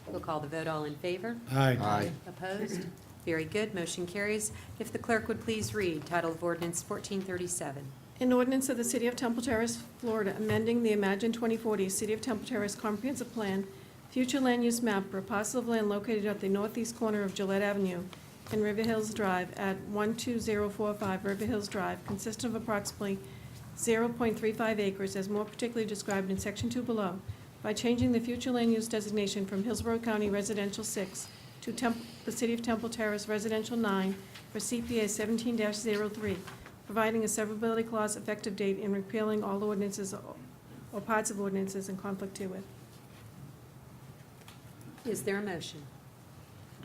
We'll call the vote. All in favor? Aye. Aye. Opposed? Very good. Motion carries. If the clerk would please read title of ordinance 1437. An ordinance of the City of Temple Terrace, Florida, amending the Imagine 2040 City of Temple Terrace Comprehensive Plan, future land use map for a parcel of land located at the northeast corner of Gillette Avenue and River Hills Drive at 12045 River Hills Drive, consisting of approximately 0.35 acres, as more particularly described in Section 2 below, by changing the future land use designation from Hillsborough County Residential 6 to the City of Temple Terrace Residential 9 for CPA 17-03, providing a severability clause, effective date, and repealing all ordinances or parts of ordinances in conflict herewith. Is there a motion?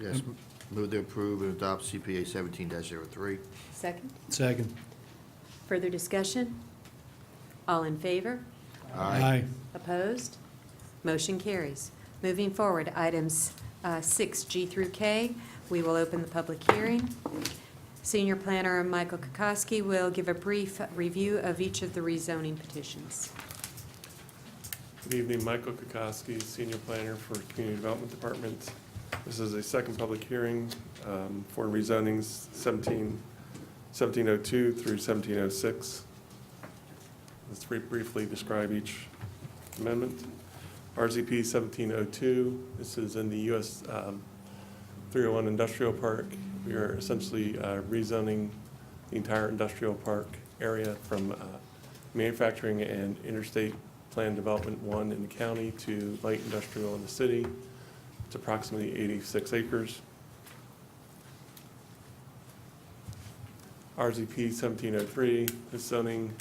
Yes, move to approve and adopt CPA 17-03. Second? Second. Further discussion? All in favor? Aye. Opposed? Motion carries. Moving forward, items 6G through K, we will open the public hearing. Senior Planner Michael Kokoski will give a brief review of each of the rezoning petitions. Good evening, Michael Kokoski, Senior Planner for Community Development Department. This is a second public hearing for rezonings 1702 through 1706. Let's briefly describe each amendment. RZP 1702, this is in the US 301 Industrial Park. We are essentially rezoning the entire industrial park area from manufacturing and interstate plan development 1 in the county to light industrial in the city. It's approximately 86 acres. RZP 1703, this zoning,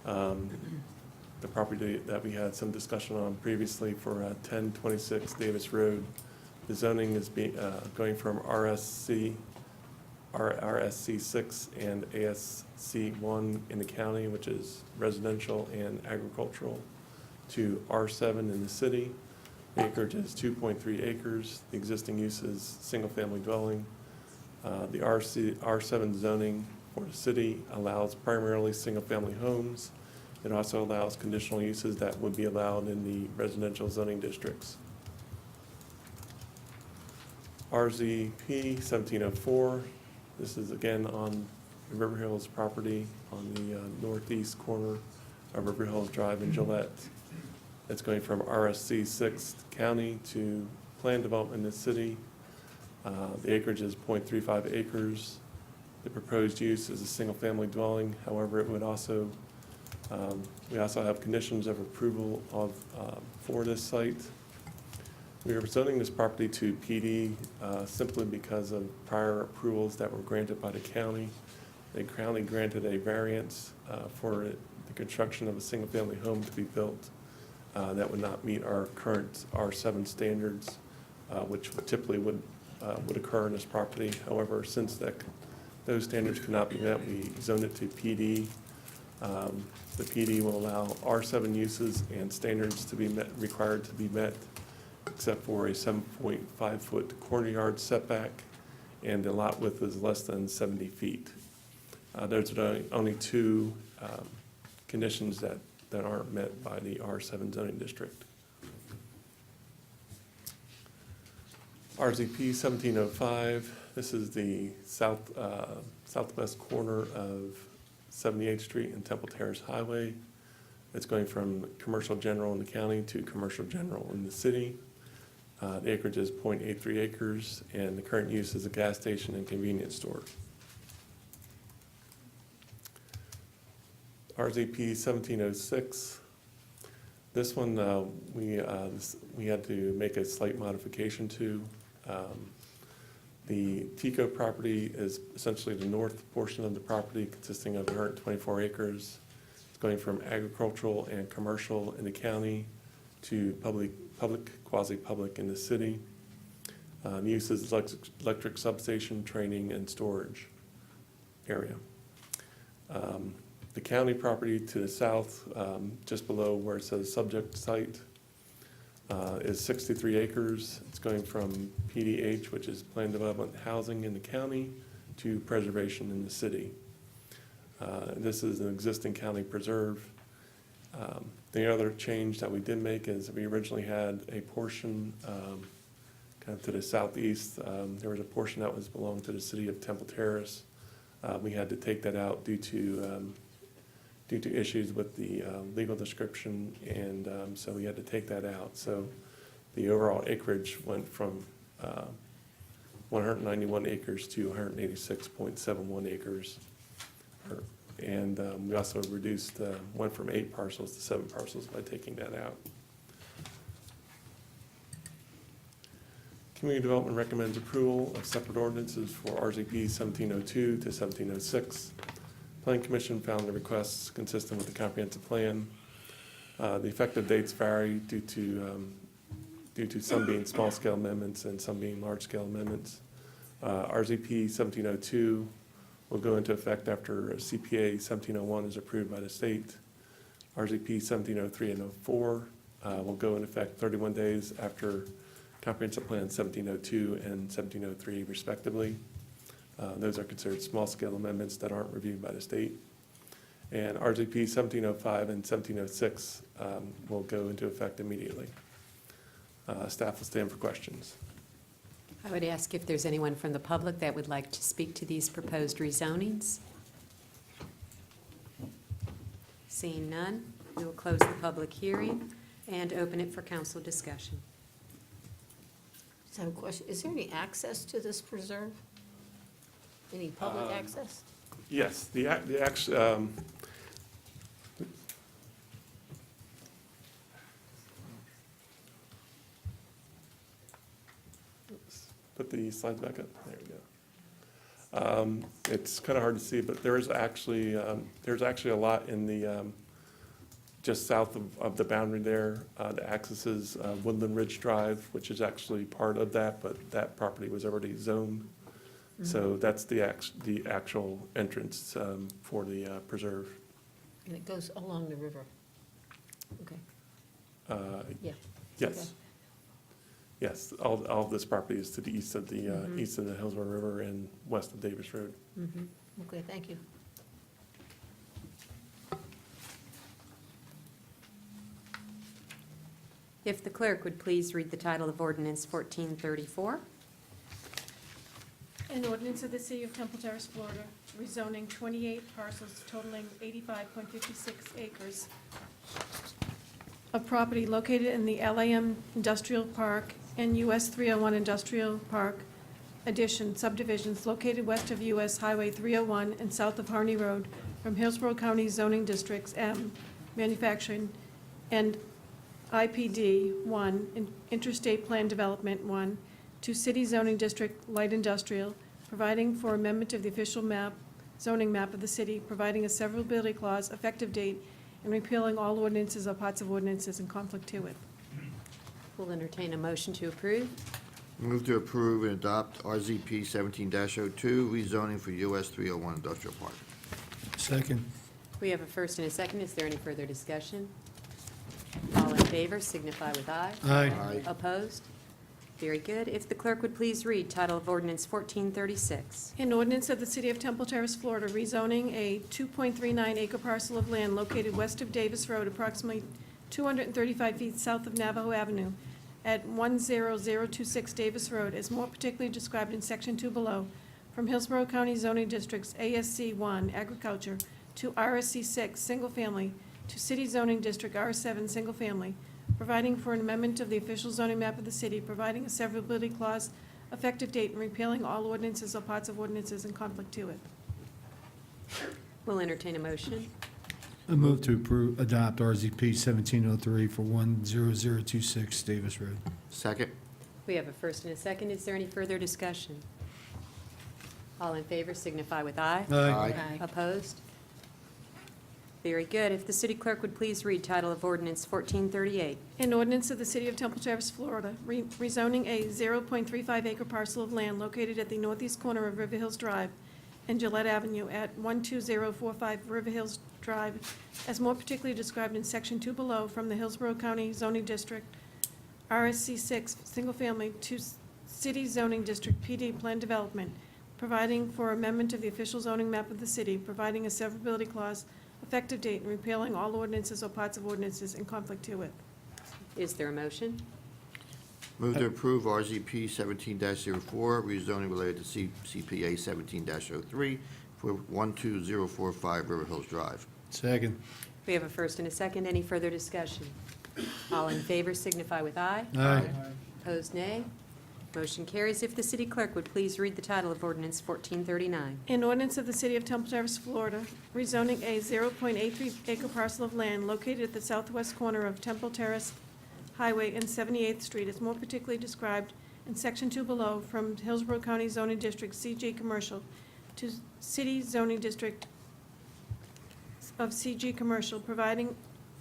the property that we had some discussion on previously for 1026 Davis Road. The zoning is going from RSC 6 and ASC 1 in the county, which is residential and agricultural, to R7 in the city. The acreage is 2.3 acres. The existing use is single-family dwelling. The R7 zoning for the city allows primarily single-family homes. It also allows conditional uses that would be allowed in the residential zoning districts. RZP 1704, this is again on the River Hills property on the northeast corner of River Hills Drive in Gillette. It's going from RSC 6th County to planned development in the city. The acreage is 0.35 acres. The proposed use is a single-family dwelling. However, it would also, we also have conditions of approval for this site. We are zoning this property to PD simply because of prior approvals that were granted by the county. The county granted a variance for the construction of a single-family home to be built that would not meet our current R7 standards, which typically would occur in this property. However, since those standards cannot be met, we zoned it to PD. The PD will allow R7 uses and standards to be met, required to be met, except for a 7.5-foot corner yard setback, and the lot width is less than 70 feet. Those are the only two conditions that aren't met by the R7 zoning district. RZP 1705, this is the southwest corner of 78th Street and Temple Terrace Highway. It's going from commercial general in the county to commercial general in the city. The acreage is 0.83 acres, and the current use is a gas station and convenience store. RZP 1706, this one we had to make a slight modification to. The Tico property is essentially the north portion of the property, consisting of 124 acres. It's going from agricultural and commercial in the county to public, quasi-public in the city. The use is electric substation, training, and storage area. The county property to the south, just below where it says subject site, is 63 acres. It's going from PDH, which is Planned Development Housing in the county, to preservation in the city. This is an existing county preserve. The other change that we did make is we originally had a portion kind of to the southeast. There was a portion that was belonged to the city of Temple Terrace. We had to take that out due to issues with the legal description, and so we had to take that out. So the overall acreage went from 191 acres to 186.71 acres. And we also reduced, went from 8 parcels to 7 parcels by taking that out. Community Development recommends approval of separate ordinances for RZP 1702 to 1706. Planning Commission found the requests consistent with the comprehensive plan. The effective dates vary due to some being small-scale amendments and some being large-scale amendments. RZP 1702 will go into effect after CPA 1701 is approved by the state. RZP 1703 and 04 will go into effect 31 days after Comprehensive Plan 1702 and 1703 respectively. Those are considered small-scale amendments that aren't reviewed by the state. And RZP 1705 and 1706 will go into effect immediately. Staff will stand for questions. I would ask if there's anyone from the public that would like to speak to these proposed rezonings. Seeing none, we will close the public hearing and open it for council discussion. Just have a question. Is there any access to this preserve? Any public access? Yes, the actual, put the slides back up. There we go. It's kind of hard to see, but there's actually a lot in the just south of the boundary there. The access is Woodland Ridge Drive, which is actually part of that, but that property was already zoned. So that's the actual entrance for the preserve. And it goes along the river? Okay. Yeah. Yes. Okay. Yes, all of this property is to the east of the east of the Hillsborough River and west of Davis Road. Okay, thank you. If the clerk would please read the title of ordinance 1434. An ordinance of the City of Temple Terrace, Florida, rezoning 28 parcels totaling 85.56 acres of property located in the LAM Industrial Park and US 301 Industrial Park addition subdivisions located west of US Highway 301 and south of Harney Road from Hillsborough County zoning districts M, manufacturing, and IPD 1, Interstate Plan Development 1, to City Zoning District Light Industrial, providing for amendment of the official map, zoning map of the city, providing a severability clause, effective date, and repealing all ordinances or parts of ordinances in conflict herewith. We'll entertain a motion to approve. Move to approve and adopt RZP 17-02, rezoning for US 301 Industrial Park. Second. We have a first and a second. Is there any further discussion? All in favor signify with aye. Aye. Aye. Opposed? Very good. If the clerk would please read title of ordinance 1436. An ordinance of the City of Temple Terrace, Florida, rezoning a 2.39 acre parcel of land located west of Davis Road, approximately 235 feet south of Navajo Avenue, at 10026 Davis Road, as more particularly described in Section 2 below, from Hillsborough County zoning districts ASC 1 Agriculture to RSC 6 Single Family to City Zoning District R7 Single Family, providing for an amendment of the official zoning map of the city, providing a severability clause, effective date, and repealing all ordinances or parts of ordinances in conflict to it. We'll entertain a motion. I move to approve, adopt RZP 1703 for 10026 Davis Road. Second? We have a first and a second. Is there any further discussion? All in favor signify with aye. Aye. Opposed? Very good. If the city clerk would please read title of ordinance 1438. An ordinance of the City of Temple Terrace, Florida, rezoning a 0.35 acre parcel of land located at the northeast corner of River Hills Drive and Gillette Avenue at 12045 River Hills Drive, as more particularly described in Section 2 below, from the Hillsborough County zoning district, RSC 6, single family, to City Zoning District, PD Plan Development, providing for amendment of the official zoning map of the city, providing a severability clause, effective date, and repealing all ordinances or parts of ordinances in conflict to it. Is there a motion? Move to approve RZP 17-04, rezoning related to CPA 17-03 for 12045 River Hills Drive. Second. We have a first and a second. Any further discussion? All in favor signify with aye. Aye. Opposed, nay. Motion carries. If the city clerk would please read the title of ordinance 1439. An ordinance of the City of Temple Terrace, Florida, rezoning a 0.83 acre parcel of land located at the southwest corner of Temple Terrace Highway and 78th Street, as more particularly described in Section 2 below, from Hillsborough County zoning district, CG Commercial, to City Zoning District of CG Commercial, providing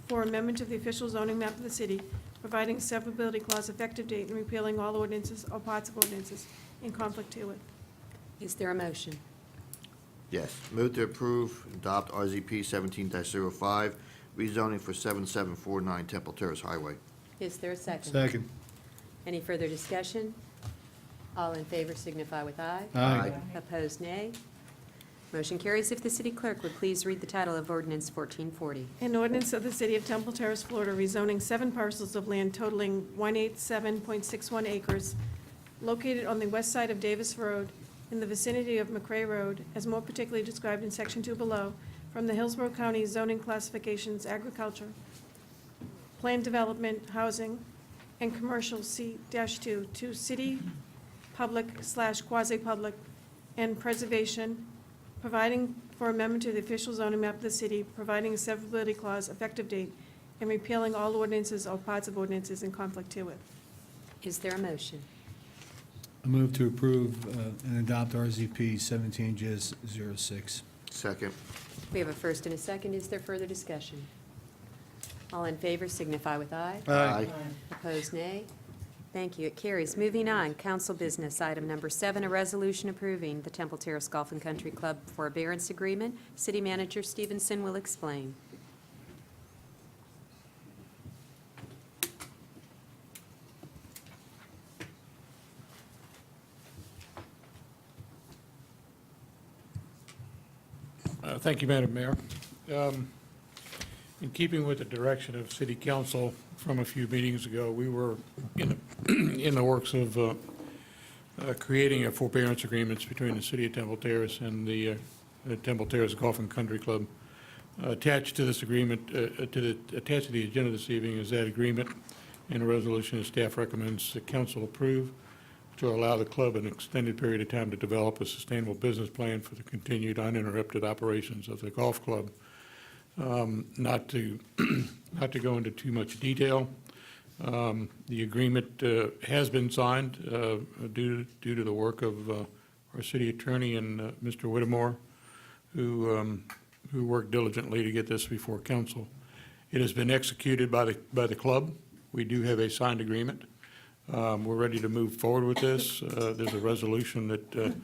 for amendment of the official zoning map of the city, providing a severability clause, effective date, and repealing all ordinances or parts of ordinances in conflict to it. Is there a motion? Yes. Move to approve, adopt RZP 17-05, rezoning for 7749 Temple Terrace Highway. Is there a second? Second. Any further discussion? All in favor signify with aye. Aye. Opposed, nay. Motion carries. If the city clerk would please read the title of ordinance 1440. An ordinance of the City of Temple Terrace, Florida, rezoning 7 parcels of land totaling 187.61 acres located on the west side of Davis Road in the vicinity of McRae Road, as more particularly described in Section 2 below, from the Hillsborough County zoning classifications, agriculture, planned development, housing, and commercial C-2 to city, public/quasi-public, and preservation, providing for amendment to the official zoning map of the city, providing a severability clause, effective date, and repealing all ordinances or parts of ordinances in conflict to it. Is there a motion? I move to approve and adopt RZP 17-06. Second? We have a first and a second. Is there further discussion? All in favor signify with aye. Aye. Opposed, nay. Thank you. It carries. Moving on, council business, item number 7, a resolution approving the Temple Terrace Golf and Country Club forbearance agreement. City Manager Stevenson will explain. Thank you, Madam Mayor. In keeping with the direction of City Council from a few meetings ago, we were in the works of creating a forbearance agreements between the City of Temple Terrace and the Temple Terrace Golf and Country Club. Attached to this agreement, attached to the agenda this evening is that agreement and a resolution that staff recommends the council approve to allow the club an extended period of time to develop a sustainable business plan for the continued uninterrupted operations of the golf club. Not to go into too much detail, the agreement has been signed due to the work of our city attorney and Mr. Whittemore, who worked diligently to get this before council. It has been executed by the club. We do have a signed agreement. We're ready to move forward with this. There's a resolution that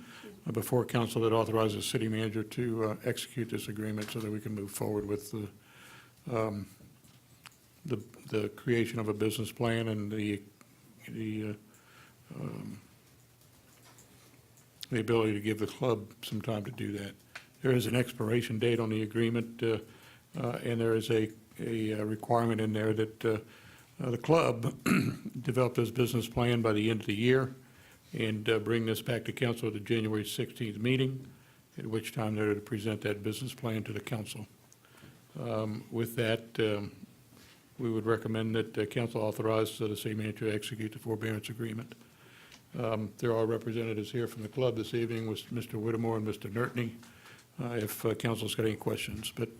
before council that authorizes the city manager to execute this agreement so that we can move forward with the creation of a business plan and the ability to give the club some time to do that. There is an expiration date on the agreement, and there is a requirement in there that the club develop this business plan by the end of the year and bring this back to council at the January 16th meeting, at which time they're to present that business plan to the council. With that, we would recommend that the council authorize the city manager to execute the forbearance agreement. There are representatives here from the club this evening with Mr. Whittemore and Mr. Nertney, if council's got any questions. But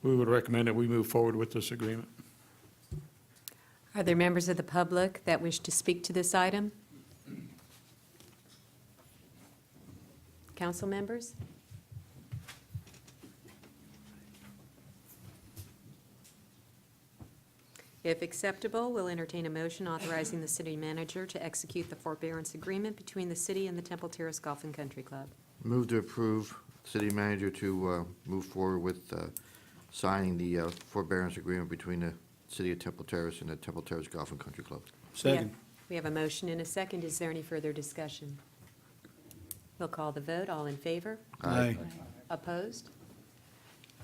we would recommend that we move forward with this agreement. Are there members of the public that wish to speak to this item? Council members? If acceptable, we'll entertain a motion authorizing the city manager to execute the forbearance agreement between the city and the Temple Terrace Golf and Country Club. Move to approve city manager to move forward with signing the forbearance agreement between the city of Temple Terrace and the Temple Terrace Golf and Country Club. We have a motion and a second. Is there any further discussion? We'll call the vote. All in favor? Aye. Opposed?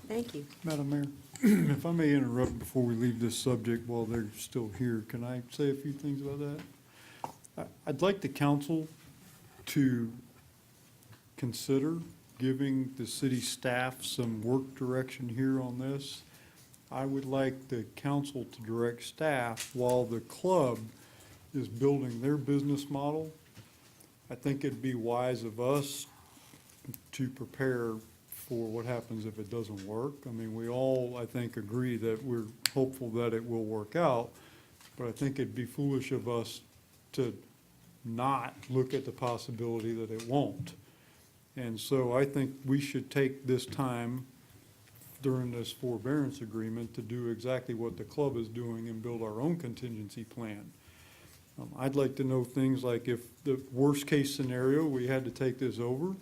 Thank you. Madam Mayor, if I may interrupt before we leave this subject while they're still here, can I say a few things about that? I'd like the council to consider giving the city staff some work direction here on this. I would like the council to direct staff while the club is building their business model. I think it'd be wise of us to prepare for what happens if it doesn't work. I mean, we all, I think, agree that we're hopeful that it will work out, but I think it'd be foolish of us to not look at the possibility that it won't. And so I think we should take this time during this forbearance agreement to do exactly what the club is doing and build our own contingency plan. I'd like to know things like, if the worst-case scenario, we had to take this over,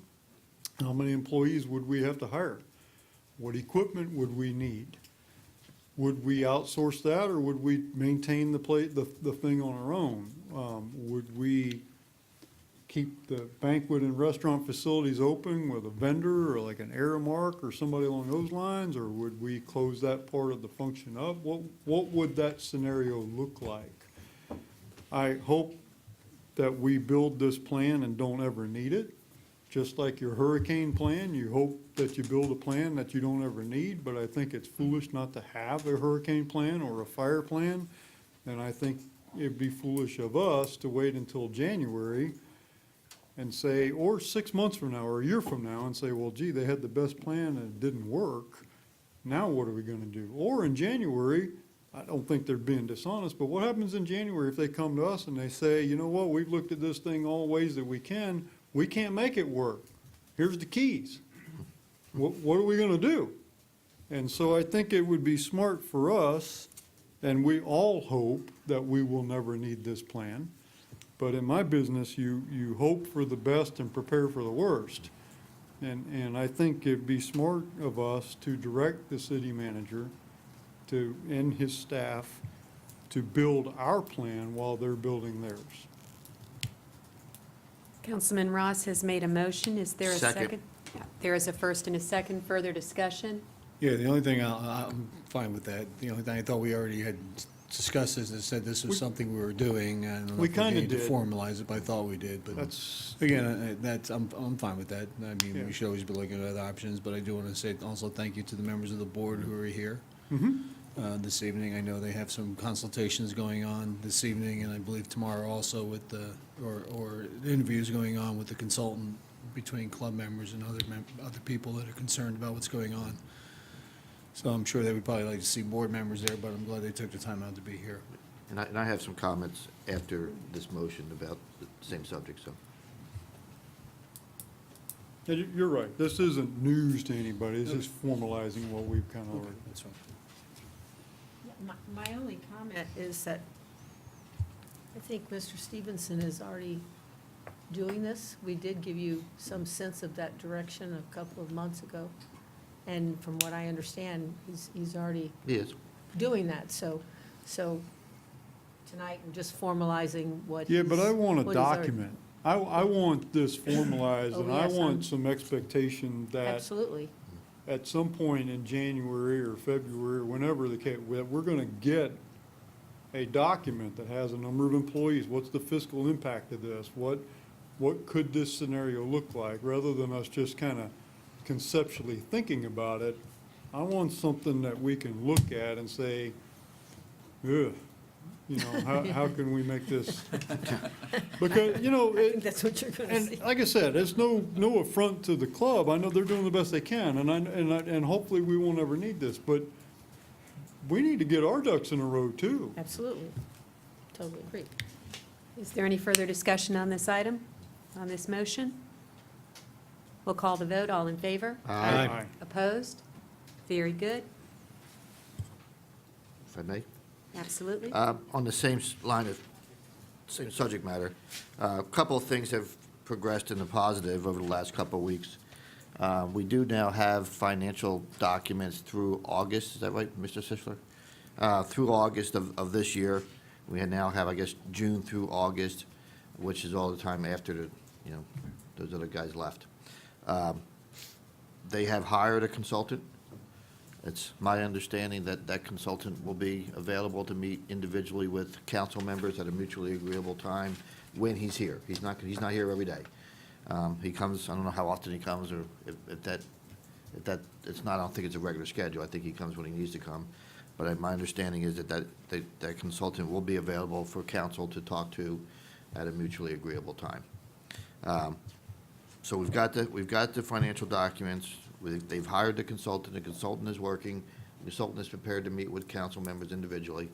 how many employees would we have to hire? What equipment would we need? Would we outsource that, or would we maintain the thing on our own? Would we keep the banquet and restaurant facilities open with a vendor or like an Aramark or somebody along those lines, or would we close that part of the function up? What would that scenario look like? I hope that we build this plan and don't ever need it. Just like your hurricane plan, you hope that you build a plan that you don't ever need, but I think it's foolish not to have a hurricane plan or a fire plan. And I think it'd be foolish of us to wait until January and say, or 6 months from now, or a year from now, and say, well, gee, they had the best plan and it didn't work. Now what are we gonna do? Or in January, I don't think they're being dishonest, but what happens in January if they come to us and they say, you know what, we've looked at this thing all ways that we can't make it work. Here's the keys. What are we gonna do? And so I think it would be smart for us, and we all hope that we will never need this plan. But in my business, you hope for the best and prepare for the worst. And I think it'd be smart of us to direct the city manager to, and his staff, to build our plan while they're building theirs. Councilman Ross has made a motion. Is there a Second. second? There is a first and a second. Further discussion? Yeah, the only thing, I'm fine with that. The only thing, I thought we already had discussed this and said this was something we were doing. I don't know We if kinda needed to did. formalize it, but I thought we did. But again, I'm fine with that. I mean, we should always be looking at other options, but I do want to say also thank you to the members of the board who are here this evening. I know they have some consultations going on this evening, and I believe tomorrow also with the, or interviews going on with the consultant between club members and other people that are concerned about what's going on. So I'm sure they would probably like to see board members there, but I'm glad they took the time out to be here. And I have some comments after this motion about the same subject, so. Yeah, you're right. This isn't news to anybody. It's just formalizing what we've kind of already. That's fine. My only comment is that I think Mr. Stevenson is already doing this. We did give you some sense of that direction a couple of months ago. And from what I understand, he's already Yes. doing that. So tonight, we're just formalizing what Yeah, but I want a what he's already- document. I want this formalized, Oh, and I yes, want some expectation that Absolutely. at some point in January or February, or whenever that we're gonna get a document that has a number of employees. What's the fiscal impact of this? What could this scenario look like? Rather than us just kind of conceptually thinking about it, I want something that we can look at and say, ugh, you know, how can we make this? Because, you know, I think that's what you're going to see. and like I said, it's no affront to the club. I know they're doing the best they can, and hopefully we won't ever need this, but we need to get our ducks in a row too. Absolutely. Totally agree. Is there any further discussion on this item, on this motion? We'll call the vote. All in favor? Aye. Opposed? Very good. If I may. Absolutely. On the same line of, same subject matter, a couple of things have progressed in the positive over the last couple of weeks. We do now have financial documents through August, is that right, Mr. Sischler? Through August of this year. We now have, I guess, June through August, which is all the time after the, you know, those other guys left. They have hired a consultant. It's my understanding that that consultant will be available to meet individually with council members at a mutually agreeable time when he's here. He's not here every day. He comes, I don't know how often he comes, or if that, it's not, I don't think it's a regular schedule. I think he comes when he needs to come. But my understanding is that consultant will be available for council to talk to at a mutually agreeable time. So we've got the financial documents. They've hired the consultant is working. The consultant is prepared to meet with council members individually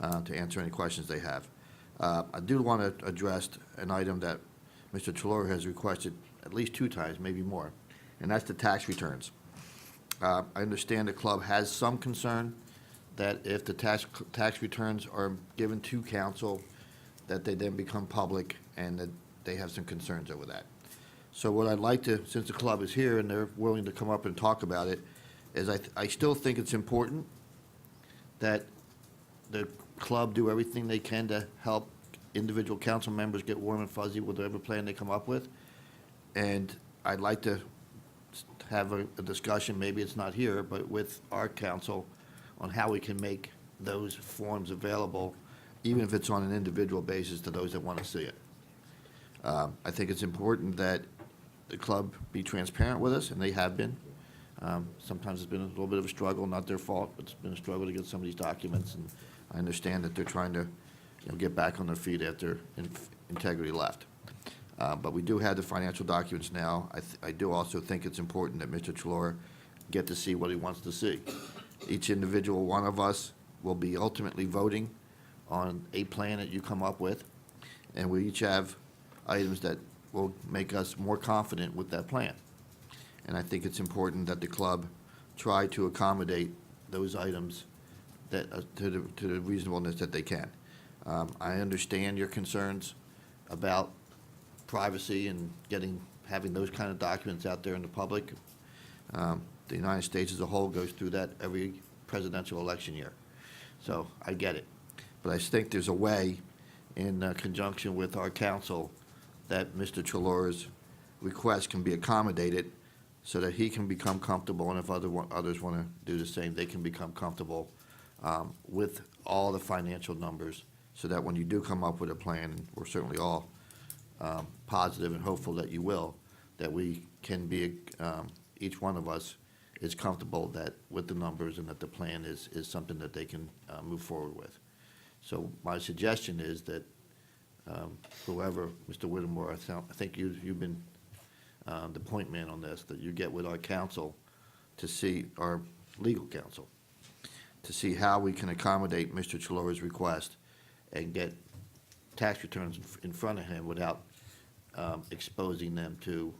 to answer any questions they have. I do want to address an item that Mr. Chalor has requested at least 2 times, maybe more, and that's the tax returns. I understand the club has some concern that if the tax returns are given to council, that they then become public, and that they have some concerns over that. So what I'd like to, since the club is here and they're willing to come up and talk about it, is I still think it's important that the club do everything they can to help individual council members get warm and fuzzy with whatever plan they come up with. And I'd like to have a discussion, maybe it's not here, but with our council on how we can make those forms available, even if it's on an individual basis, to those that want to see it. I think it's important that the club be transparent with us, and they have been. Sometimes it's been a little bit of a struggle, not their fault, but it's been a struggle to get some of these documents, and I understand that they're trying to, you know, get back on their feet after Integrity left. But we do have the financial documents now. I do also think it's important that Mr. Chalor get to see what he wants to see. Each individual one of us will be ultimately voting on a plan that you come up with, and we each have items that will make us more confident with that plan. And I think it's important that the club try to accommodate those items that, to the reasonableness that they can. I understand your concerns about privacy and having those kind of documents out there in the public. The United States as a whole goes through that every presidential election year. So I get it. But I think there's a way, in conjunction with our council, that Mr. Chalor's request can be accommodated so that he can become comfortable, and if others want to do the same, they can become comfortable with all the financial numbers, so that when you do come up with a plan, and we're certainly all positive and hopeful that you will, that we can be, each one of us is comfortable that with the numbers and that the plan is something that they can move forward with. So my suggestion is that whoever, Mr. Whittemore, I think you've been the point man on this, that you get with our council to see, our legal counsel, to see how we can accommodate Mr. Chalor's request and get tax returns in front of him without exposing them to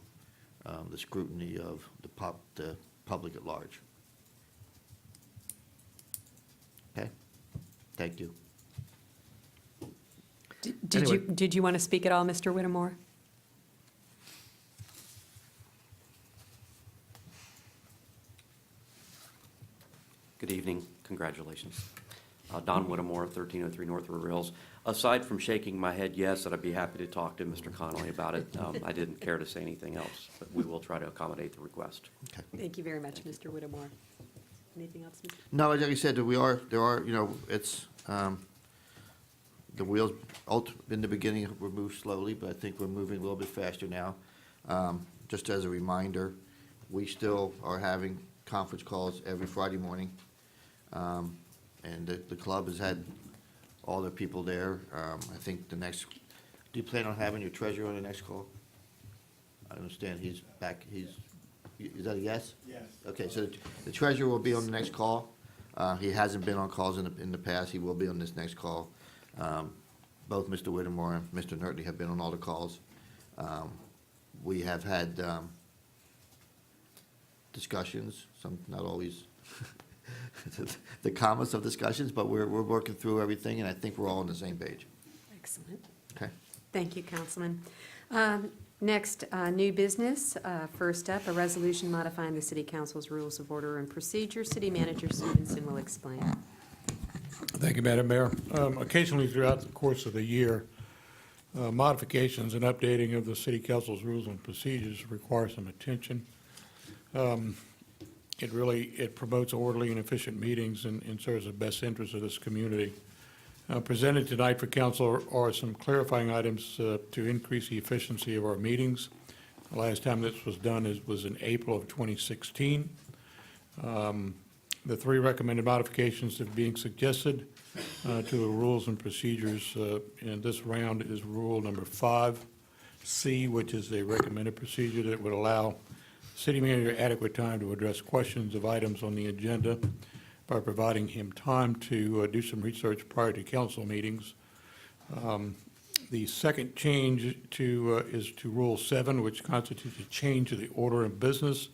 the scrutiny of the public at large. Okay? Thank you. Did you want to speak at all, Mr. Whittemore? Good evening. Congratulations. Don Whittemore, 1303 North River Hills. Aside from shaking my head yes, that I'd be happy to talk to Mr. Connolly about it, I didn't care to say anything else, but we will try to accommodate the request. Okay. Thank you very much, Mr. Whittemore. Anything else, Mr.? No, like I said, there are, you know, it's, the wheels, in the beginning, were moved slowly, but I think we're moving a little bit faster now. Just as a reminder, we still are having conference calls every Friday morning. And the club has had all their people there. I think the next, do you plan on having your treasurer on the next call? I understand he's back, is that a yes? Yes. Okay, so the treasurer will be on the next call. He hasn't been on calls in the past. He will be on this next call. Both Mr. Whittemore and Mr. Nertley have been on all the calls. We have had discussions, some, not always the calmest of discussions, but we're working through everything, and I think we're all on the same page. Excellent. Okay? Thank you, Councilman. Next, new business. First up, a resolution modifying the City Council's Rules of Order and Procedure. City Manager Stevenson will explain. Thank you, Madam Mayor. Occasionally throughout the course of the year, modifications and updating of the City Council's rules and procedures require some attention. It promotes orderly and efficient meetings and serves the best interest of this community. Presented tonight for council are some clarifying items to increase the efficiency of our meetings. The last time this was done was in April of 2016. The three recommended modifications that are being suggested to the rules and procedures in this round is rule number 5C, which is a recommended procedure that would allow city manager adequate time to address questions of items on the agenda by providing him time to do some research prior to council meetings. The second change is to Rule 7, which constitutes a change to the order of business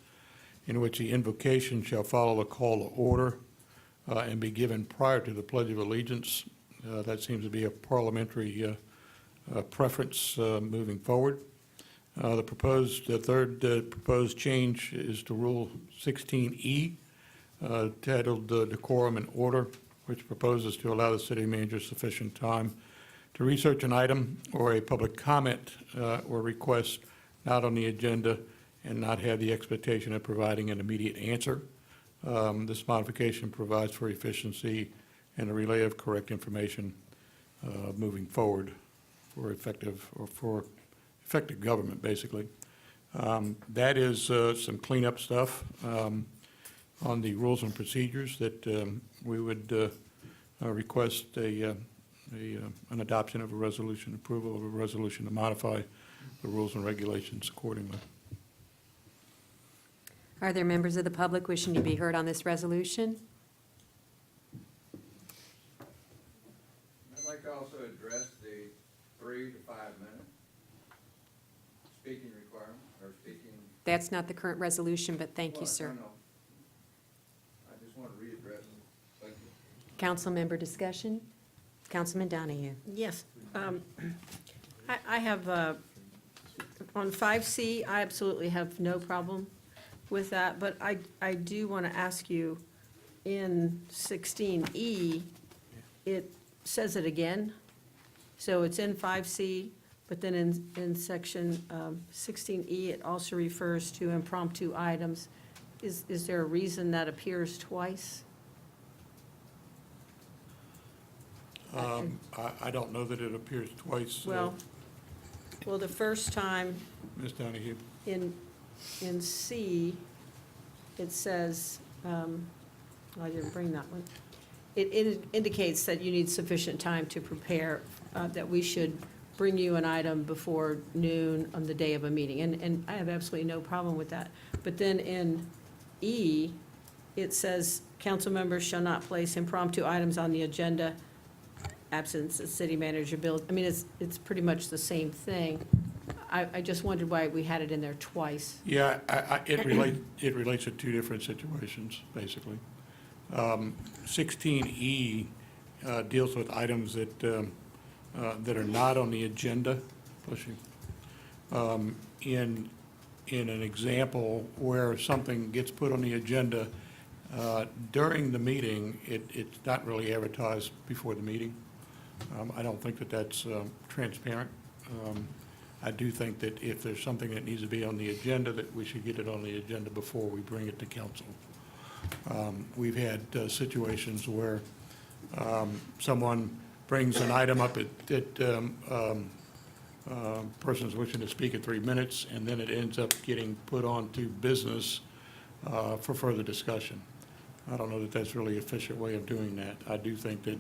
in which the invocation shall follow a call to order and be given prior to the Pledge of Allegiance. That seems to be a parliamentary preference moving forward. The third proposed change is to Rule 16E, titled Decorum and Order, which proposes to allow the city manager sufficient time to research an item or a public comment or request not on the agenda and not have the expectation of providing an immediate answer. This modification provides for efficiency and a relay of correct information moving forward for effective government, basically. That is some cleanup stuff on the rules and procedures that we would request an adoption of a resolution, approval of a resolution to modify the rules and regulations accordingly. Are there members of the public wishing to be heard on this resolution? I'd like to also address the 3 to 5 minute speaking requirement, or speaking. That's not the current resolution, but thank you, sir. No. I just want to readdress it. Thank you. Council member discussion? Councilman Donahue. Yes. I have, on 5C, I absolutely have no problem with that, but I do want to ask you, in 16E, it says it again. So it's in 5C, but then in section 16E, it also refers to impromptu items. Is there a reason that appears twice? I don't know that it appears twice. Well, the first time Ms. Donahue. in C, it says, I didn't bring that one. It indicates that you need sufficient time to prepare, that we should bring you an item before noon on the day of a meeting, and I have absolutely no problem with that. But then in E, it says, council members shall not place impromptu items on the agenda, absence of city manager bill. I mean, it's pretty much the same thing. I just wondered why we had it in there twice. Yeah, it relates to two different situations, basically. 16E deals with items that are not on the agenda. Bless you. In an example where something gets put on the agenda during the meeting, it's not really advertised before the meeting. I don't think that that's transparent. I do think that if there's something that needs to be on the agenda, that we should get it on the agenda before we bring it to council. We've had situations where someone brings an item up that person's wishing to speak at 3 minutes, and then it ends up getting put on to business for further discussion. I don't know that that's really an efficient way of doing that. I do think that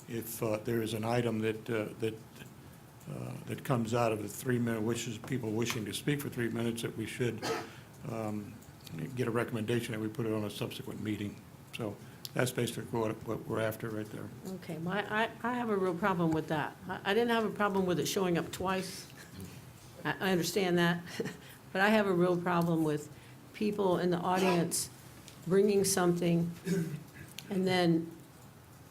if there is an item that comes out of the 3-minute people wishing to speak for 3 minutes, that we should get a recommendation that we put it on a subsequent meeting. So that's basically what we're after right there. Okay, I have a real problem with that. I didn't have a problem with it showing up twice. I understand that. But I have a real problem with people in the audience bringing something, and then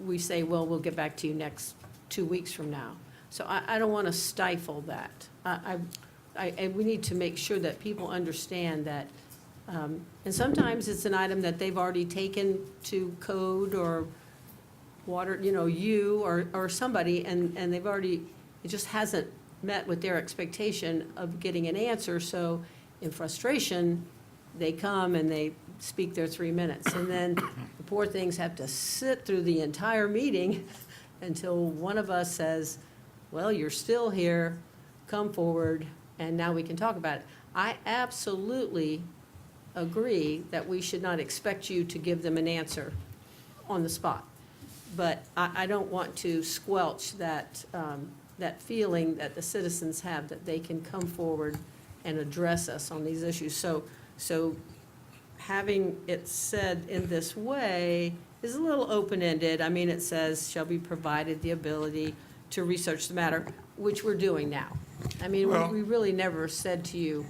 we say, well, we'll get back to you next 2 weeks from now. So I don't want to stifle that. We need to make sure that people understand that, and sometimes it's an item that they've already taken to code or water, you or somebody, and they've already, it just hasn't met with their expectation of getting an answer. So in frustration, they come and they speak their 3 minutes. And then the poor things have to sit through the entire meeting until one of us says, well, you're still here, come forward, and now we can talk about it. I absolutely agree that we should not expect you to give them an answer on the spot. But I don't want to squelch that, that feeling that the citizens have that they can come forward and address us on these issues. So having it said in this way is a little open-ended. I mean, it says, shall be provided the ability to research the matter, which we're doing now. I mean, Well- we really never said to you,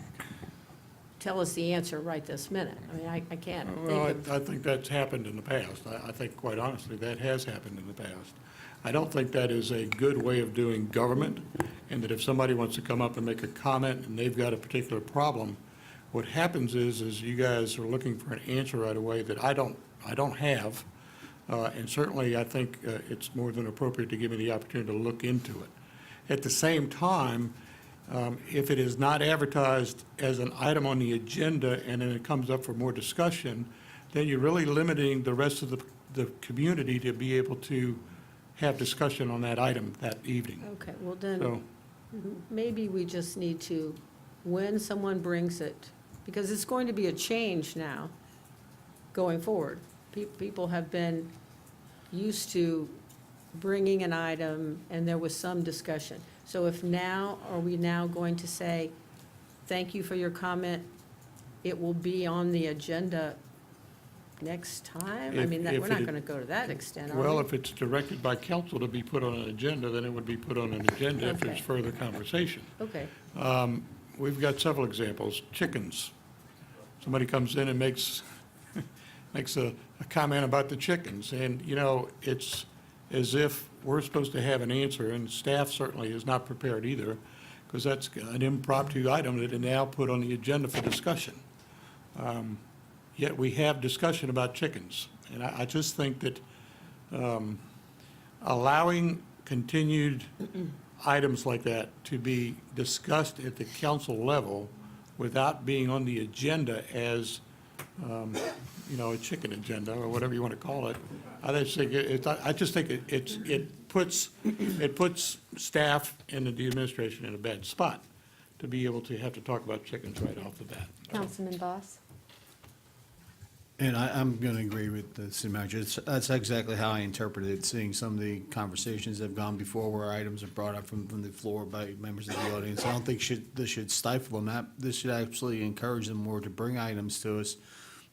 tell us the answer right this minute. I mean, I can't Well, think of. I think that's happened in the past. I think, quite honestly, that has happened in the past. I don't think that is a good way of doing government, and that if somebody wants to come up and make a comment and they've got a particular problem, what happens is you guys are looking for an answer right away that I don't have, and certainly I think it's more than appropriate to give me the opportunity to look into it. At the same time, if it is not advertised as an item on the agenda and then it comes up for more discussion, then you're really limiting the rest of the community to be able to have discussion on that item that evening. Okay, well then, So, maybe we just need to, when someone brings it, because it's going to be a change now going forward. People have been used to bringing an item and there was some discussion. So if now, are we now going to say, thank you for your comment, it will be on the agenda next time? I If- mean, if we're not it- going to go to that extent, are we? well, if it's directed by council to be put on an agenda, then it would be put on an agenda if there's Okay. further conversation. Okay, We've got several examples. Chickens. Somebody comes in and makes a comment about the chickens, and, it's as if we're supposed to have an answer, and staff certainly is not prepared either, because that's an impromptu item that is now put on the agenda for discussion. Yet we have discussion about chickens, and I just think that allowing continued items like that to be discussed at the council level without being on the agenda as, a chicken agenda, or whatever you want to call it, I just think it puts staff and the administration in a bad spot to be able to have to talk about chickens right off the bat. Councilman Boss? And I'm going to agree with the city manager. That's exactly how I interpreted it, seeing some of the conversations that have gone before where items are brought up from the floor by members of the audience. I don't think this should stifle them. This should absolutely encourage them more to bring items to us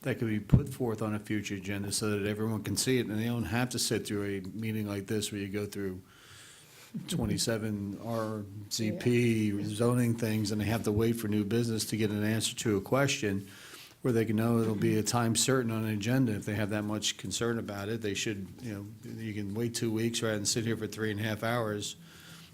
that could be put forth on a future agenda so that everyone can see it, and they don't have to sit through a meeting like this where you go through 27 RZP zoning things, and they have to wait for new business to get an answer to a question, where they can know it'll be a time certain on an agenda. If they have that much concern about it, they should, you can wait 2 weeks rather than sit here for 3.5 hours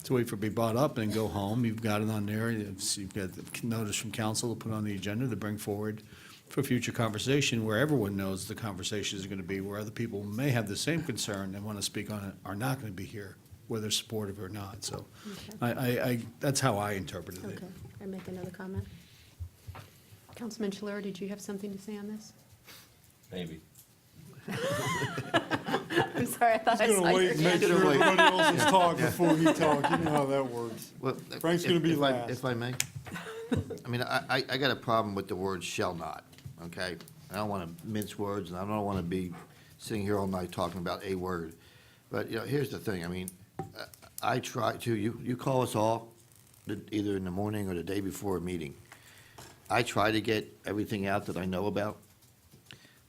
to wait for it to be brought up and go home. You've got it on there. You've got the notice from council to put on the agenda to bring forward for future conversation, where everyone knows the conversation is going to be, where other people may have the same concern and want to speak on it are not going to be here, whether supportive or not. So that's how I interpreted it. okay. Can I make another comment? Councilman Shalera, did you have something to say on this? Maybe. I'm sorry. sorry, I thought I He's saw gonna your wait and make hand. sure Gonna wait. everybody else is talking before he talks. You know how that works. Well, Frank's gonna be if I- last. If I may, I mean, I got a problem with the word "shall not," okay? I don't want to mince words, and I don't want to be sitting here all night talking about a word. But, you know, here's the thing, I mean, I try to, you call us all, either in the morning or the day before a meeting. I try to get everything out that I know about.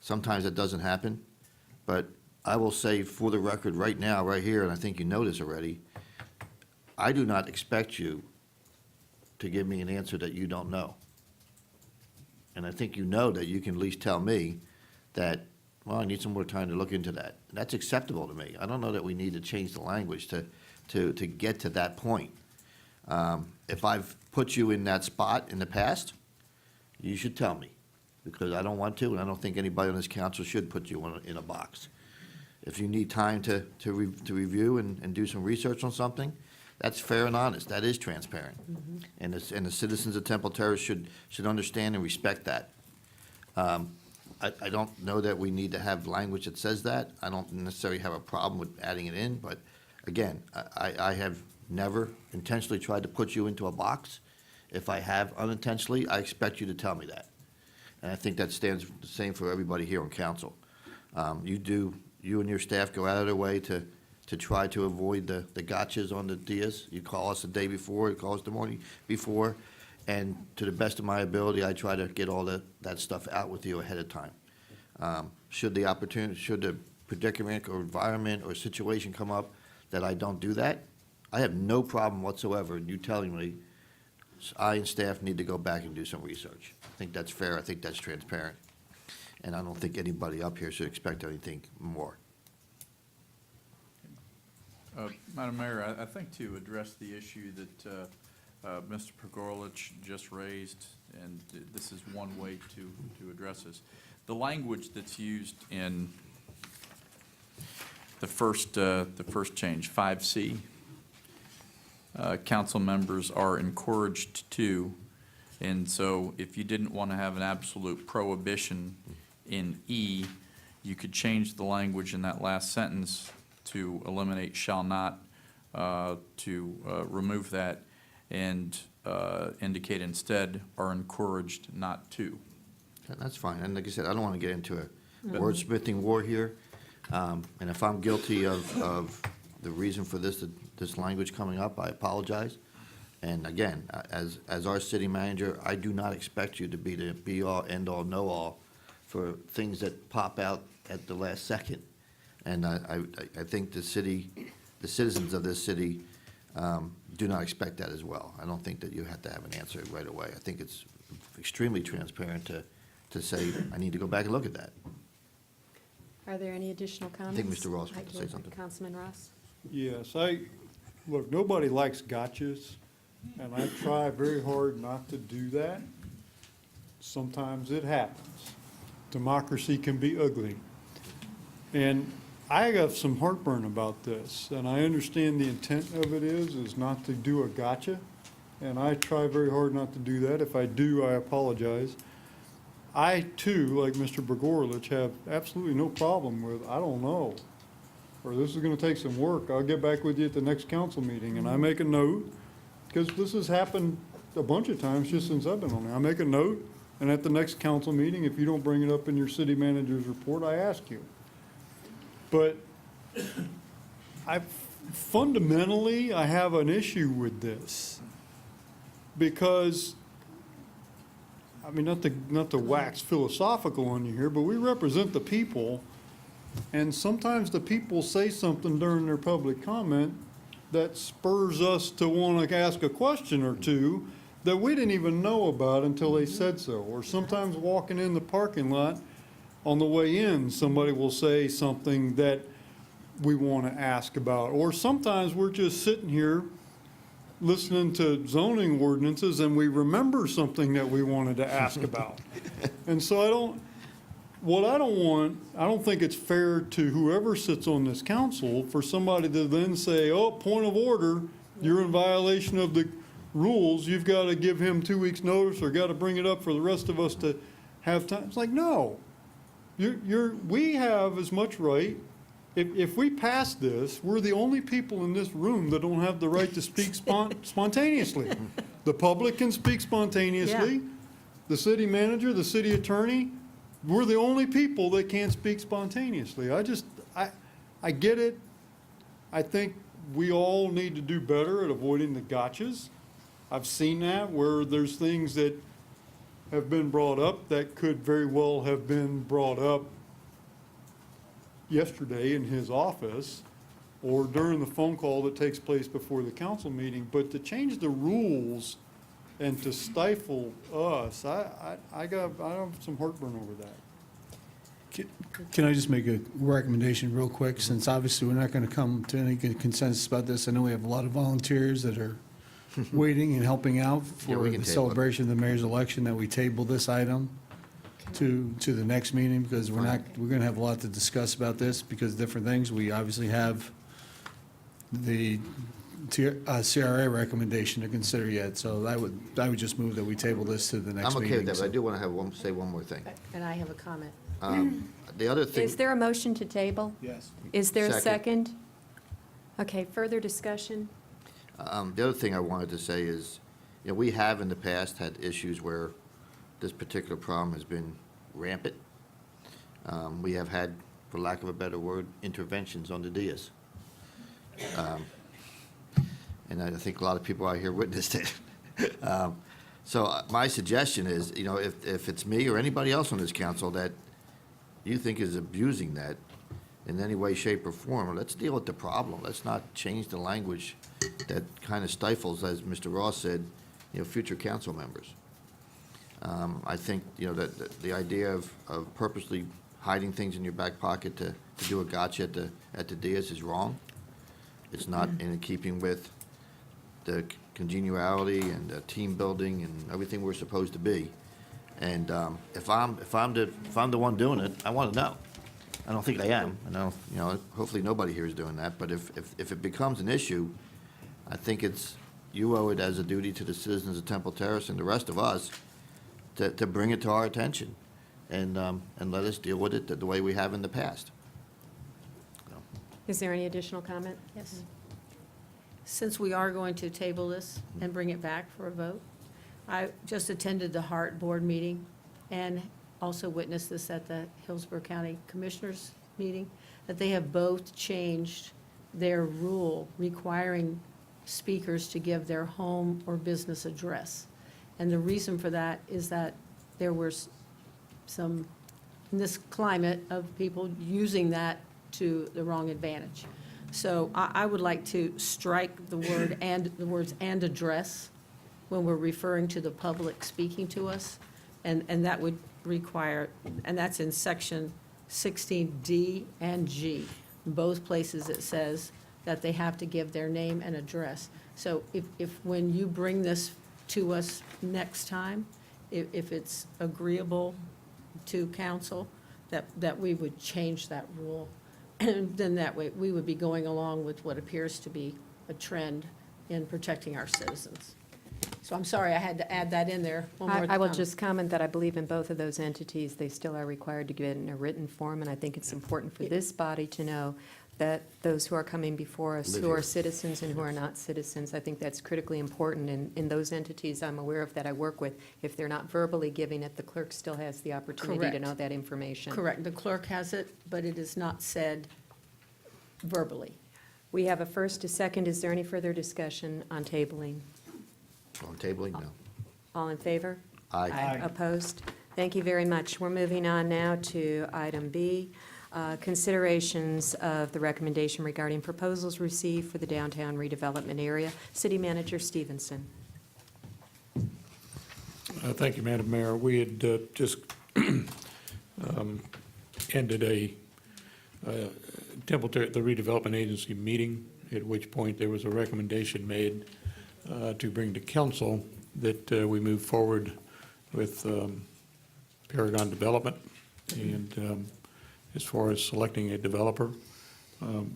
Sometimes it doesn't happen, but I will say for the record right now, right here, and I think you know this already, I do not expect you to give me an answer that you don't know. And I think you know that you can at least tell me that, well, I need some more time to look into that. And that's acceptable to me. I don't know that we need to change the language to get to that point. If I've put you in that spot in the past, you should tell me, because I don't want to, and I don't think anybody on this council should put you in a box. If you need time to review and do some research on something, that's fair and honest. That is transparent. And the citizens of Temple Terrace should understand and respect that. I don't know that we need to have language that says that. I don't necessarily have a problem with adding it in, but again, I have never intentionally tried to put you into a box. If I have unintentionally, I expect you to tell me that. And I think that stands the same for everybody here on council. You and your staff go out of their way to try to avoid the gotchas on the dias. You call us the day before, you call us the morning before, and to the best of my ability, I try to get all that stuff out with you ahead of time. Should the predicament or environment or situation come up that I don't do that, I have no problem whatsoever in you telling me I and staff need to go back and do some research. I think that's fair, I think that's transparent, and I don't think anybody up here should expect anything more. Madam Mayor, I think to address the issue that Mr. Pogorlich just raised, and this is one way to address this. The language that's used in the first change, 5C, council members are encouraged to, and so if you didn't want to have an absolute prohibition in E, you could change the language in that last sentence to eliminate shall not, to remove that, and indicate instead are encouraged not to. That's fine, and like I said, I don't want to get into a wordsmithing war here, and if I'm guilty of the reason for this language coming up, I apologize. And again, as our city manager, I do not expect you to be the be-all, end-all, know-all for things that pop out at the last second. And I think the citizens of this city do not expect that as well. I don't think that you have to have an answer right away. I think it's extremely transparent to say, I need to go back and look at that. Are there any additional comments? think Mr. Ross wants to say something. Councilman Ross? Yes, look, nobody likes gotchas, and I try very hard not to do that. Sometimes it happens. Democracy can be ugly. And I got some heartburn about this, and I understand the intent of it is not to do a gotcha, and I try very hard not to do that. If I do, I apologize. I, too, like Mr. Pogorlich, have absolutely no problem with, I don't know, or this is gonna take some work. I'll get back with you at the next council meeting, and I make a note, because this has happened a bunch of times just since I've been on there. I make a note, and at the next council meeting, if you don't bring it up in your city manager's report, I ask you. But fundamentally, I have an issue with this, because, I mean, not to wax philosophical on you here, but we represent the people, and sometimes the people say something during their public comment that spurs us to want to ask a question or two that we didn't even know about until they said so. Or sometimes walking in the parking lot, on the way in, somebody will say something that we want to ask about. Or sometimes we're just sitting here listening to zoning ordinances and we remember something that we wanted to ask about. And so I don't think it's fair to whoever sits on this council for somebody to then say, oh, point of order, you're in violation of the rules, you've got to give him 2 weeks' notice or got to bring it up for the rest of us to have time. It's like, no. We have as much right if we pass this, we're the only people in this room that don't have the right to speak spontaneously. The public can speak spontaneously. The city manager, the city attorney, we're the only people that can't speak spontaneously. I get it. I think we all need to do better at avoiding the gotchas. I've seen that where there's things that have been brought up that could very well have been brought up yesterday in his office or during the phone call that takes place before the council meeting. But to change the rules and to stifle us, I have some heartburn over that. Can I just make a recommendation real quick, since obviously we're not going to come to any consensus about this? I know we have a lot of volunteers that are waiting and helping out Yeah, we for can the table it. celebration of the mayor's election, that we table this item to the next meeting, because we're going to have a lot to discuss about this because of different things. We obviously have the CRA recommendation to consider yet, so I would just move that we table this to the next I'm meeting. okay with that, but I so- do want to say one more thing. And I have a comment. The other thing. Is there a motion to table? Yes. Is there a Second. second? Okay, further discussion? The other thing I wanted to say is, we have in the past had issues where this particular problem has been rampant. We have had, for lack of a better word, interventions on the dais. And I think a lot of people out here witnessed it. So my suggestion is, if it's me or anybody else on this council that you think is abusing that in any way, shape, or form, let's deal with the problem. Let's not change the language that kind of stifles, as Mr. Ross said, future council members. I think, that the idea of purposely hiding things in your back pocket to do a gotcha at the dais is wrong. It's not in keeping with the congeniality and the team building and everything we're supposed to be. And if I'm the one doing it, I want to know. I don't think I am. I know, hopefully nobody here is doing that. But if it becomes an issue, I think you owe it as a duty to the citizens of Temple Terrace and the rest of us to bring it to our attention and let us deal with it the way we have in the past. Is there any additional comment? Yes. Since we are going to table this and bring it back for a vote, I just attended the Hart Board meeting and also witnessed this at the Hillsborough County Commissioners meeting, that they have both changed their rule requiring speakers to give their home or business address. And the reason for that is that there was some, in this climate, of people using that to the wrong advantage. So I would like to strike the words "and address" when we're referring to the public speaking to us. And that would require, and that's in section 16D and G. In both places it says that they have to give their name and address. So if when you bring this to us next time, if it's agreeable to council, that we would change that rule. And then that way, we would be going along with what appears to be a trend in protecting our citizens. So I'm sorry, I had to add that in there one more time. I will just comment that I believe in both of those entities, they still are required to give it in a written form, and I think it's important for this body to know that those who are coming before us, Live who are here. citizens and who are not citizens, I think that's critically important. And in those entities I'm aware of that I work with, if they're not verbally giving it, the clerk still has the opportunity to Correct. know that information. Correct, the clerk has it, but it is not said verbally. We have a first, a second. Is there any further discussion on tabling? On tabling, no. All in favor? Aye. Opposed? Thank you very much. We're moving on now to item B, considerations of the recommendation regarding proposals received for the downtown redevelopment area. City Manager Stevenson. Thank you, Madam Mayor. We had just ended a the redevelopment agency meeting, at which point there was a recommendation made to bring to council that we move forward with Paragon Development. And as far as selecting a developer,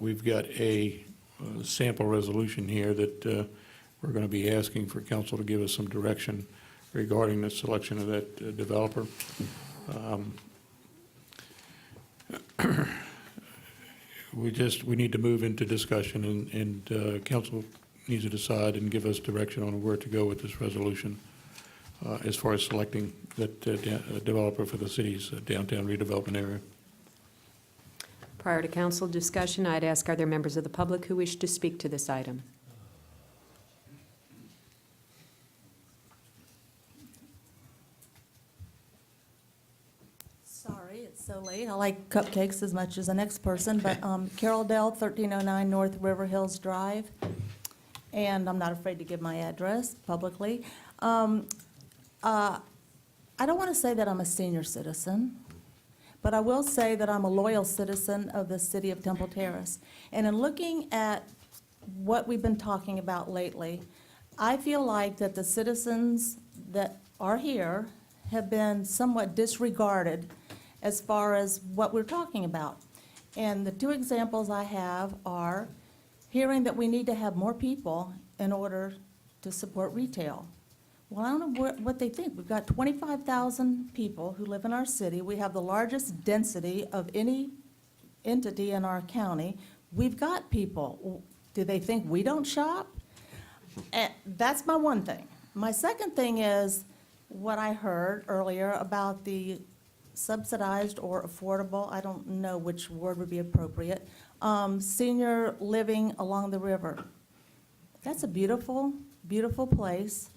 we've got a sample resolution here that we're going to be asking for council to give us some direction regarding the selection of that developer. we need to move into discussion, and council needs to decide and give us direction on where to go with this resolution as far as selecting that developer for the city's downtown redevelopment area. Prior to council discussion, I'd ask, are there members of the public who wish to speak to this item? Sorry, it's so late. I like cupcakes as much as the next person, but Carol Dell, 1309 North River Hills Drive, and I'm not afraid to give my address publicly. I don't want to say that I'm a senior citizen, but I will say that I'm a loyal citizen of the city of Temple Terrace. And in looking at what we've been talking about lately, I feel like that the citizens that are here have been somewhat disregarded as far as what we're talking about. And the two examples I have are hearing that we need to have more people in order to support retail. Well, I don't know what they think. We've got 25,000 people who live in our city. We have the largest density of any entity in our county. We've got people. Do they think we don't shop? And that's my one thing. My second thing is what I heard earlier about the subsidized or affordable, I don't know which word would be appropriate, senior living along the river. That's a beautiful, beautiful place.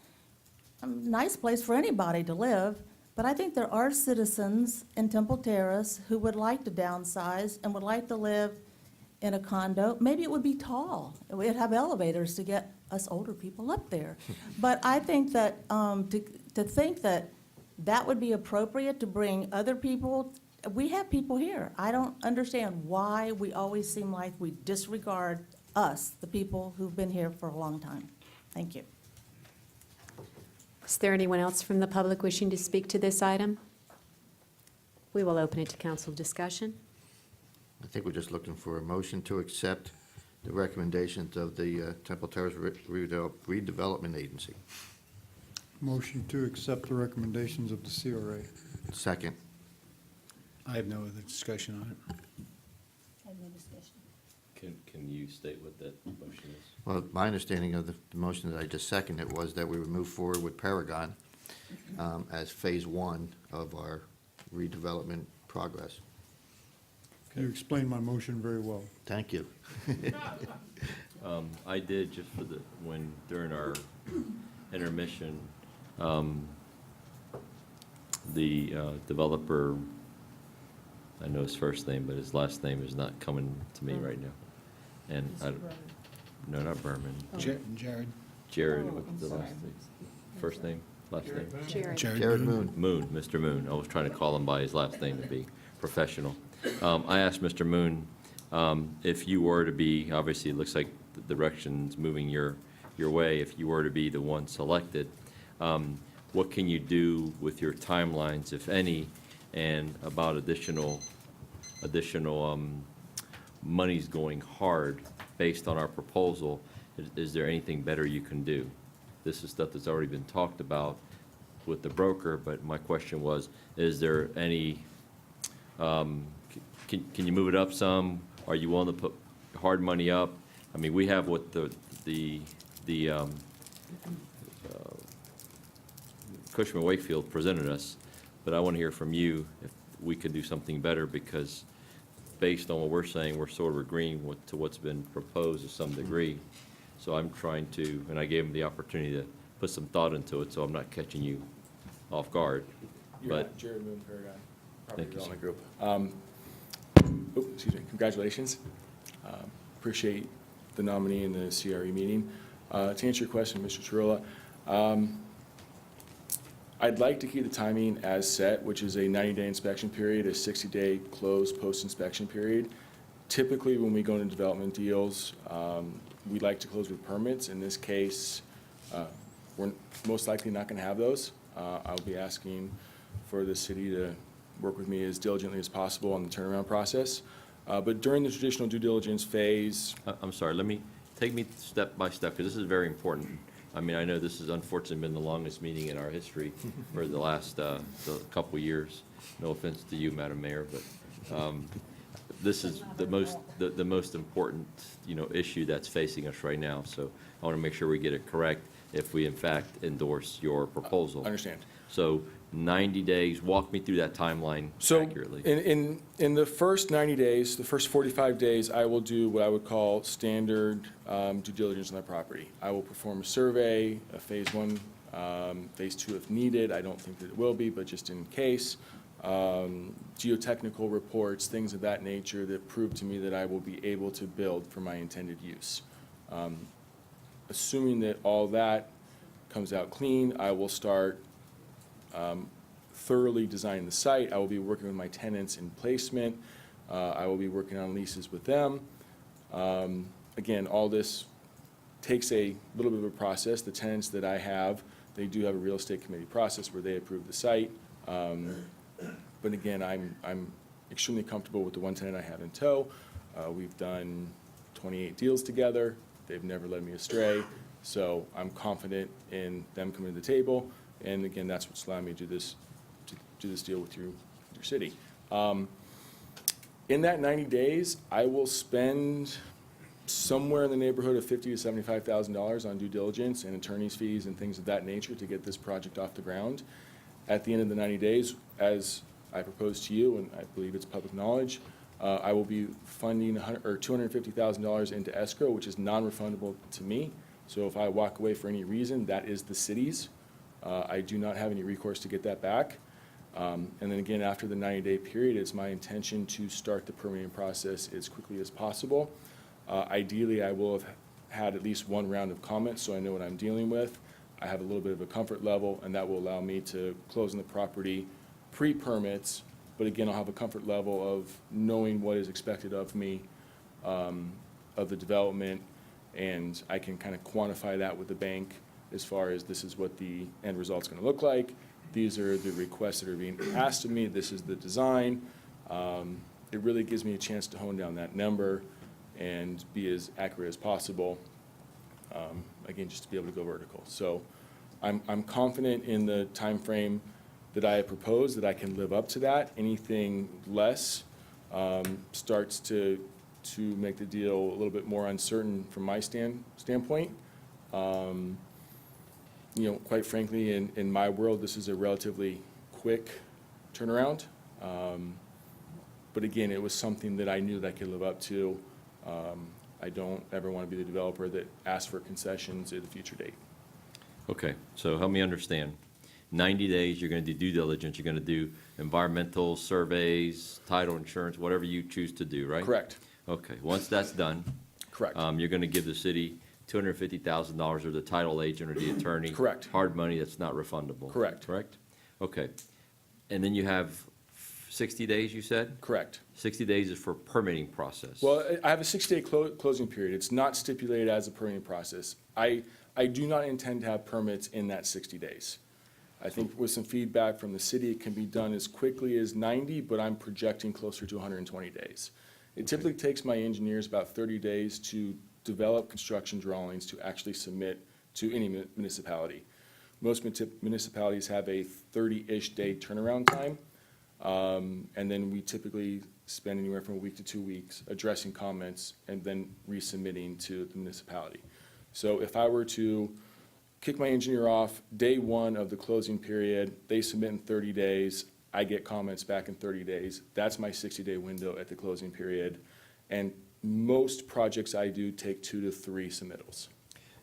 A nice place for anybody to live, but I think there are citizens in Temple Terrace who would like to downsize and would like to live in a condo. Maybe it would be tall. It would have elevators to get us older people up there. But I think that to think that that would be appropriate to bring other people, we have people here. I don't understand why we always seem like we disregard us, the people who've been here for a long time. Thank you. Is there anyone else from the public wishing to speak to this item? We will open it to council discussion. I think we're just looking for a motion to accept the recommendations of the Temple Terrace Redevelopment Agency. Motion to accept the recommendations of the CRA. Second. I have no other discussion on it. Can you state what that motion is? Well, my understanding of the motion that I just seconded was that we would move forward with Paragon as phase one of our redevelopment progress. You explained my motion very well. Thank you. I did just for during our intermission, the developer, I know his first name, but his last name is not coming to me right now. And no, not Berman. Jared. Jared, what's the last name? First name, last name? Jared Moon. Moon, Mr. Moon. I was trying to call him by his last name to be professional. I asked Mr. Moon if you were to be, obviously it looks like the direction's moving your way, if you were to be the one selected, what can you do with your timelines, if any, and about additional monies going hard based on our proposal? Is there anything better you can do? This is stuff that's already been talked about with the broker, but my question was, is there any, can you move it up some? Are you willing to put hard money up? I mean, we have what Cushman Wakefield presented us, but I want to hear from you if we could do something better, because based on what we're saying, we're sort of agreeing to what's been proposed to some degree. So I'm trying to, and I gave him the opportunity to put some thought into it, so I'm not catching you off guard. But Jared Moon, Paragon Thank Property you, Development Group. Excuse me, congratulations. Appreciate the nominee in the CRE meeting. To answer your question, Mr. Chirola, I'd like to keep the timing as set, which is a 90-day inspection period, a 60-day closed post-inspection period. Typically, when we go into development deals, we like to close with permits. In this case, we're most likely not going to have those. I'll be asking for the city to work with me as diligently as possible on the turnaround process. But during the traditional due diligence phase... I'm sorry, take me step by step, because this is very important. I mean, I know this has unfortunately been the longest meeting in our history for the last couple of years. No offense to you, Madam Mayor, but this is the most important, issue that's facing us right now. So I want to make sure we get it correct if we in fact endorse your proposal. Understand. So 90 days, walk me through that timeline So accurately. in the first 90 days, the first 45 days, I will do what I would call standard due diligence on that property. I will perform a survey, a phase one, phase two if needed. I don't think that it will be, but just in case. Geotechnical reports, things of that nature that prove to me that I will be able to build for my intended use. Assuming that all that comes out clean, I will start thoroughly designing the site. I will be working with my tenants in placement. I will be working on leases with them. Again, all this takes a little bit of a process. The tenants that I have, they do have a real estate committee process where they approve the site. But again, I'm extremely comfortable with the one tenant I have in tow. We've done 28 deals together. They've never led me astray. So I'm confident in them coming to the table. And again, that's what's allowed me to do this deal with your city. In that 90 days, I will spend somewhere in the neighborhood of $50,000 to $75,000 on due diligence and attorney's fees and things of that nature to get this project off the ground. At the end of the 90 days, as I proposed to you, and I believe it's public knowledge, I will be funding $250,000 into escrow, which is non-refundable to me. So if I walk away for any reason, that is the city's. I do not have any recourse to get that back. And then again, after the 90-day period, it's my intention to start the permitting process as quickly as possible. Ideally, I will have had at least one round of comments so I know what I'm dealing with. I have a little bit of a comfort level, and that will allow me to close on the property pre-permits. But again, I'll have a comfort level of knowing what is expected of me, of the development, and I can kind of quantify that with the bank as far as this is what the end result's going to look like. These are the requests that are being asked of me. This is the design. It really gives me a chance to hone down that number and be as accurate as possible. Again, just to be able to go vertical. So I'm confident in the time frame that I have proposed that I can live up to that. Anything less starts to make the deal a little bit more uncertain from my standpoint. Quite frankly, in my world, this is a relatively quick turnaround. But again, it was something that I knew that I could live up to. I don't ever want to be the developer that asks for concessions at a future date. Okay, so help me understand. 90 days, you're going to do due diligence, you're going to do environmental surveys, title insurance, whatever you choose to do, right? Correct. Okay, once that's done. Correct. You're going to give the city $250,000 or the title agent or the attorney. Correct. Hard money that's not refundable. Correct. Correct? Okay. And then you have 60 days, you said? Correct. 60 days is for permitting process. Well, I have a 60-day closing period. It's not stipulated as a permitting process. I do not intend to have permits in that 60 days. I think with some feedback from the city, it can be done as quickly as 90, but I'm projecting closer to 120 days. It typically takes my engineers about 30 days to develop construction drawings to actually submit to any municipality. Most municipalities have a 30-ish day turnaround time, and then we typically spend anywhere from a week to 2 weeks addressing comments and then resubmitting to the municipality. So if I were to kick my engineer off day one of the closing period, they submit in 30 days, I get comments back in 30 days. That's my 60-day window at the closing period. And most projects I do take 2 to 3 submittals.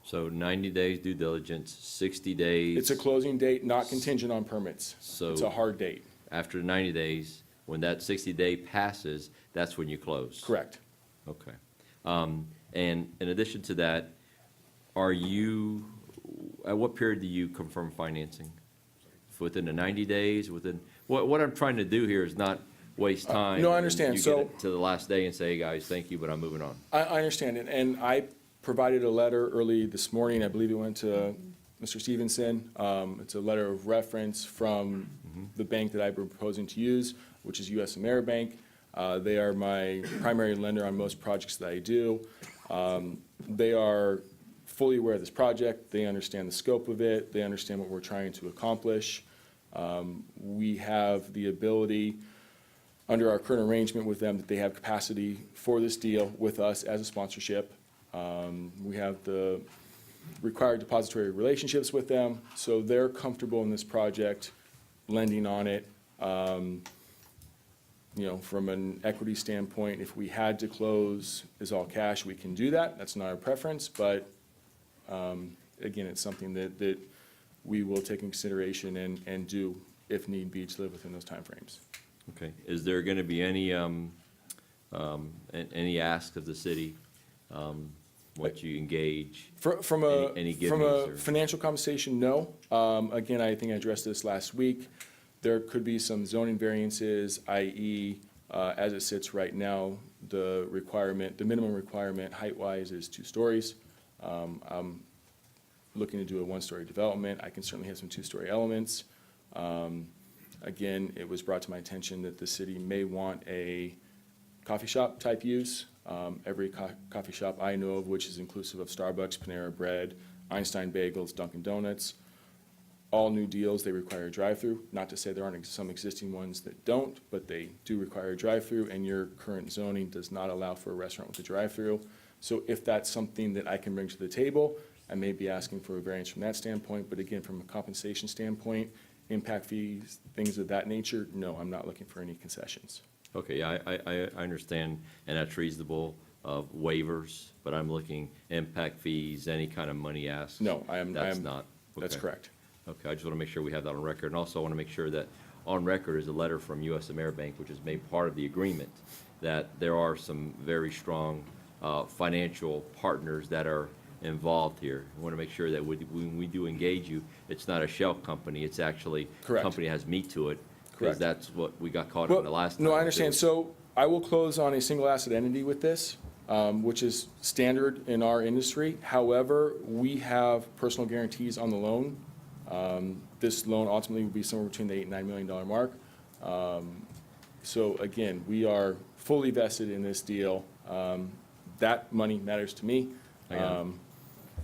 So 90 days due diligence, 60 days. It's a closing date, not contingent on permits. So it's a hard date. After 90 days, when that 60-day passes, that's when you close? Correct. Okay. And in addition to that, at what period do you confirm financing? Within the 90 days, what I'm trying to do here is not waste time. No, I understand. You get it to the last day and say, hey, guys, thank you, but I'm moving on. I understand it, and I provided a letter early this morning. I believe it went to Mr. Stevenson. It's a letter of reference from the bank that I'm proposing to use, which is U.S. AmeriBank. They are my primary lender on most projects that I do. They are fully aware of this project. They understand the scope of it. They understand what we're trying to accomplish. We have the ability under our current arrangement with them, that they have capacity for this deal with us as a sponsorship. We have the required depository relationships with them, so they're comfortable in this project, lending on it. From an equity standpoint, if we had to close as all cash, we can do that. That's not our preference, but again, it's something that we will take in consideration and do if need be to live within those timeframes. Okay. Is there going to be any ask of the city, once you engage? From any a givings or- financial compensation, no. Again, I think I addressed this last week. There could be some zoning variances, i.e., as it sits right now, the minimum requirement height-wise is 2 stories. I'm looking to do a 1-story development. I can certainly have some 2-story elements. Again, it was brought to my attention that the city may want a coffee shop type use. Every coffee shop I know of, which is inclusive of Starbucks, Panera Bread, Einstein Bagels, Dunkin' Donuts, all new deals, they require a drive-through. Not to say there aren't some existing ones that don't, but they do require a drive-through, and your current zoning does not allow for a restaurant with a drive-through. So if that's something that I can bring to the table, I may be asking for a variance from that standpoint, but again, from a compensation standpoint, impact fees, things of that nature, no, I'm not looking for any concessions. Okay, I understand, and that's reasonable, waivers, but I'm looking impact fees, any kind of money asked. No, That's not. That's okay. correct. Okay, I just want to make sure we have that on record, and also I want to make sure that on record is a letter from US Ameribank, which is made part of the agreement, that there are some very strong financial partners that are involved here. I want to make sure that when we do engage you, it's not a shell company, it's actually Correct. a company that has meat to it. Correct. Because that's what we got caught in the last time. No, I understand. So I will close on a single asset entity with this, which is standard in our industry. However, we have personal guarantees on the loan. This loan ultimately will be somewhere between the $8 and $9 million mark. So again, we are fully vested in this deal. That money matters to me.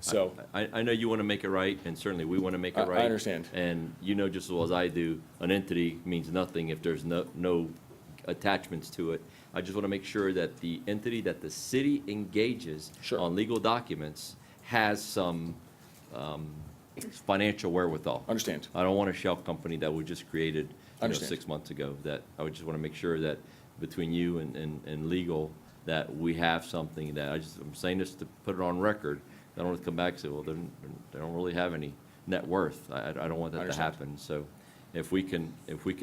So I know you want to make it right, and certainly we want to make it right. I understand. And you know just as well as I do, an entity means nothing if there's no attachments to it. I just want to make sure that the entity that the city engages on legal documents has some financial wherewithal. Understand. I don't want a shell company that we just created 6 months ago. That I would just want to make sure that between you and legal, that we have something that I'm saying this to put it on record. I don't want to come back and say, well, they don't really have any net worth. I don't want that to happen. So if we can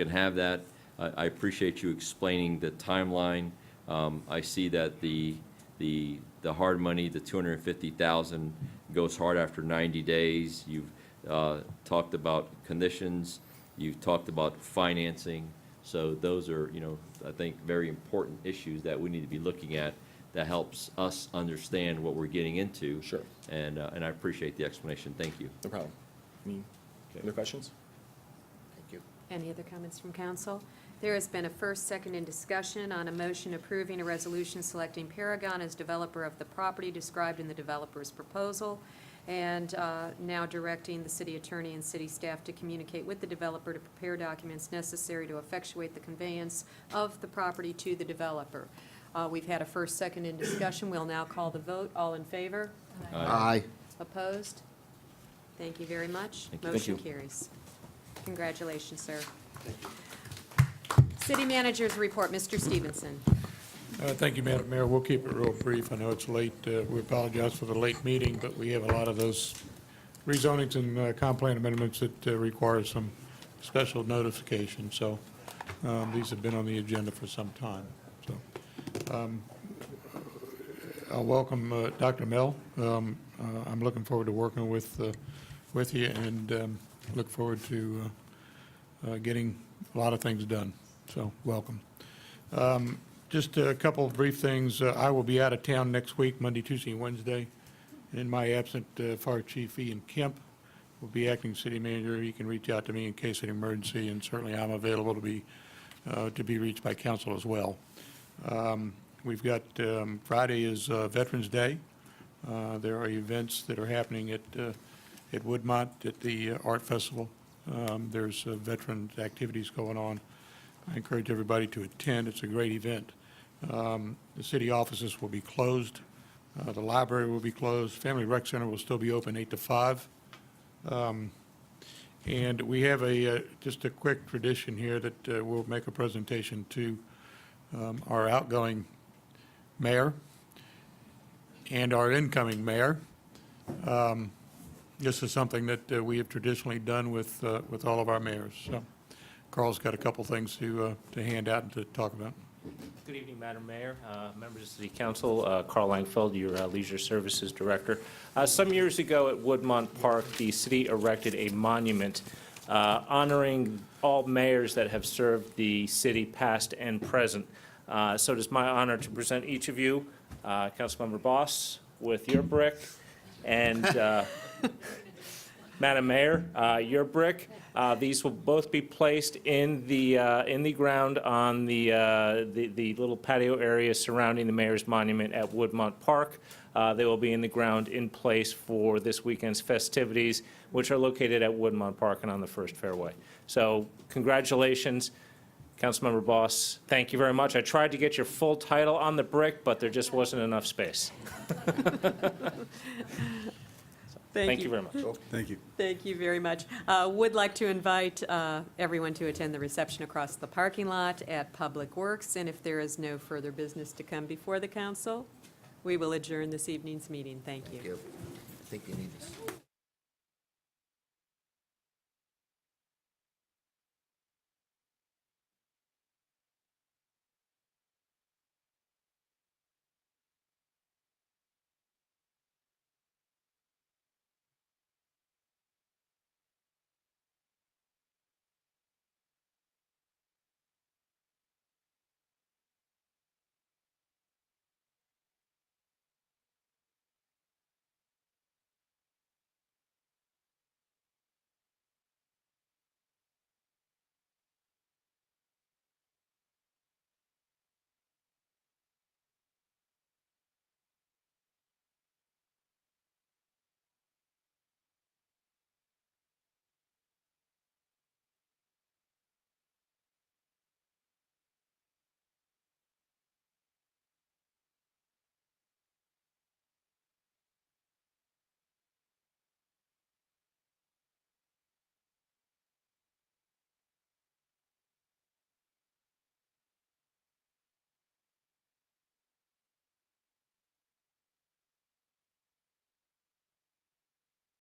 have that, I appreciate you explaining the timeline. I see that the hard money, the $250,000 goes hard after 90 days. You've talked about conditions. You've talked about financing. So those are, I think, very important issues that we need to be looking at that helps us understand what we're getting into. Sure. And I appreciate the explanation. Thank you. No problem. Any other questions? Thank you. Any other comments from council? There has been a first, second, and discussion on a motion approving a resolution selecting Paragon as developer of the property described in the developer's proposal, and now directing the city attorney and city staff to communicate with the developer to prepare documents necessary to effectuate the conveyance of the property to the developer. We've had a first, second, and discussion. We'll now call the vote. All in favor? Aye. Opposed? Thank you very much. Thank you. Motion carries. Congratulations, sir. City Manager's report, Mr. Stevenson. Thank you, Madam Mayor. We'll keep it real brief. I know it's late. We apologize for the late meeting, but we have a lot of those rezonings and comp plan amendments that require some special notification. So these have been on the agenda for some time. So I'll welcome Dr. Mell. I'm looking forward to working with you and look forward to getting a lot of things done. So welcome. Just a couple of brief things. I will be out of town next week, Monday, Tuesday, and Wednesday. In my absent, Fire Chief Ian Kemp will be acting city manager. He can reach out to me in case of an emergency, and certainly I'm available to be reached by council as well. We've got Friday is Veterans Day. There are events that are happening at Woodmont at the Art Festival. There's veteran activities going on. I encourage everybody to attend. It's a great event. The city offices will be closed. The library will be closed. Family Rec Center will still be open 8 to 5. And we have just a quick tradition here that we'll make a presentation to our outgoing mayor and our incoming mayor. This is something that we have traditionally done with all of our mayors. So Carl's got a couple things to hand out and to talk about. Good evening, Madam Mayor, members of the City Council. Carl Langfeld, your Leisure Services Director. Some years ago at Woodmont Park, the city erected a monument honoring all mayors that have served the city, past and present. So it is my honor to present each of you, Councilmember Boss, with your brick, and Madam Mayor, your brick. These will both be placed in the ground on the little patio area surrounding the mayor's monument at Woodmont Park. They will be in the ground in place for this weekend's festivities, which are located at Woodmont Park and on the First Fairway. So congratulations, Councilmember Boss. Thank you very much. I tried to get your full title on the brick, but there just wasn't enough space. Thank you very much. Thank you. Thank you very much. Would like to invite everyone to attend the reception across the parking lot at Public Works, and if there is no further business to come before the council, we will adjourn this evening's meeting. Thank you. I think you need this.